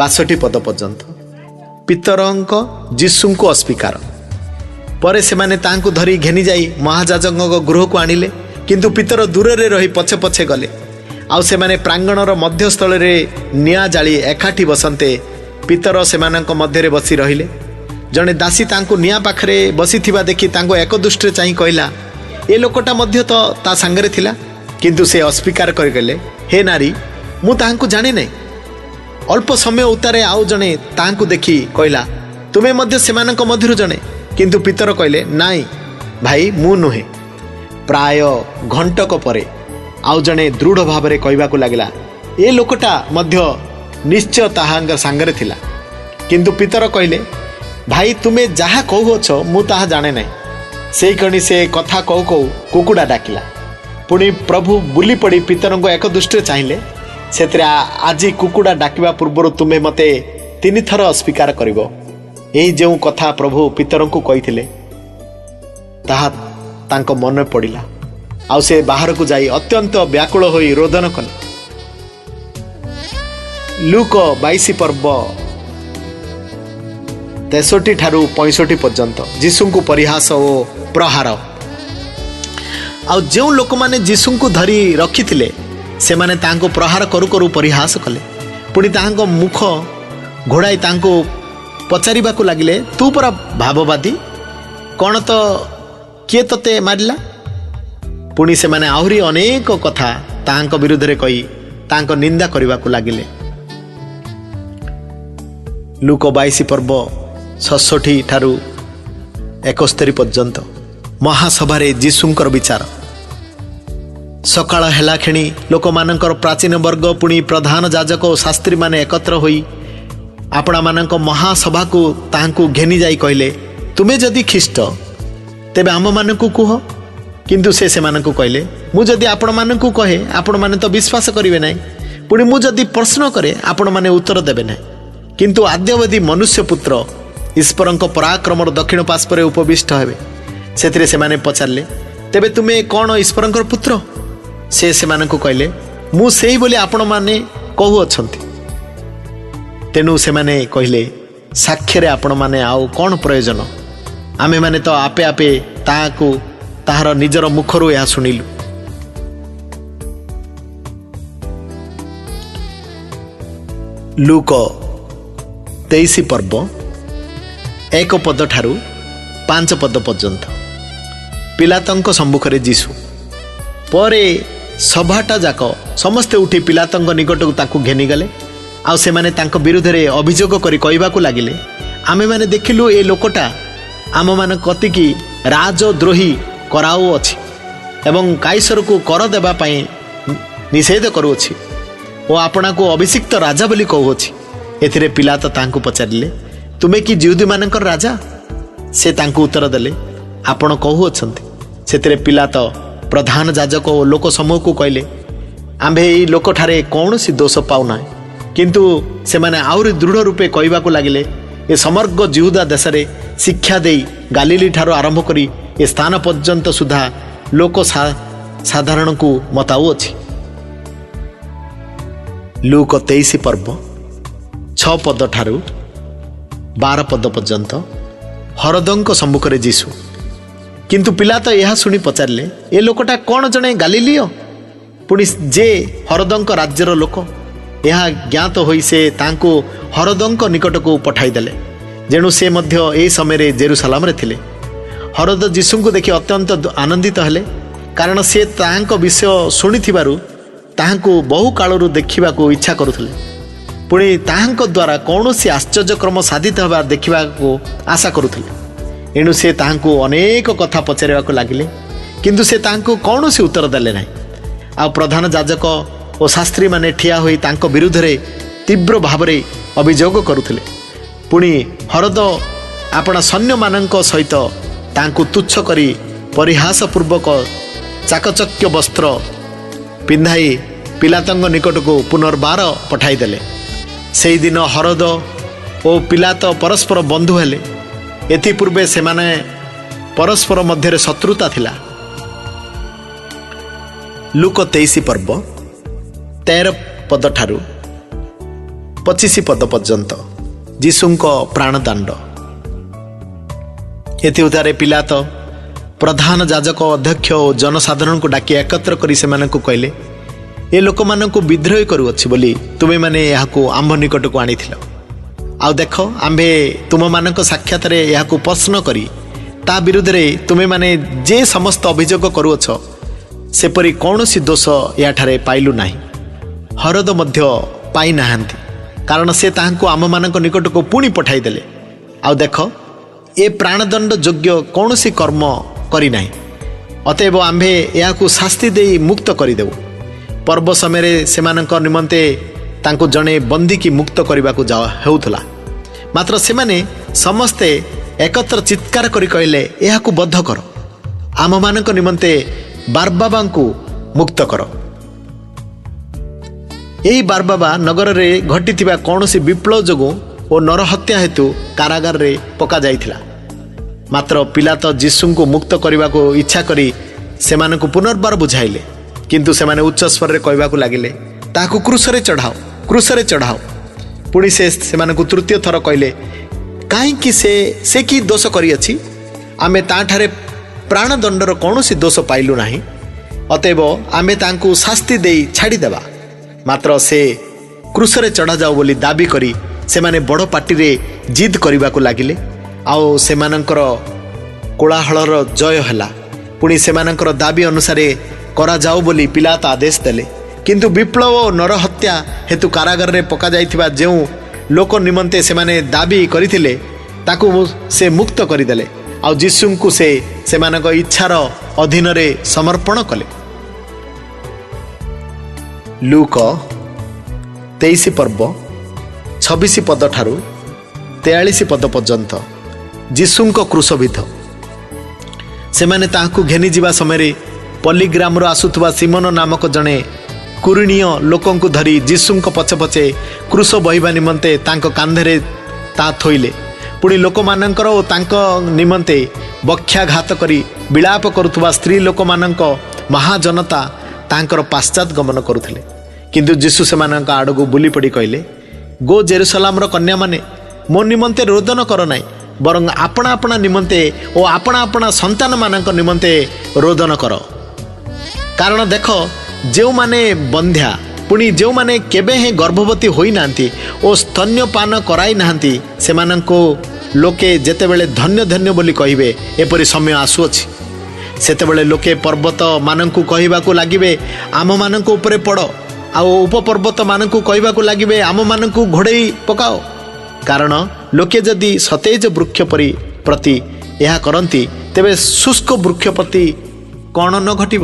62 ପଦ ପର୍ଯ୍ୟନ୍ତ। ପିତରଙ୍କ ଯୀଶୁଙ୍କୁ ଅସ୍ୱୀକାର। ପରେ ସେମାନେ ତାଙ୍କୁ ଧରି ଘେନିଯାଇ ମହାଯାଜକଙ୍କ ଗୃହକୁ ଆଣିଲେ, କିନ୍ତୁ ପିତର ଦୂରରେ ରହି ପଛେ ପଛେ ଗଲେ। ଆଉ ସେମାନେ ପ୍ରାଙ୍ଗଣର ମଧ୍ୟସ୍ଥଳରେ ନିଆଁ ଜାଳି ଏକାଠି ବସନ୍ତେ ପିତର ସେମାନଙ୍କ ମଧ୍ୟରେ ବସି ରହିଲେ। ଜଣେ ଦାସୀ ତାଙ୍କୁ ନିଆଁ ପାଖରେ ବସିଥିବା ଦେଖି ତାଙ୍କୁ ଏକ ଦୃଷ୍ଟିରେ ଚାହିଁ କହିଲା, ଏ ଲୋକଟା ମଧ୍ୟ ତ ତା ସାଙ୍ଗରେ ଥିଲା। କିନ୍ତୁ ସେ ଅସ୍ୱୀକାର କରିଗଲେ, ହେ ନାରୀ, ମୁଁ ତାହାଙ୍କୁ ଜାଣେ ନାହିଁ। ଅଳ୍ପ ସମୟ ଉତ୍ତାରେ ଆଉ ଜଣେ ତାହାଙ୍କୁ ଦେଖି କହିଲା, ତୁମେ ମଧ୍ୟ ସେମାନଙ୍କ ମଧ୍ୟରୁ ଜଣେ। କିନ୍ତୁ ପିତର କହିଲେ, ନାଇଁ ଭାଇ, ମୁଁ ନୁହେଁ। ପ୍ରାୟ ଘଣ୍ଟକ ପରେ ଆଉ ଜଣେ ଦୃଢ଼ ଭାବରେ କହିବାକୁ ଲାଗିଲା, ଏ ଲୋକଟା ମଧ୍ୟ ନିଶ୍ଚୟ ତାହାଙ୍କ ସାଙ୍ଗରେ ଥିଲା। କିନ୍ତୁ ପିତର କହିଲେ, ଭାଇ, ତୁମେ ଯାହା କହୁଅଛ ମୁଁ ତାହା ଜାଣେ ନାହିଁ। ସେଇ କ୍ଷଣି ସେ କଥା କହୁ କହୁ କୁକୁଡ଼ା ଡାକିଲା। ପୁଣି ପ୍ରଭୁ ବୁଲି ପଡ଼ି ପିତରଙ୍କୁ ଏକ ଦୃଷ୍ଟିରେ ଚାହିଁଲେ, ସେଥିରେ ଆଜି କୁକୁଡ଼ା ଡାକିବା ପୂର୍ବରୁ ତୁମେ ମୋତେ 3 ଥର ଅସ୍ୱୀକାର କରିବ। ଏହି ଯେଉଁ କଥା ପ୍ରଭୁ ପିତରଙ୍କୁ କହିଥିଲେ ତାହା ତାଙ୍କ ମନେ ପଡ଼ିଲା। ଆଉ ସେ ବାହାରକୁ ଯାଇ ଅତ୍ୟନ୍ତ ବ୍ୟାକୁଳ ହୋଇ ରୋଦନ କଲେ। ଲୁକ 22 ପର୍ବ 63 ଠାରୁ 65 ପର୍ଯ୍ୟନ୍ତ। ଯୀଶୁଙ୍କୁ ପରିହାସ ଓ ପ୍ରହାର। ଆଉ ଯେଉଁ ଲୋକମାନେ ଯୀଶୁଙ୍କୁ ଧରି ରଖିଥିଲେ ସେମାନେ ତାଙ୍କୁ ପ୍ରହାର କରୁ କରୁ ପରିହାସ କଲେ। ପୁଣି ତାହାଙ୍କ ମୁଖ ଘୋଡ଼ାଇ ତାଙ୍କୁ ପଚାରିବାକୁ ଲାଗିଲେ, ତୁ ପରା ଭାବବାଦୀ, କ'ଣ ତ କିଏ ତତେ ମାରିଲା? ପୁଣି ସେମାନେ ଆହୁରି ଅନେକ କଥା ତାହାଙ୍କ ବିରୁଦ୍ଧରେ କହି ତାଙ୍କ ନିନ୍ଦା କରିବାକୁ ଲାଗିଲେ। ଲୁକ 22 ପର୍ବ 66 ଠାରୁ 71 ପର୍ଯ୍ୟନ୍ତ। ମହାସଭାରେ ଯୀଶୁଙ୍କର ବିଚାର। ସକାଳ ହେଲା କ୍ଷଣି ଲୋକମାନଙ୍କର ପ୍ରାଚୀନ ବର୍ଗ ପୁଣି ପ୍ରଧାନ ଯାଜକ ଓ ଶାସ୍ତ୍ରୀମାନେ ଏକତ୍ର ହୋଇ ଆପଣମାନଙ୍କ ମହାସଭାକୁ ତାହାଙ୍କୁ ଘେନି ଯାଇ କହିଲେ, ତୁମେ ଯଦି ଖ୍ରୀଷ୍ଟ ତେବେ ଆମମାନଙ୍କୁ କୁହ। କିନ୍ତୁ ସେ ସେମାନଙ୍କୁ କହିଲେ, ମୁଁ ଯଦି ଆପଣମାନଙ୍କୁ କହେ ଆପଣମାନେ ତ ବିଶ୍ୱାସ କରିବେ ନାହିଁ। ପୁଣି ମୁଁ ଯଦି ପ୍ରଶ୍ନ କରେ ଆପଣମାନେ ଉତ୍ତର ଦେବେ ନାହିଁ। କିନ୍ତୁ ଆଦ୍ୟବଧି ମନୁଷ୍ୟ ପୁତ୍ର ଈଶ୍ୱରଙ୍କ ପରାକ୍ରମର ଦକ୍ଷିଣ ପାର୍ଶ୍ୱରେ ଉପବିଷ୍ଟ ହେବେ। ସେଥିରେ ସେମାନେ ପଚାରିଲେ, ତେବେ ତୁମେ କ'ଣ ଈଶ୍ୱରଙ୍କର ପୁତ୍ର? ସେ ସେମାନଙ୍କୁ କହିଲେ, ମୁଁ ସେଇ ବୋଲି ଆପଣମାନେ କହୁଅଛନ୍ତି। ତେଣୁ ସେମାନେ କହିଲେ, ସାକ୍ଷ୍ୟରେ ଆପଣମାନେ ଆଉ କ'ଣ ପ୍ରୟୋଜନ? ଆମେମାନେ ତ ଆପେ ଆପେ ତାହାର ନିଜର ମୁଖରୁ ଏହା ଶୁଣିଲୁ। ଲୁକ 23 ପର୍ବ 1 ପଦ ଠାରୁ 5 ପଦ ପର୍ଯ୍ୟନ୍ତ। ପିଲାତଙ୍କ ସମ୍ମୁଖରେ ଯୀଶୁ। ପରେ ସଭାଟା ଯାକ ସମସ୍ତେ ଉଠି ପିଲାତଙ୍କ ନିକଟକୁ ତାଙ୍କୁ ଘେନିଗଲେ। ଆଉ ସେମାନେ ତାଙ୍କ ବିରୁଦ୍ଧରେ ଅଭିଯୋଗ କରି କହିବାକୁ ଲାଗିଲେ, ଆମେମାନେ ଦେଖିଲୁ ଏ ଲୋକଟା ଆମମାନଙ୍କ କତିକି ରାଜଦ୍ରୋହୀ କରାଉଅଛି ଏବଂ କାଇସରକୁ କର ଦେବା ପାଇଁ ନିଷେଧ କରୁଅଛି ଓ ଆପଣାକୁ ଅଭିଷିକ୍ତ ରାଜା ବୋଲି କହୁଅଛି। ଏଥିରେ ପିଲାତ ତାଙ୍କୁ ପଚାରିଲେ, ତୁମେ କି ଜିହୁଦୀମାନଙ୍କର ରାଜା? ସେ ତାଙ୍କୁ ଉତ୍ତର ଦେଲେ, ଆପଣ କହୁଅଛନ୍ତି। ସେଥିରେ ପିଲାତ ପ୍ରଧାନ ଯାଜକ ଓ ଲୋକ ସମୂହକୁ କହିଲେ, ଆମ୍ଭେ ଏହି ଲୋକଠାରେ କୌଣସି ଦୋଷ ପାଉନାହିଁ। କିନ୍ତୁ ସେମାନେ ଆହୁରି ଦୃଢ଼ ରୂପେ କହିବାକୁ ଲାଗିଲେ, ଏ ସମଗ୍ର ଜିହୁଦା ଦେଶରେ ଶିକ୍ଷା ଦେଇ ଗାଲିଲି ଠାରୁ ଆରମ୍ଭ କରି ଏ ସ୍ଥାନ ପର୍ଯ୍ୟନ୍ତ ସୁଦ୍ଧା ଲୋକ ସାଧାରଣଙ୍କୁ ମତାଉଅଛି। ଲୁକ 23 ପର୍ବ 6 ପଦ ଠାରୁ 12 ପଦ ପର୍ଯ୍ୟନ୍ତ। ହରଦଙ୍କ ସମ୍ମୁଖରେ ଯୀଶୁ। କିନ୍ତୁ ପିଲାତ ଏହା ଶୁଣି ପଚାରିଲେ, ଏ ଲୋକଟା କ'ଣ ଜଣେ ଗାଲିଲୀୟ? ପୁଣି ଯେ ହରଦଙ୍କ ରାଜ୍ୟର ଲୋକ? ଏହା ଜ୍ଞାତ ହୋଇ ସେ ତାଙ୍କୁ ହରଦଙ୍କ ନିକଟକୁ ପଠାଇଦେଲେ, ଯେଣୁ ସେ ମଧ୍ୟ ଏହି ସମୟରେ ଜେରୁସାଲାମରେ ଥିଲେ। ହରଦ ଯୀଶୁଙ୍କୁ ଦେଖି ଅତ୍ୟନ୍ତ ଆନନ୍ଦିତ ହେଲେ, କାରଣ ସେ ତାହାଙ୍କ ବିଷୟ ଶୁଣିଥିବାରୁ ତାହାଙ୍କୁ ବହୁ କାଳରୁ ଦେଖିବାକୁ ଇଚ୍ଛା କରୁଥିଲେ। ପୁଣି ତାହାଙ୍କ ଦ୍ୱାରା କୌଣସି ଆଶ୍ଚର୍ଯ୍ୟକ୍ରମ ସାଧିତ ହେବା ଦେଖିବାକୁ ଆଶା କରୁଥିଲେ। ଏଣୁ ସେ ତାହାଙ୍କୁ ଅନେକ କଥା ପଚାରିବାକୁ ଲାଗିଲେ, କିନ୍ତୁ ସେ ତାହାଙ୍କୁ କୌଣସି ଉତ୍ତର ଦେଲେ ନାହିଁ। ଆଉ ପ୍ରଧାନ ଯାଜକ ଓ ଶାସ୍ତ୍ରୀମାନେ ଠିଆ ହୋଇ ତାଙ୍କ ବିରୁଦ୍ଧରେ ତୀବ୍ର ଭାବରେ ଅଭିଯୋଗ କରୁଥିଲେ। ପୁଣି ହରଦ ଆପଣା ସୈନ୍ୟମାନଙ୍କ ସହିତ ତାଙ୍କୁ ତୁଚ୍ଛ କରି ପରିହାସପୂର୍ବକ ଚାକଚକ୍ୟ ବସ୍ତ୍ର ପିନ୍ଧାଇ ପିଲାତଙ୍କ ନିକଟକୁ ପୁନର୍ବାର ପଠାଇଦେଲେ। ସେହିଦିନ ହରଦ ଓ ପିଲାତ ପରସ୍ପର ବନ୍ଧୁ ହେଲେ। ଏଥିପୂର୍ବେ ସେମାନେ ପରସ୍ପର ମଧ୍ୟରେ ଶତ୍ରୁତା ଥିଲା। ଲୁକ 23 ପର୍ବ 13 ପଦ ଠାରୁ 25 ପଦ ପର୍ଯ୍ୟନ୍ତ ଯୀଶୁଙ୍କ ପ୍ରାଣଦଣ୍ଡ। ଏଥିଉଦ୍ଧାରେ ପିଲାତ ପ୍ରଧାନ ଯାଜକ ଅଧ୍ୟକ୍ଷ ଓ ଜନସାଧାରଣଙ୍କୁ ଡାକି ଏକତ୍ର କରି ସେମାନଙ୍କୁ କହିଲେ, ଏ ଲୋକମାନଙ୍କୁ ବିଦ୍ରୋହୀ କରୁଅଛି ବୋଲି ତୁମେମାନେ ଏହାକୁ ଆମ୍ଭ ନିକଟକୁ ଆଣିଥିଲ। ଆଉ ଦେଖ, ଆମ୍ଭେ ତୁମମାନଙ୍କ ସାକ୍ଷାତରେ ଏହାକୁ ପ୍ରଶ୍ନ କରି ତା ବିରୁଦ୍ଧରେ ତୁମେମାନେ ଯେ ସମସ୍ତ ଅଭିଯୋଗ କରୁଅଛ ସେପରି କୌଣସି ଦୋଷ ଏହାଠାରେ ପାଇଲୁ ନାହିଁ। ହରଦ ମଧ୍ୟ ପାଇନାହାନ୍ତି, କାରଣ ସେ ତାହାଙ୍କୁ ଆମମାନଙ୍କ ନିକଟକୁ ପୁଣି ପଠାଇଦେଲେ। ଆଉ ଦେଖ, ଏ ପ୍ରାଣଦଣ୍ଡ ଯୋଗ୍ୟ କୌଣସି କର୍ମ କରିନାହିଁ। ଅତଏବ ଆମ୍ଭେ ଏହାକୁ ଶାସ୍ତି ଦେଇ ମୁକ୍ତ କରିଦେବୁ। ପର୍ବ ସମୟରେ ସେମାନଙ୍କ ନିମନ୍ତେ ତାଙ୍କୁ ଜଣେ ବନ୍ଦୀକି ମୁକ୍ତ କରିବାକୁ ହେଉଥିଲା। ମାତ୍ର ସେମାନେ ସମସ୍ତେ ଏକତ୍ର ଚିତ୍କାର କରି କହିଲେ, ଏହାକୁ ବଦ୍ଧ କର, ଆମମାନଙ୍କ ନିମନ୍ତେ ବାରବାବାଙ୍କୁ ମୁକ୍ତ କର। ଏହି ବାରବାବା ନଗରରେ ଘଟିଥିବା କୌଣସି ବିପ୍ଳବ ଯୋଗୁଁ ଓ ନରହତ୍ୟା ହେତୁ କାରାଗାରରେ ପକାଯାଇଥିଲା। ମାତ୍ର ପିଲାତ ଯୀଶୁଙ୍କୁ ମୁକ୍ତ କରିବାକୁ ଇଚ୍ଛା କରି ସେମାନଙ୍କୁ ପୁନର୍ବାର ବୁଝାଇଲେ। କିନ୍ତୁ ସେମାନେ ଉଚ୍ଚ ସ୍ୱରରେ କହିବାକୁ ଲାଗିଲେ, ତାହାକୁ କ୍ରୁଶରେ ଚଢ଼ାଅ, କ୍ରୁଶରେ ଚଢ଼ାଅ। ପୁଣି ସେମାନଙ୍କୁ ତୃତୀୟ ଥର କହିଲେ, କାହିଁକି ସେ କି ଦୋଷ କରିଅଛି? ଆମେ ତାଠାରେ ପ୍ରାଣଦଣ୍ଡର କୌଣସି ଦୋଷ ପାଇଲୁ ନାହିଁ। ଅତଏବ ଆମେ ତାଙ୍କୁ ଶାସ୍ତି ଦେଇ ଛାଡ଼ିଦେବା। ମାତ୍ର ସେ କ୍ରୁଶରେ ଚଢ଼ାଯାଉ ବୋଲି ଦାବି କରି ସେମାନେ ବଡ଼ ପାଟିରେ ଜିଦ୍ କରିବାକୁ ଲାଗିଲେ। ଆଉ ସେମାନଙ୍କର କୋଳାହଳର ଜୟ ହେଲା। ପୁଣି ସେମାନଙ୍କର ଦାବି ଅନୁସାରେ କରାଯାଉ ବୋଲି ପିଲାତ ଆଦେଶ ଦେଲେ। କିନ୍ତୁ ବିପ୍ଳବ ଓ ନରହତ୍ୟା ହେତୁ କାରାଗାରରେ ପକାଯାଇଥିବା ଯେଉଁ ଲୋକ ନିମନ୍ତେ ସେମାନେ ଦାବି କରିଥିଲେ ତାକୁ ସେ ମୁକ୍ତ କରିଦେଲେ। ଆଉ ଯୀଶୁଙ୍କୁ ସେ ସେମାନଙ୍କ ଇଚ୍ଛାର ଅଧୀନରେ ସମର୍ପଣ କଲେ। ଲୁକ 23 ପର୍ବ 26 ପଦ ଠାରୁ 43 ପଦ ପର୍ଯ୍ୟନ୍ତ ଯୀଶୁଙ୍କ କ୍ରୁଶବିଦ୍ଧ। ସେମାନେ ତାହାକୁ ଘେନିଯିବା ସମୟରେ ପଲ୍ଲୀଗ୍ରାମରୁ ଆସୁଥିବା ସିମୋନ ନାମକ ଜଣେ କୁରୁଣୀୟ ଲୋକଙ୍କୁ ଧରି ଯୀଶୁଙ୍କ ପଛେ ପଛେ କ୍ରୁଶ ବହିବା ନିମନ୍ତେ ତାଙ୍କ କାନ୍ଧରେ ତାହା ଥୋଇଲେ। ପୁଣି ଲୋକମାନଙ୍କର ଓ ତାଙ୍କ ନିମନ୍ତେ ବକ୍ଷାଘାତ କରି ବିଳାପ କରୁଥିବା ସ୍ତ୍ରୀ ଲୋକମାନଙ୍କ ମହାଜନତା ତାଙ୍କର ପାଶ୍ଚାତ ଗମନ କରୁଥିଲେ। କିନ୍ତୁ ଯୀଶୁ ସେମାନଙ୍କ ଆଡ଼କୁ ବୁଲି ପଡ଼ି କହିଲେ, ଗୋ ଜେରୁସାଲାମର କନ୍ୟାମାନେ, ମୋ ନିମନ୍ତେ ରୋଦନ କର ନାହିଁ, ବରଂ ଆପଣା ଆପଣା ନିମନ୍ତେ ଓ ଆପଣା ଆପଣା ସନ୍ତାନମାନଙ୍କ ନିମନ୍ତେ ରୋଦନ କର। କାରଣ ଦେଖ, ଯେଉଁମାନେ ବନ୍ଧ୍ୟା, ପୁଣି ଯେଉଁମାନେ କେବେ ହେଁ ଗର୍ଭବତୀ ହୋଇନାହାନ୍ତି ଓ ସ୍ତନ୍ୟପାନ କରାଇ ନାହାନ୍ତି, ସେମାନଙ୍କୁ ଲୋକେ ଯେତେବେଳେ ଧନ୍ୟ ଧନ୍ୟ ବୋଲି କହିବେ, ଏପରି ସମୟ ଆସୁଅଛି। ସେତେବେଳେ ଲୋକେ ପର୍ବତମାନଙ୍କୁ କହିବାକୁ ଲାଗିବେ, ଆମମାନଙ୍କ ଉପରେ ପଡ଼, ଆଉ ଉପପର୍ବତମାନଙ୍କୁ କହିବାକୁ ଲାଗିବେ, ଆମମାନଙ୍କୁ ଘୋଡ଼େଇ ପକାଅ। କାରଣ ଲୋକେ ଯଦି ସତେଜ ବୃକ୍ଷ ପ୍ରତି ଏହା କରନ୍ତି, ତେବେ ଶୁଷ୍କ ବୃକ୍ଷ ପ୍ରତି କ'ଣ ନ ଘଟିବ?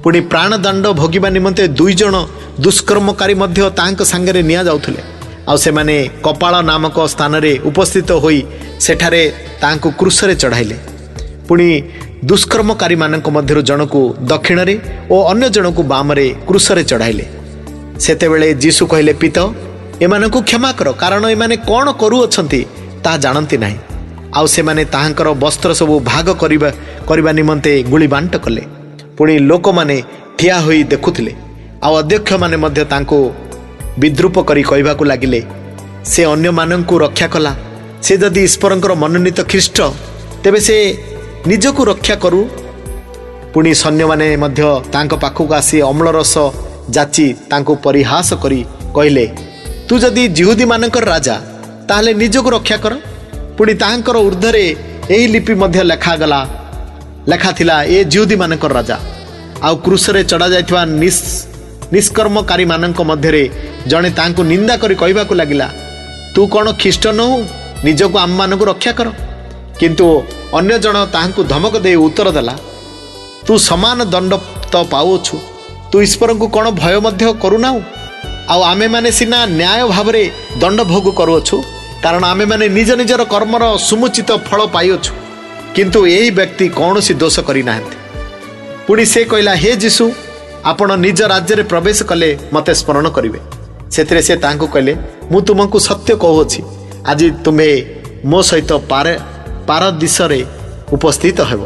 ପୁଣି ପ୍ରାଣଦଣ୍ଡ ଭୋଗିବା ନିମନ୍ତେ 2 ଜଣ ଦୁଷ୍କର୍ମକାରୀ ମଧ୍ୟ ତାଙ୍କ ସାଙ୍ଗରେ ନିଆଯାଉଥିଲେ। ଆଉ ସେମାନେ କପାଳ ନାମକ ସ୍ଥାନରେ ଉପସ୍ଥିତ ହୋଇ ସେଠାରେ ତାଙ୍କୁ କ୍ରୁଶରେ ଚଢ଼ାଇଲେ। ପୁଣି ଦୁଷ୍କର୍ମକାରୀମାନଙ୍କ ମଧ୍ୟରୁ ଜଣକୁ ଦକ୍ଷିଣରେ ଓ ଅନ୍ୟ ଜଣକୁ ବାମରେ କ୍ରୁଶରେ ଚଢ଼ାଇଲେ। ସେତେବେଳେ ଯୀଶୁ କହିଲେ, ପିତ, ଏମାନଙ୍କୁ କ୍ଷମା କର, କାରଣ ଏମାନେ କ'ଣ କରୁଅଛନ୍ତି ତାହା ଜାଣନ୍ତି ନାହିଁ। ଆଉ ସେମାନେ ତାହାଙ୍କର ବସ୍ତ୍ର ସବୁ ଭାଗ କରିବା ନିମନ୍ତେ ଗୁଳି ବାଣ୍ଟ କଲେ। ପୁଣି ଲୋକମାନେ ଠିଆ ହୋଇ ଦେଖୁଥିଲେ। ଆଉ ଅଧ୍ୟକ୍ଷମାନେ ମଧ୍ୟ ତାଙ୍କୁ ବିଦ୍ରୂପ କରି କହିବାକୁ ଲାଗିଲେ, ସେ ଅନ୍ୟମାନଙ୍କୁ ରକ୍ଷା କଲା। ସେ ଯଦି ଈଶ୍ୱରଙ୍କର ମନୋନୀତ ଖ୍ରୀଷ୍ଟ, ତେବେ ସେ ନିଜକୁ ରକ୍ଷା କରୁ। ପୁଣି ସୈନ୍ୟମାନେ ମଧ୍ୟ ତାଙ୍କ ପାଖକୁ ଆସି ଅମ୍ଳରସ ଯାଚି ତାଙ୍କୁ ପରିହାସ କରି କହିଲେ, ତୁ ଯଦି ଜିହୁଦୀମାନଙ୍କର ରାଜା, ତାହେଲେ ନିଜକୁ ରକ୍ଷା କର। ପୁଣି ତାହାଙ୍କର ଉର୍ଦ୍ଧ୍ୱରେ ଏହି ଲିପି ମଧ୍ୟ ଲେଖାଗଲା, ଲେଖା ଥିଲା ଏ ଜିହୁଦୀ ମାନଙ୍କର ରାଜା। ଆଉ କ୍ରୁଶରେ ଚଢ଼ା ଯାଇଥିବା ନିଷ୍କର୍ମକାରୀ ମାନଙ୍କ ମଧ୍ୟରେ ଜଣେ ତାଙ୍କୁ ନିନ୍ଦା କରି କହିବାକୁ ଲାଗିଲା, ତୁ କ'ଣ ଖ୍ରୀଷ୍ଟ ନୋହୁ? ନିଜକୁ ଆମମାନଙ୍କୁ ରକ୍ଷା କର। କିନ୍ତୁ ଅନ୍ୟ ଜଣ ତାହାଙ୍କୁ ଧମକ ଦେଇ ଉତ୍ତର ଦେଲା, ତୁ ସମାନ ଦଣ୍ଡ ତ ପାଉଛୁ, ତୁ ଈଶ୍ୱରଙ୍କୁ କ'ଣ ଭୟ ମଧ୍ୟ କରୁନାହୁଁ? ଆଉ ଆମେମାନେ ସିନା ନ୍ୟାୟ ଭାବରେ ଦଣ୍ଡ ଭୋଗ କରୁଅଛୁ, କାରଣ ଆମେମାନେ ନିଜ ନିଜର କର୍ମର ସୁମୁଚିତ ଫଳ ପାଇଅଛୁ, କିନ୍ତୁ ଏହି ବ୍ୟକ୍ତି କୌଣସି ଦୋଷ କରିନାହାନ୍ତି। ପୁଣି ସେ କହିଲା, ହେ ଯୀଶୁ, ଆପଣ ନିଜ ରାଜ୍ୟରେ ପ୍ରବେଶ କଲେ ମୋତେ ସ୍ମରଣ କରିବେ। ସେଥିରେ ସେ ତାଙ୍କୁ କହିଲେ, ମୁଁ ତୁମକୁ ସତ୍ୟ କହୁଅଛି, ଆଜି ତୁମେ ମୋ ସହିତ ପାରଦିଶରେ ଉପସ୍ଥିତ ହେବ।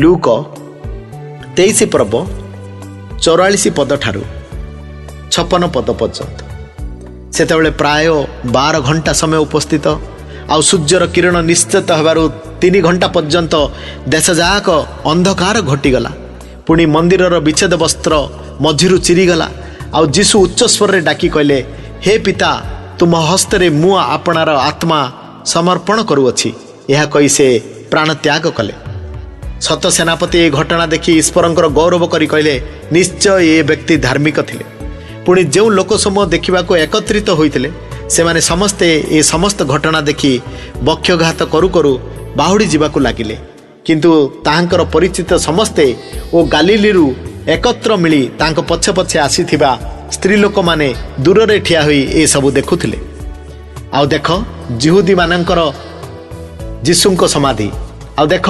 ଲୁକ 23 ପର୍ବ 44 ପଦ ଠାରୁ 56 ପଦ ପର୍ଯ୍ୟନ୍ତ। ସେତେବେଳେ ପ୍ରାୟ 12 ଘଣ୍ଟା ସମୟ ଉପସ୍ଥିତ, ଆଉ ସୂର୍ଯ୍ୟର କିରଣ ନିଶ୍ଚିତ ହେବାରୁ 3 ଘଣ୍ଟା ପର୍ଯ୍ୟନ୍ତ ଦେଶଯାକ ଅନ୍ଧକାର ଘଟିଗଲା। ପୁଣି ମନ୍ଦିରର ବିଚ୍ଛେଦ ବସ୍ତ୍ର ମଝିରୁ ଚିରିଗଲା। ଆଉ ଯୀଶୁ ଉଚ୍ଚ ସ୍ୱରରେ ଡାକି କହିଲେ, ହେ ପିତା, ତୁମ ହସ୍ତରେ ମୁଁ ଆପଣାର ଆତ୍ମା ସମର୍ପଣ କରୁଅଛି। ଏହା କହି ସେ ପ୍ରାଣ ତ୍ୟାଗ କଲେ। ସତ ସେନାପତି ଏ ଘଟଣା ଦେଖି ଈଶ୍ୱରଙ୍କର ଗୌରବ କରି କହିଲେ, ନିଶ୍ଚୟ ଏ ବ୍ୟକ୍ତି ଧାର୍ମିକ ଥିଲେ। ପୁଣି ଯେଉଁ ଲୋକ ସମୂହ ଦେଖିବାକୁ ଏକତ୍ରିତ ହୋଇଥିଲେ, ସେମାନେ ସମସ୍ତେ ଏ ସମସ୍ତ ଘଟଣା ଦେଖି ବକ୍ଷଘାତ କରୁ କରୁ ବାହୁଡ଼ି ଯିବାକୁ ଲାଗିଲେ। କିନ୍ତୁ ତାହାଙ୍କର ପରିଚିତ ସମସ୍ତେ ଓ ଗାଲିଲିରୁ ଏକତ୍ର ମିଳି ତାଙ୍କ ପଛେ ପଛେ ଆସିଥିବା ସ୍ତ୍ରୀ ଲୋକମାନେ ଦୂରରେ ଠିଆ ହୋଇ ଏସବୁ ଦେଖୁଥିଲେ। ଆଉ ଦେଖ, ଯୀଶୁଙ୍କ ସମାଧି। ଆଉ ଦେଖ,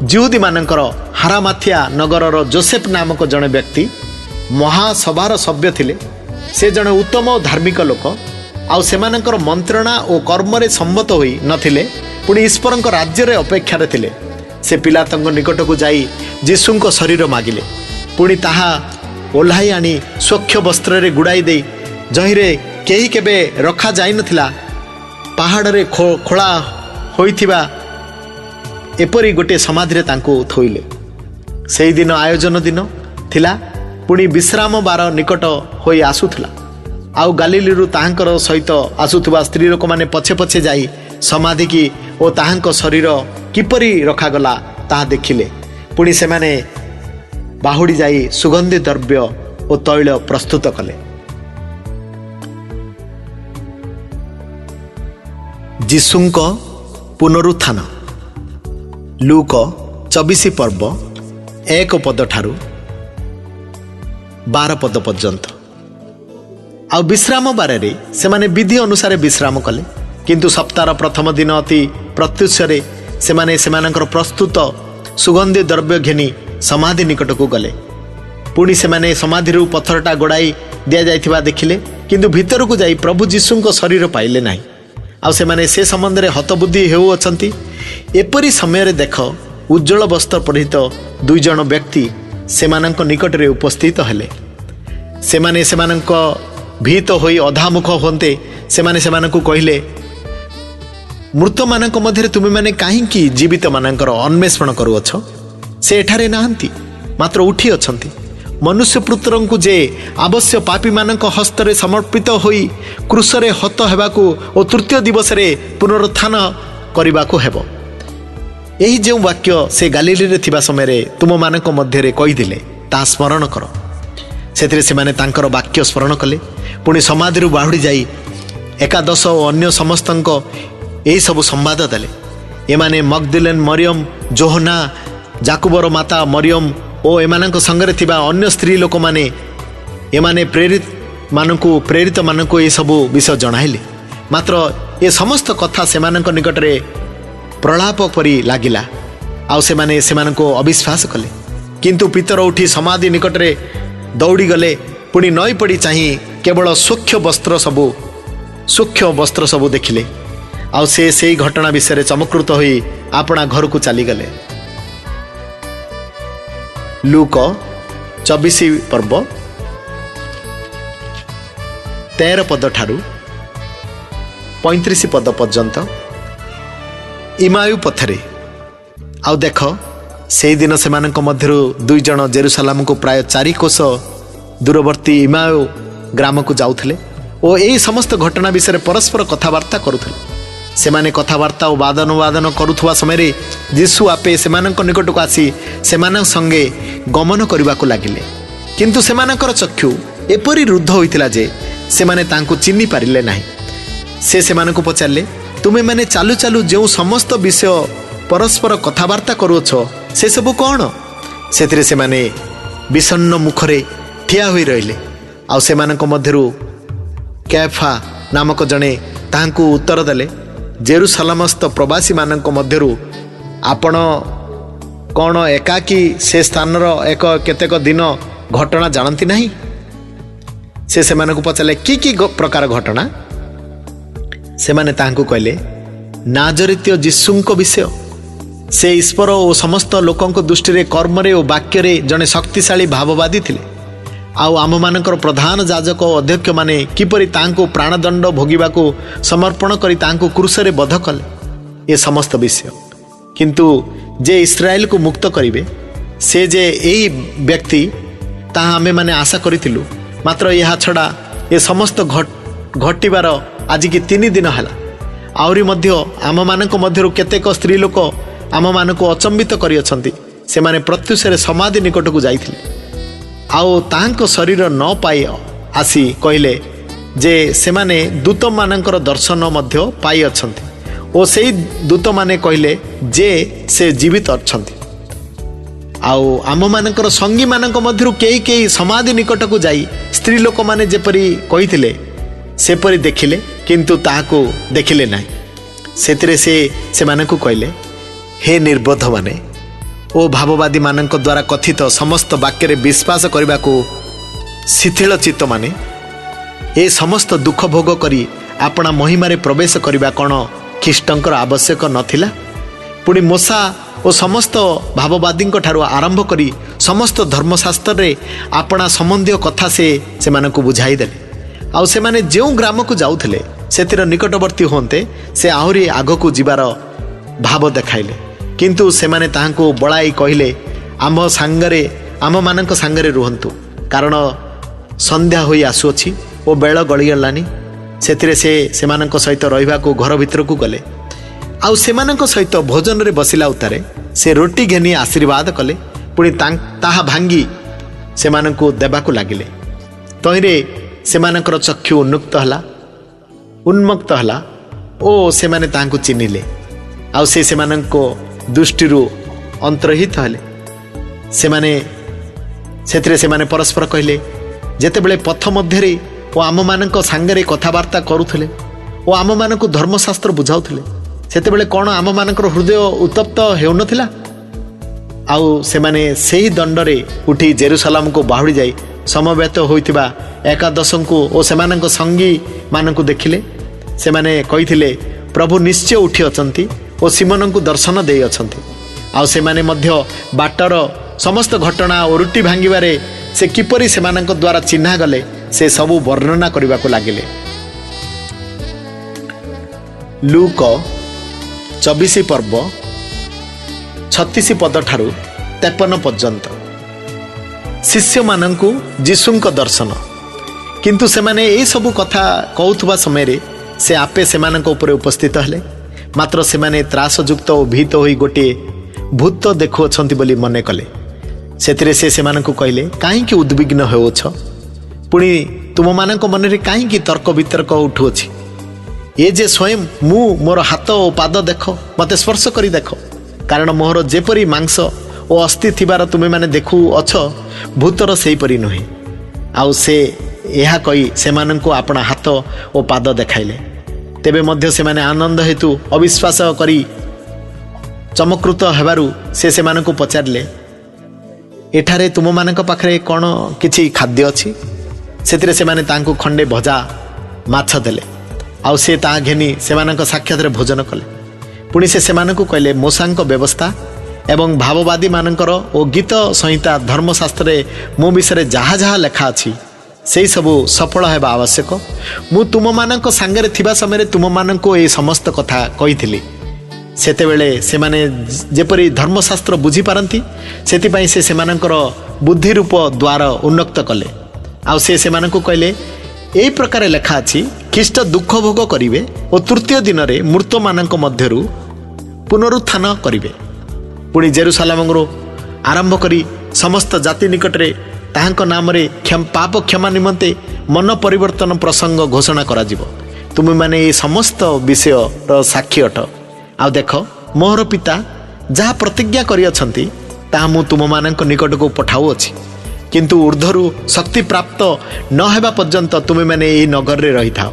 ଜିହୁଦୀମାନଙ୍କର ହାରାମାଥିଆ ନଗରର ଯୋସେଫ ନାମକ ଜଣେ ବ୍ୟକ୍ତି ମହାସଭାର ସଭ୍ୟ ଥିଲେ। ସେ ଜଣେ ଉତ୍ତମ ଓ ଧାର୍ମିକ ଲୋକ, ଆଉ ସେମାନଙ୍କର ମନ୍ତ୍ରଣା ଓ କର୍ମରେ ସମ୍ମତ ହୋଇ ନଥିଲେ, ପୁଣି ଈଶ୍ୱରଙ୍କ ରାଜ୍ୟରେ ଅପେକ୍ଷାରେ ଥିଲେ। ସେ ପିଲାତଙ୍କ ନିକଟକୁ ଯାଇ ଯୀଶୁଙ୍କ ଶରୀର ମାଗିଲେ। ପୁଣି ତାହା ଓହ୍ଲାଇ ଆଣି ସ୍ୱଚ୍ଛ ବସ୍ତ୍ରରେ ଗୁଡ଼ାଇ ଦେଇ, ଯହିଁରେ କେହି କେବେ ରଖାଯାଇନଥିଲା, ପାହାଡ଼ରେ ଖୋଳା ହୋଇଥିବା ଏପରି ଗୋଟିଏ ସମାଧିରେ ତାଙ୍କୁ ଥୋଇଲେ। ସେହିଦିନ ଆୟୋଜନ ଦିନ ଥିଲା, ପୁଣି ବିଶ୍ରାମ ବାର ନିକଟ ହୋଇ ଆସୁଥିଲା। ଆଉ ଗାଲିଲିରୁ ତାହାଙ୍କର ସହିତ ଆସୁଥିବା ସ୍ତ୍ରୀ ଲୋକମାନେ ପଛେ ପଛେ ଯାଇ ସମାଧିକି ଓ ତାହାଙ୍କ ଶରୀର କିପରି ରଖାଗଲା ତାହା ଦେଖିଲେ। ପୁଣି ସେମାନେ ବାହୁଡ଼ି ଯାଇ ସୁଗନ୍ଧି ଦ୍ରବ୍ୟ ଓ ତୈଳ ପ୍ରସ୍ତୁତ କଲେ। ଯୀଶୁଙ୍କ ପୁନରୁତ୍ଥାନ। ଲୁକ 24 ପର୍ବ 1 ପଦ ଠାରୁ 12 ପଦ ପର୍ଯ୍ୟନ୍ତ। ଆଉ ବିଶ୍ରାମ ବାରରେ ସେମାନେ ବିଧି ଅନୁସାରେ ବିଶ୍ରାମ କଲେ। କିନ୍ତୁ ସପ୍ତାହର ପ୍ରଥମ ଦିନ ଅତି ପ୍ରତ୍ୟୁଷରେ ସେମାନେ ସେମାନଙ୍କର ପ୍ରସ୍ତୁତ ସୁଗନ୍ଧି ଦ୍ରବ୍ୟ ଘେନି ସମାଧି ନିକଟକୁ ଗଲେ। ପୁଣି ସେମାନେ ସମାଧିରୁ ପଥରଟା ଗୋଡ଼ାଇ ଦିଆଯାଇଥିବା ଦେଖିଲେ, କିନ୍ତୁ ଭିତରକୁ ଯାଇ ପ୍ରଭୁ ଯୀଶୁଙ୍କ ଶରୀର ପାଇଲେ ନାହିଁ। ଆଉ ସେମାନେ ସେ ସମ୍ବନ୍ଧରେ ହତବୁଦ୍ଧି ହେଉଅଛନ୍ତି। ଏପରି ସମୟରେ ଦେଖ, ଉଜ୍ଜଳ ବସ୍ତ୍ର ପରିହିତ 2 ଜଣ ବ୍ୟକ୍ତି ସେମାନଙ୍କ ନିକଟରେ ଉପସ୍ଥିତ ହେଲେ। ସେମାନେ ସେମାନଙ୍କ ଭୀତ ହୋଇ ଅଧାମୁଖ ହୁଅନ୍ତେ ସେମାନେ ସେମାନଙ୍କୁ କହିଲେ, ମୃତମାନଙ୍କ ମଧ୍ୟରେ ତୁମେମାନେ କାହିଁକି ଜୀବିତମାନଙ୍କର ଅନ୍ୱେଷଣ କରୁଅଛ? ସେ ଏଠାରେ ନାହାନ୍ତି, ମାତ୍ର ଉଠି ଅଛନ୍ତି। ମନୁଷ୍ୟ ପୁତ୍ରଙ୍କୁ ଯେ ଅବଶ୍ୟ ପାପୀମାନଙ୍କ ହସ୍ତରେ ସମର୍ପିତ ହୋଇ କ୍ରୁଶରେ ହତ ହେବାକୁ ଓ ତୃତୀୟ ଦିବସରେ ପୁନରୁତ୍ଥାନ କରିବାକୁ ହେବ। ଏହି ଯେଉଁ ବାକ୍ୟ ସେ ଗାଲିଲିରେ ଥିବା ସମୟରେ ତୁମମାନଙ୍କ ମଧ୍ୟରେ କହିଥିଲେ, ତାହା ସ୍ମରଣ କର। ସେଥିରେ ସେମାନେ ତାଙ୍କର ବାକ୍ୟ ସ୍ମରଣ କଲେ। ପୁଣି ସମାଧିରୁ ବାହୁଡ଼ି ଯାଇ ଏକାଦଶ ଓ ଅନ୍ୟ ସମସ୍ତଙ୍କ ଏହିସବୁ ସମ୍ବାଦ ଦେଲେ। ଏମାନେ ମଗ୍ଦଲେନ ମରିୟମ, ଯୋହନା, ଜାକୁବର ମାତା ମରିୟମ ଓ ଏମାନଙ୍କ ସଙ୍ଗରେ ଥିବା ଅନ୍ୟ ସ୍ତ୍ରୀ ଲୋକମାନେ ଏମାନେ ପ୍ରେରିତମାନଙ୍କୁ ଏସବୁ ବିଷୟ ଜଣାଇଲେ। ମାତ୍ର ଏ ସମସ୍ତ କଥା ସେମାନଙ୍କ ନିକଟରେ ପ୍ରଳାପ ପରି ଲାଗିଲା, ଆଉ ସେମାନେ ସେମାନଙ୍କୁ ଅବିଶ୍ୱାସ କଲେ। କିନ୍ତୁ ପିତର ଉଠି ସମାଧି ନିକଟରେ ଦୌଡ଼ିଗଲେ। ପୁଣି ନଈ ପଡ଼ି ଚାହିଁ କେବଳ ସୂକ୍ଷ୍ମ ବସ୍ତ୍ର ସବୁ ଦେଖିଲେ। ଆଉ ସେ ସେଇ ଘଟଣା ବିଷୟରେ ଚମତ୍କୃତ ହୋଇ ଆପଣା ଘରକୁ ଚାଲିଗଲେ। ଲୁକ 24 ପର୍ବ 13 ପଦ ଠାରୁ 35 ପଦ ପର୍ଯ୍ୟନ୍ତ। ଇମାୟୁ ପଥରେ। ଆଉ ଦେଖ, ସେହିଦିନ ସେମାନଙ୍କ ମଧ୍ୟରୁ 2 ଜଣ ଜେରୁସାଲାମକୁ ପ୍ରାୟ 4 କୋଶ ଦୂରବର୍ତ୍ତୀ ଇମାୟୁ ଗ୍ରାମକୁ ଯାଉଥିଲେ ଓ ଏହି ସମସ୍ତ ଘଟଣା ବିଷୟରେ ପରସ୍ପର କଥାବାର୍ତ୍ତା କରୁଥିଲେ। सेमाने कथबार्ता और वादन वादन करुवा समय यीशु आपे सेमानक निकट को आसी सेमान संगे गमन करने को लगिले। किंतु सेमानकर चक्षु एपरी रुद्ध होइतिला जे सेमाने तांको चिन्हि पारिले नाही। से सेमानकु पचारले, तुमे माने चालू चालू जो समस्त विषय परस्पर कथबार्ता करुछ से सब कौन? सेतिरे सेमाने विषण्ण मुखरे ठिया होई रहिले। आउ सेमानक मध्यरु कैफा नामक जणे तांको उत्तर देले, जेरुसलमस्थ प्रवासी मानक मध्यरु आपण कौन एकाकी से स्थानर एक केतेक दिन घटना जानती नहीं? से सेमानकु पचारले कि प्रकार घटना? सेमाने तांको कहले, नाजरितीय यीशुंको विषय। से ईश्वर और समस्त लोकंको दृष्टि रे कर्मरे और वाक्यरे जने शक्तिशाली भाववादी थिले। आउ आम मानकर प्रधान जाजक और अध्यक्ष माने किपरि तांको प्राणदंड भोगिबाको समर्पण करी तांको क्रूसरे बध कले, ये समस्त विषय। किंतु जे इस्राएल को मुक्त करिवे से जे एई व्यक्ति ताहा आमे माने आशा करिथिलु। मात्र यह छड़ा ये समस्त घटिबार आज की 3 दिन है। आउरी मध्य आम मानक मध्यरु केतेक स्त्री लोक आम मानक अचंबित करि अछंती। से माने प्रत्युषरे समाधि निकट को जाइथिले। आउ तांको शरीर न पाई आसी कहले जे से माने दूत मानकर दर्शन मध्य पाई अछंती ओ सेई दूत माने कहले जे से जीवित अछंती। आउ आम मानकर संगी मानक मध्यरु केई केई समाधि निकट को जाई स्त्री लोक माने जेपरि कहिथिले सेपरि देखिले, किंतु ताहाको देखिले नाही। सेतिरे से मानकु कहले, हे निर्बोध माने ओ भाववादी मानक द्वारा कथित समस्त वाक्य विश्वास करने को शिथिल चित्त माने ए समस्त दुख भोग करी आपना महिमारे प्रवेश करने कौन ख्रीष्टंकर आवश्यक नथिला? पुणी मूसा और समस्त भाववादी ठारू आरंभ करी समस्त धर्मशास्त्र रे आपना संबंधी कथा से मानकु बुझाई देले। आउ से माने जो ग्राम को जाउथले सेतिर निकटवर्ती होते से आहरी आग को जीवार भाव देखाइले। किंतु से माने ताहांको बड़ाई कहले, आम सांगरे आम मानक सांगरे रुहंतु, कारण संध्या होई आसुअछि ओ बेल गलिगलानी। सेतिरे से मानक सहित रहिबा को घर भितर को गले। आउ से मानक सहित भोजन रे बसिला उतारे से रोटी घेनी आशीर्वाद कले। पुणी ताहा भांगी से मानकु देबाकू लागिले। तहिरे से मानकर चक्षु उन्मुक्त हला ओ से माने ताहांकु चिन्हिले। आउ से माननको दृष्टिरू अंतरहित हेले। से माने सेतिरे से माने परस्पर कहले, जेतेबेले पथ मध्यरे ओ आम मानक सांगरे कथबार्ता करुथले ओ आम मानक धर्मशास्त्र बुझाउथले, सेतेबेले कौन आम मानकर हृदय उत्तप्त हेउनथिला? आउ से माने सेही दंडरे उठी जेरुसलाम को बाहुड़ी जाई समवेत होइतिबा एकादश को ओ सेमानक संगी मानकु देखिले। से माने कहिथिले, प्रभु निश्चय उठी अछंती ओ सिमोन को दर्शन दे अछंती। आउ से माने मध्य बाटर समस्त घटना और रुटी भांगिबारे से किपरि सेमानक द्वारा चिन्हा गले से सबु वर्णना करने को लगिले। लूक 24 पर्व 36 पद ठारू 53 पर्यंत शिष्य मानंकु जीशुंक दर्शन। किंतु से माने ए सबु कथा कहउथबा समय रे से आपे सेमानक उपरे उपस्थित हले। मात्र से माने त्रासयुक्त और भीत होई गोटे भूत देखु अछंती बोली मने कले। सेतिरे से सेमानकु कहले, काहेकि उद्विग्न होउछ? पुणी तुम मानक मन रे काहेकि तर्क वितर्क उठुअछि? ये जे स्वयं मु मोर हाथ और पाद देख, मते स्पर्श करी देख, कारण मोहर जेपरी मांस और अस्थि थिबार तुमे माने देखु अछ, भूतर सेहीपरि नुहे। आउ से यह कही सेमानंकु आपना हाथ और पाद देखाइले। तेबे मध्य से माने आनंद हेतु अविश्वास करी चमकृत हेबारु से सेमानंकु पचारले, एठारे तुम मानक पाखरे कौन किछि खाद्य अछि? सेतिरे से माने तांकु खंडे भजा माछ देले। आउ से ता घेनी सेमानक साक्षात रे भोजन कले। पुणी से सेमानकु कहले, मूसांक व्यवस्था एवं भाववादी मानकर ओ गीत संहिता धर्मशास्त्र रे मो विषय जहा जहा लेखा अछि से सबु सफल हेबा आवश्यक। मु तुम मानक सांगरे थिबा समय तुम मानक ए समस्त कथा कहिथिली। सेतेबेले से माने जेपरि धर्मशास्त्र बुझी पारंती सेतिपई से सेमानकर बुद्धि रूप द्वार उन्नक्त कले। आउ से सेमानकु कहले, एई प्रकार लेखा अछि, ଖ୍ରୀଷ୍ଟ ଦୁଃଖ ଭୋଗ କରିବେ ଓ ତୃତୀୟ ଦିନରେ ମୃତମାନଙ୍କ ମଧ୍ୟରୁ ପୁନରୁତ୍ଥାନ କରିବେ। ପୁଣି ଜେରୁସାଲେମରୁ ଆରମ୍ଭ କରି ସମସ୍ତ ଜାତି ନିକଟରେ ତାହାଙ୍କ ନାମରେ ପାପ କ୍ଷମା ନିମନ୍ତେ ମନ ପରିବର୍ତ୍ତନ ପ୍ରସଙ୍ଗ ଘୋଷଣା କରାଯିବ। ତୁମେମାନେ ଏ ସମସ୍ତ ବିଷୟର ସାକ୍ଷୀ ଅଟ। ଆଉ ଦେଖ, ମୋହର ପିତା ଯାହା ପ୍ରତିଜ୍ଞା କରିଅଛନ୍ତି ତାହା ମୁଁ ତୁମମାନଙ୍କ ନିକଟକୁ ପଠାଉଅଛି। କିନ୍ତୁ ଉର୍ଦ୍ଧ୍ୱରୁ ଶକ୍ତି ପ୍ରାପ୍ତ ନ ହେବା ପର୍ଯ୍ୟନ୍ତ ତୁମେମାନେ ଏହି ନଗରରେ ରହିଥାଅ।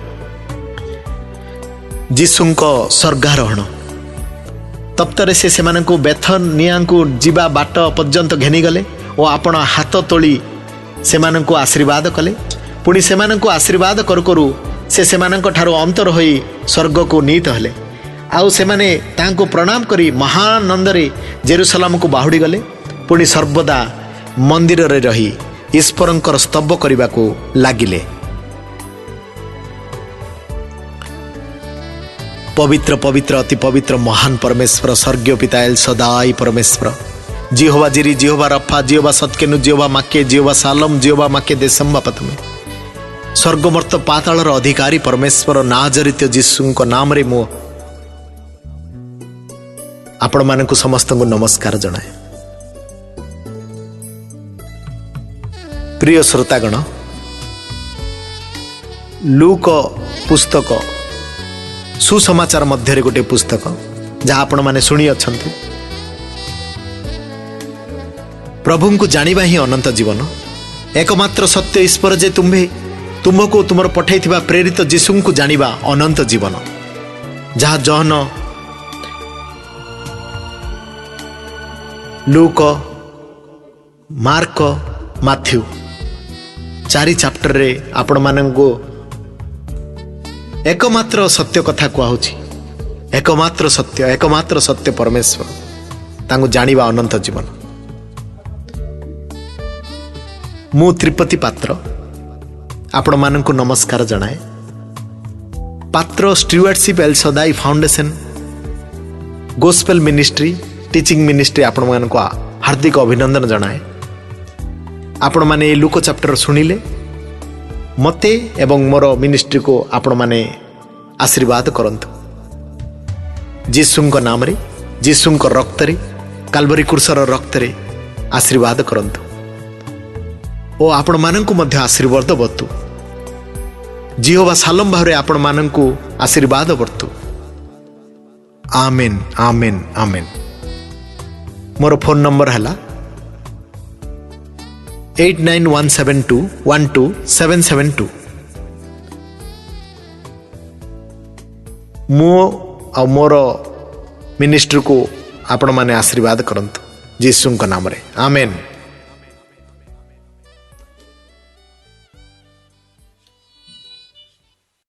ଯୀଶୁଙ୍କ ସ୍ୱର୍ଗାରୋହଣ। ତପ୍ତରେ ସେ ସେମାନଙ୍କୁ ବେଥନିଆଙ୍କୁ ଯିବା ବାଟ ପର୍ଯ୍ୟନ୍ତ ଘେନିଗଲେ ଓ ଆପଣ ହାତ ତୋଳି ସେମାନଙ୍କୁ ଆଶୀର୍ବାଦ କଲେ। ପୁଣି ସେମାନଙ୍କୁ ଆଶୀର୍ବାଦ କରୁ କରୁ ସେ ସେମାନଙ୍କ ଠାରୁ ଅନ୍ତର ହୋଇ ସ୍ୱର୍ଗକୁ ନୀତ ହେଲେ। ଆଉ ସେମାନେ ତାଙ୍କୁ ପ୍ରଣାମ କରି ମହାନନ୍ଦରେ ଜେରୁସାଲେମକୁ ବାହୁଡ଼ି ଗଲେ। ପୁଣି ସର୍ବଦା ମନ୍ଦିରରେ ରହି ଈଶ୍ୱରଙ୍କର ସ୍ତବ କରିବାକୁ ଲାଗିଲେ। ପବିତ୍ର ପବିତ୍ର ଅତି ପବିତ୍ର ମହାନ ପରମେଶ୍ୱର, ସ୍ୱର୍ଗୀୟ ପିତା ଏଲ୍ ସଦାଇ ପରମେଶ୍ୱର, ଜିହୋବା ଜିରି, ଜିହୋବା ରଫା, ଜିହୋବା ସତ୍କେନୁ, ଜିହୋବା ମାକେ, ଜିହୋବା ସାଲମ, ଜିହୋବା ମାକେ ଦେଶମ ବାପା ତୁମେ ସ୍ୱର୍ଗମର୍ତ୍ତ ପାତାଳର ଅଧିକାରୀ ପରମେଶ୍ୱର, ନାଜରିତ ଯୀଶୁଙ୍କ ନାମରେ ମୁଁ ଆପଣମାନଙ୍କୁ ସମସ୍ତଙ୍କୁ ନମସ୍କାର ଜଣାଏ। ପ୍ରିୟ ଶ୍ରୋତାଗଣ, ଲୁକ ପୁସ୍ତକ ସୁସମାଚାର ମଧ୍ୟରେ ଗୋଟିଏ ପୁସ୍ତକ ଯାହା ଆପଣମାନେ ଶୁଣିଅଛନ୍ତି। ପ୍ରଭୁଙ୍କୁ ଜାଣିବା ହିଁ ଅନନ୍ତ ଜୀବନ। ଏକମାତ୍ର ସତ୍ୟ ଈଶ୍ୱର ଯେ ତୁମକୁ ତୁମର ପଠାଇଥିବା ପ୍ରେରିତ ଯୀଶୁଙ୍କୁ ଜାଣିବା ଅନନ୍ତ ଜୀବନ, ଯାହା ଜହନ, ଲୁକ, ମାର୍କ, ମାଥ୍ୟୁ 4 ଚାପ୍ଟରରେ ଆପଣମାନଙ୍କୁ ଏକମାତ୍ର ସତ୍ୟ କଥା କୁହାହେଉଛି। ଏକମାତ୍ର ସତ୍ୟ ପରମେଶ୍ୱର, ତାଙ୍କୁ ଜାଣିବା ଅନନ୍ତ ଜୀବନ। ମୁଁ ତ୍ରିପତି ପାତ୍ର ଆପଣମାନଙ୍କୁ ନମସ୍କାର ଜଣାଏ। Patra stewardship El Shaddai foundation gospel ministry, teaching ministry ଆପଣମାନଙ୍କୁ ହାର୍ଦ୍ଦିକ ଅଭିନନ୍ଦନ ଜଣାଏ। ଆପଣମାନେ ଏ ଲୁକ ଚାପ୍ଟର ଶୁଣିଲେ ମୋତେ ଏବଂ ମୋର ମିନିଷ୍ଟ୍ରିକୁ ଆପଣମାନେ ଆଶୀର୍ବାଦ କରନ୍ତୁ। ଯୀଶୁଙ୍କ ନାମରେ, ଯୀଶୁଙ୍କ ରକ୍ତରେ, କାଲବରୀ କ୍ରୁସର ରକ୍ତରେ ଆଶୀର୍ବାଦ କରନ୍ତୁ ଓ ଆପଣମାନଙ୍କୁ ମଧ୍ୟ ଆଶୀର୍ବାଦ ବର୍ତ୍ତୁ। ଜିହୋବା ସାଲମ ଭାବରେ ଆପଣମାନଙ୍କୁ ଆଶୀର୍ବାଦ ବର୍ତ୍ତୁ। ଆମେନ୍, ଆମେନ୍, ଆମେନ୍। ମୋର ଫୋନ୍ ନମ୍ବର ହେଲା 8917212772। ମୁଁ ଆଉ ମୋର ମିନିଷ୍ଟ୍ରିକୁ ଆପଣମାନେ ଆଶୀର୍ବାଦ କରନ୍ତୁ ଯୀଶୁଙ୍କ ନାମରେ। ଆମେନ୍।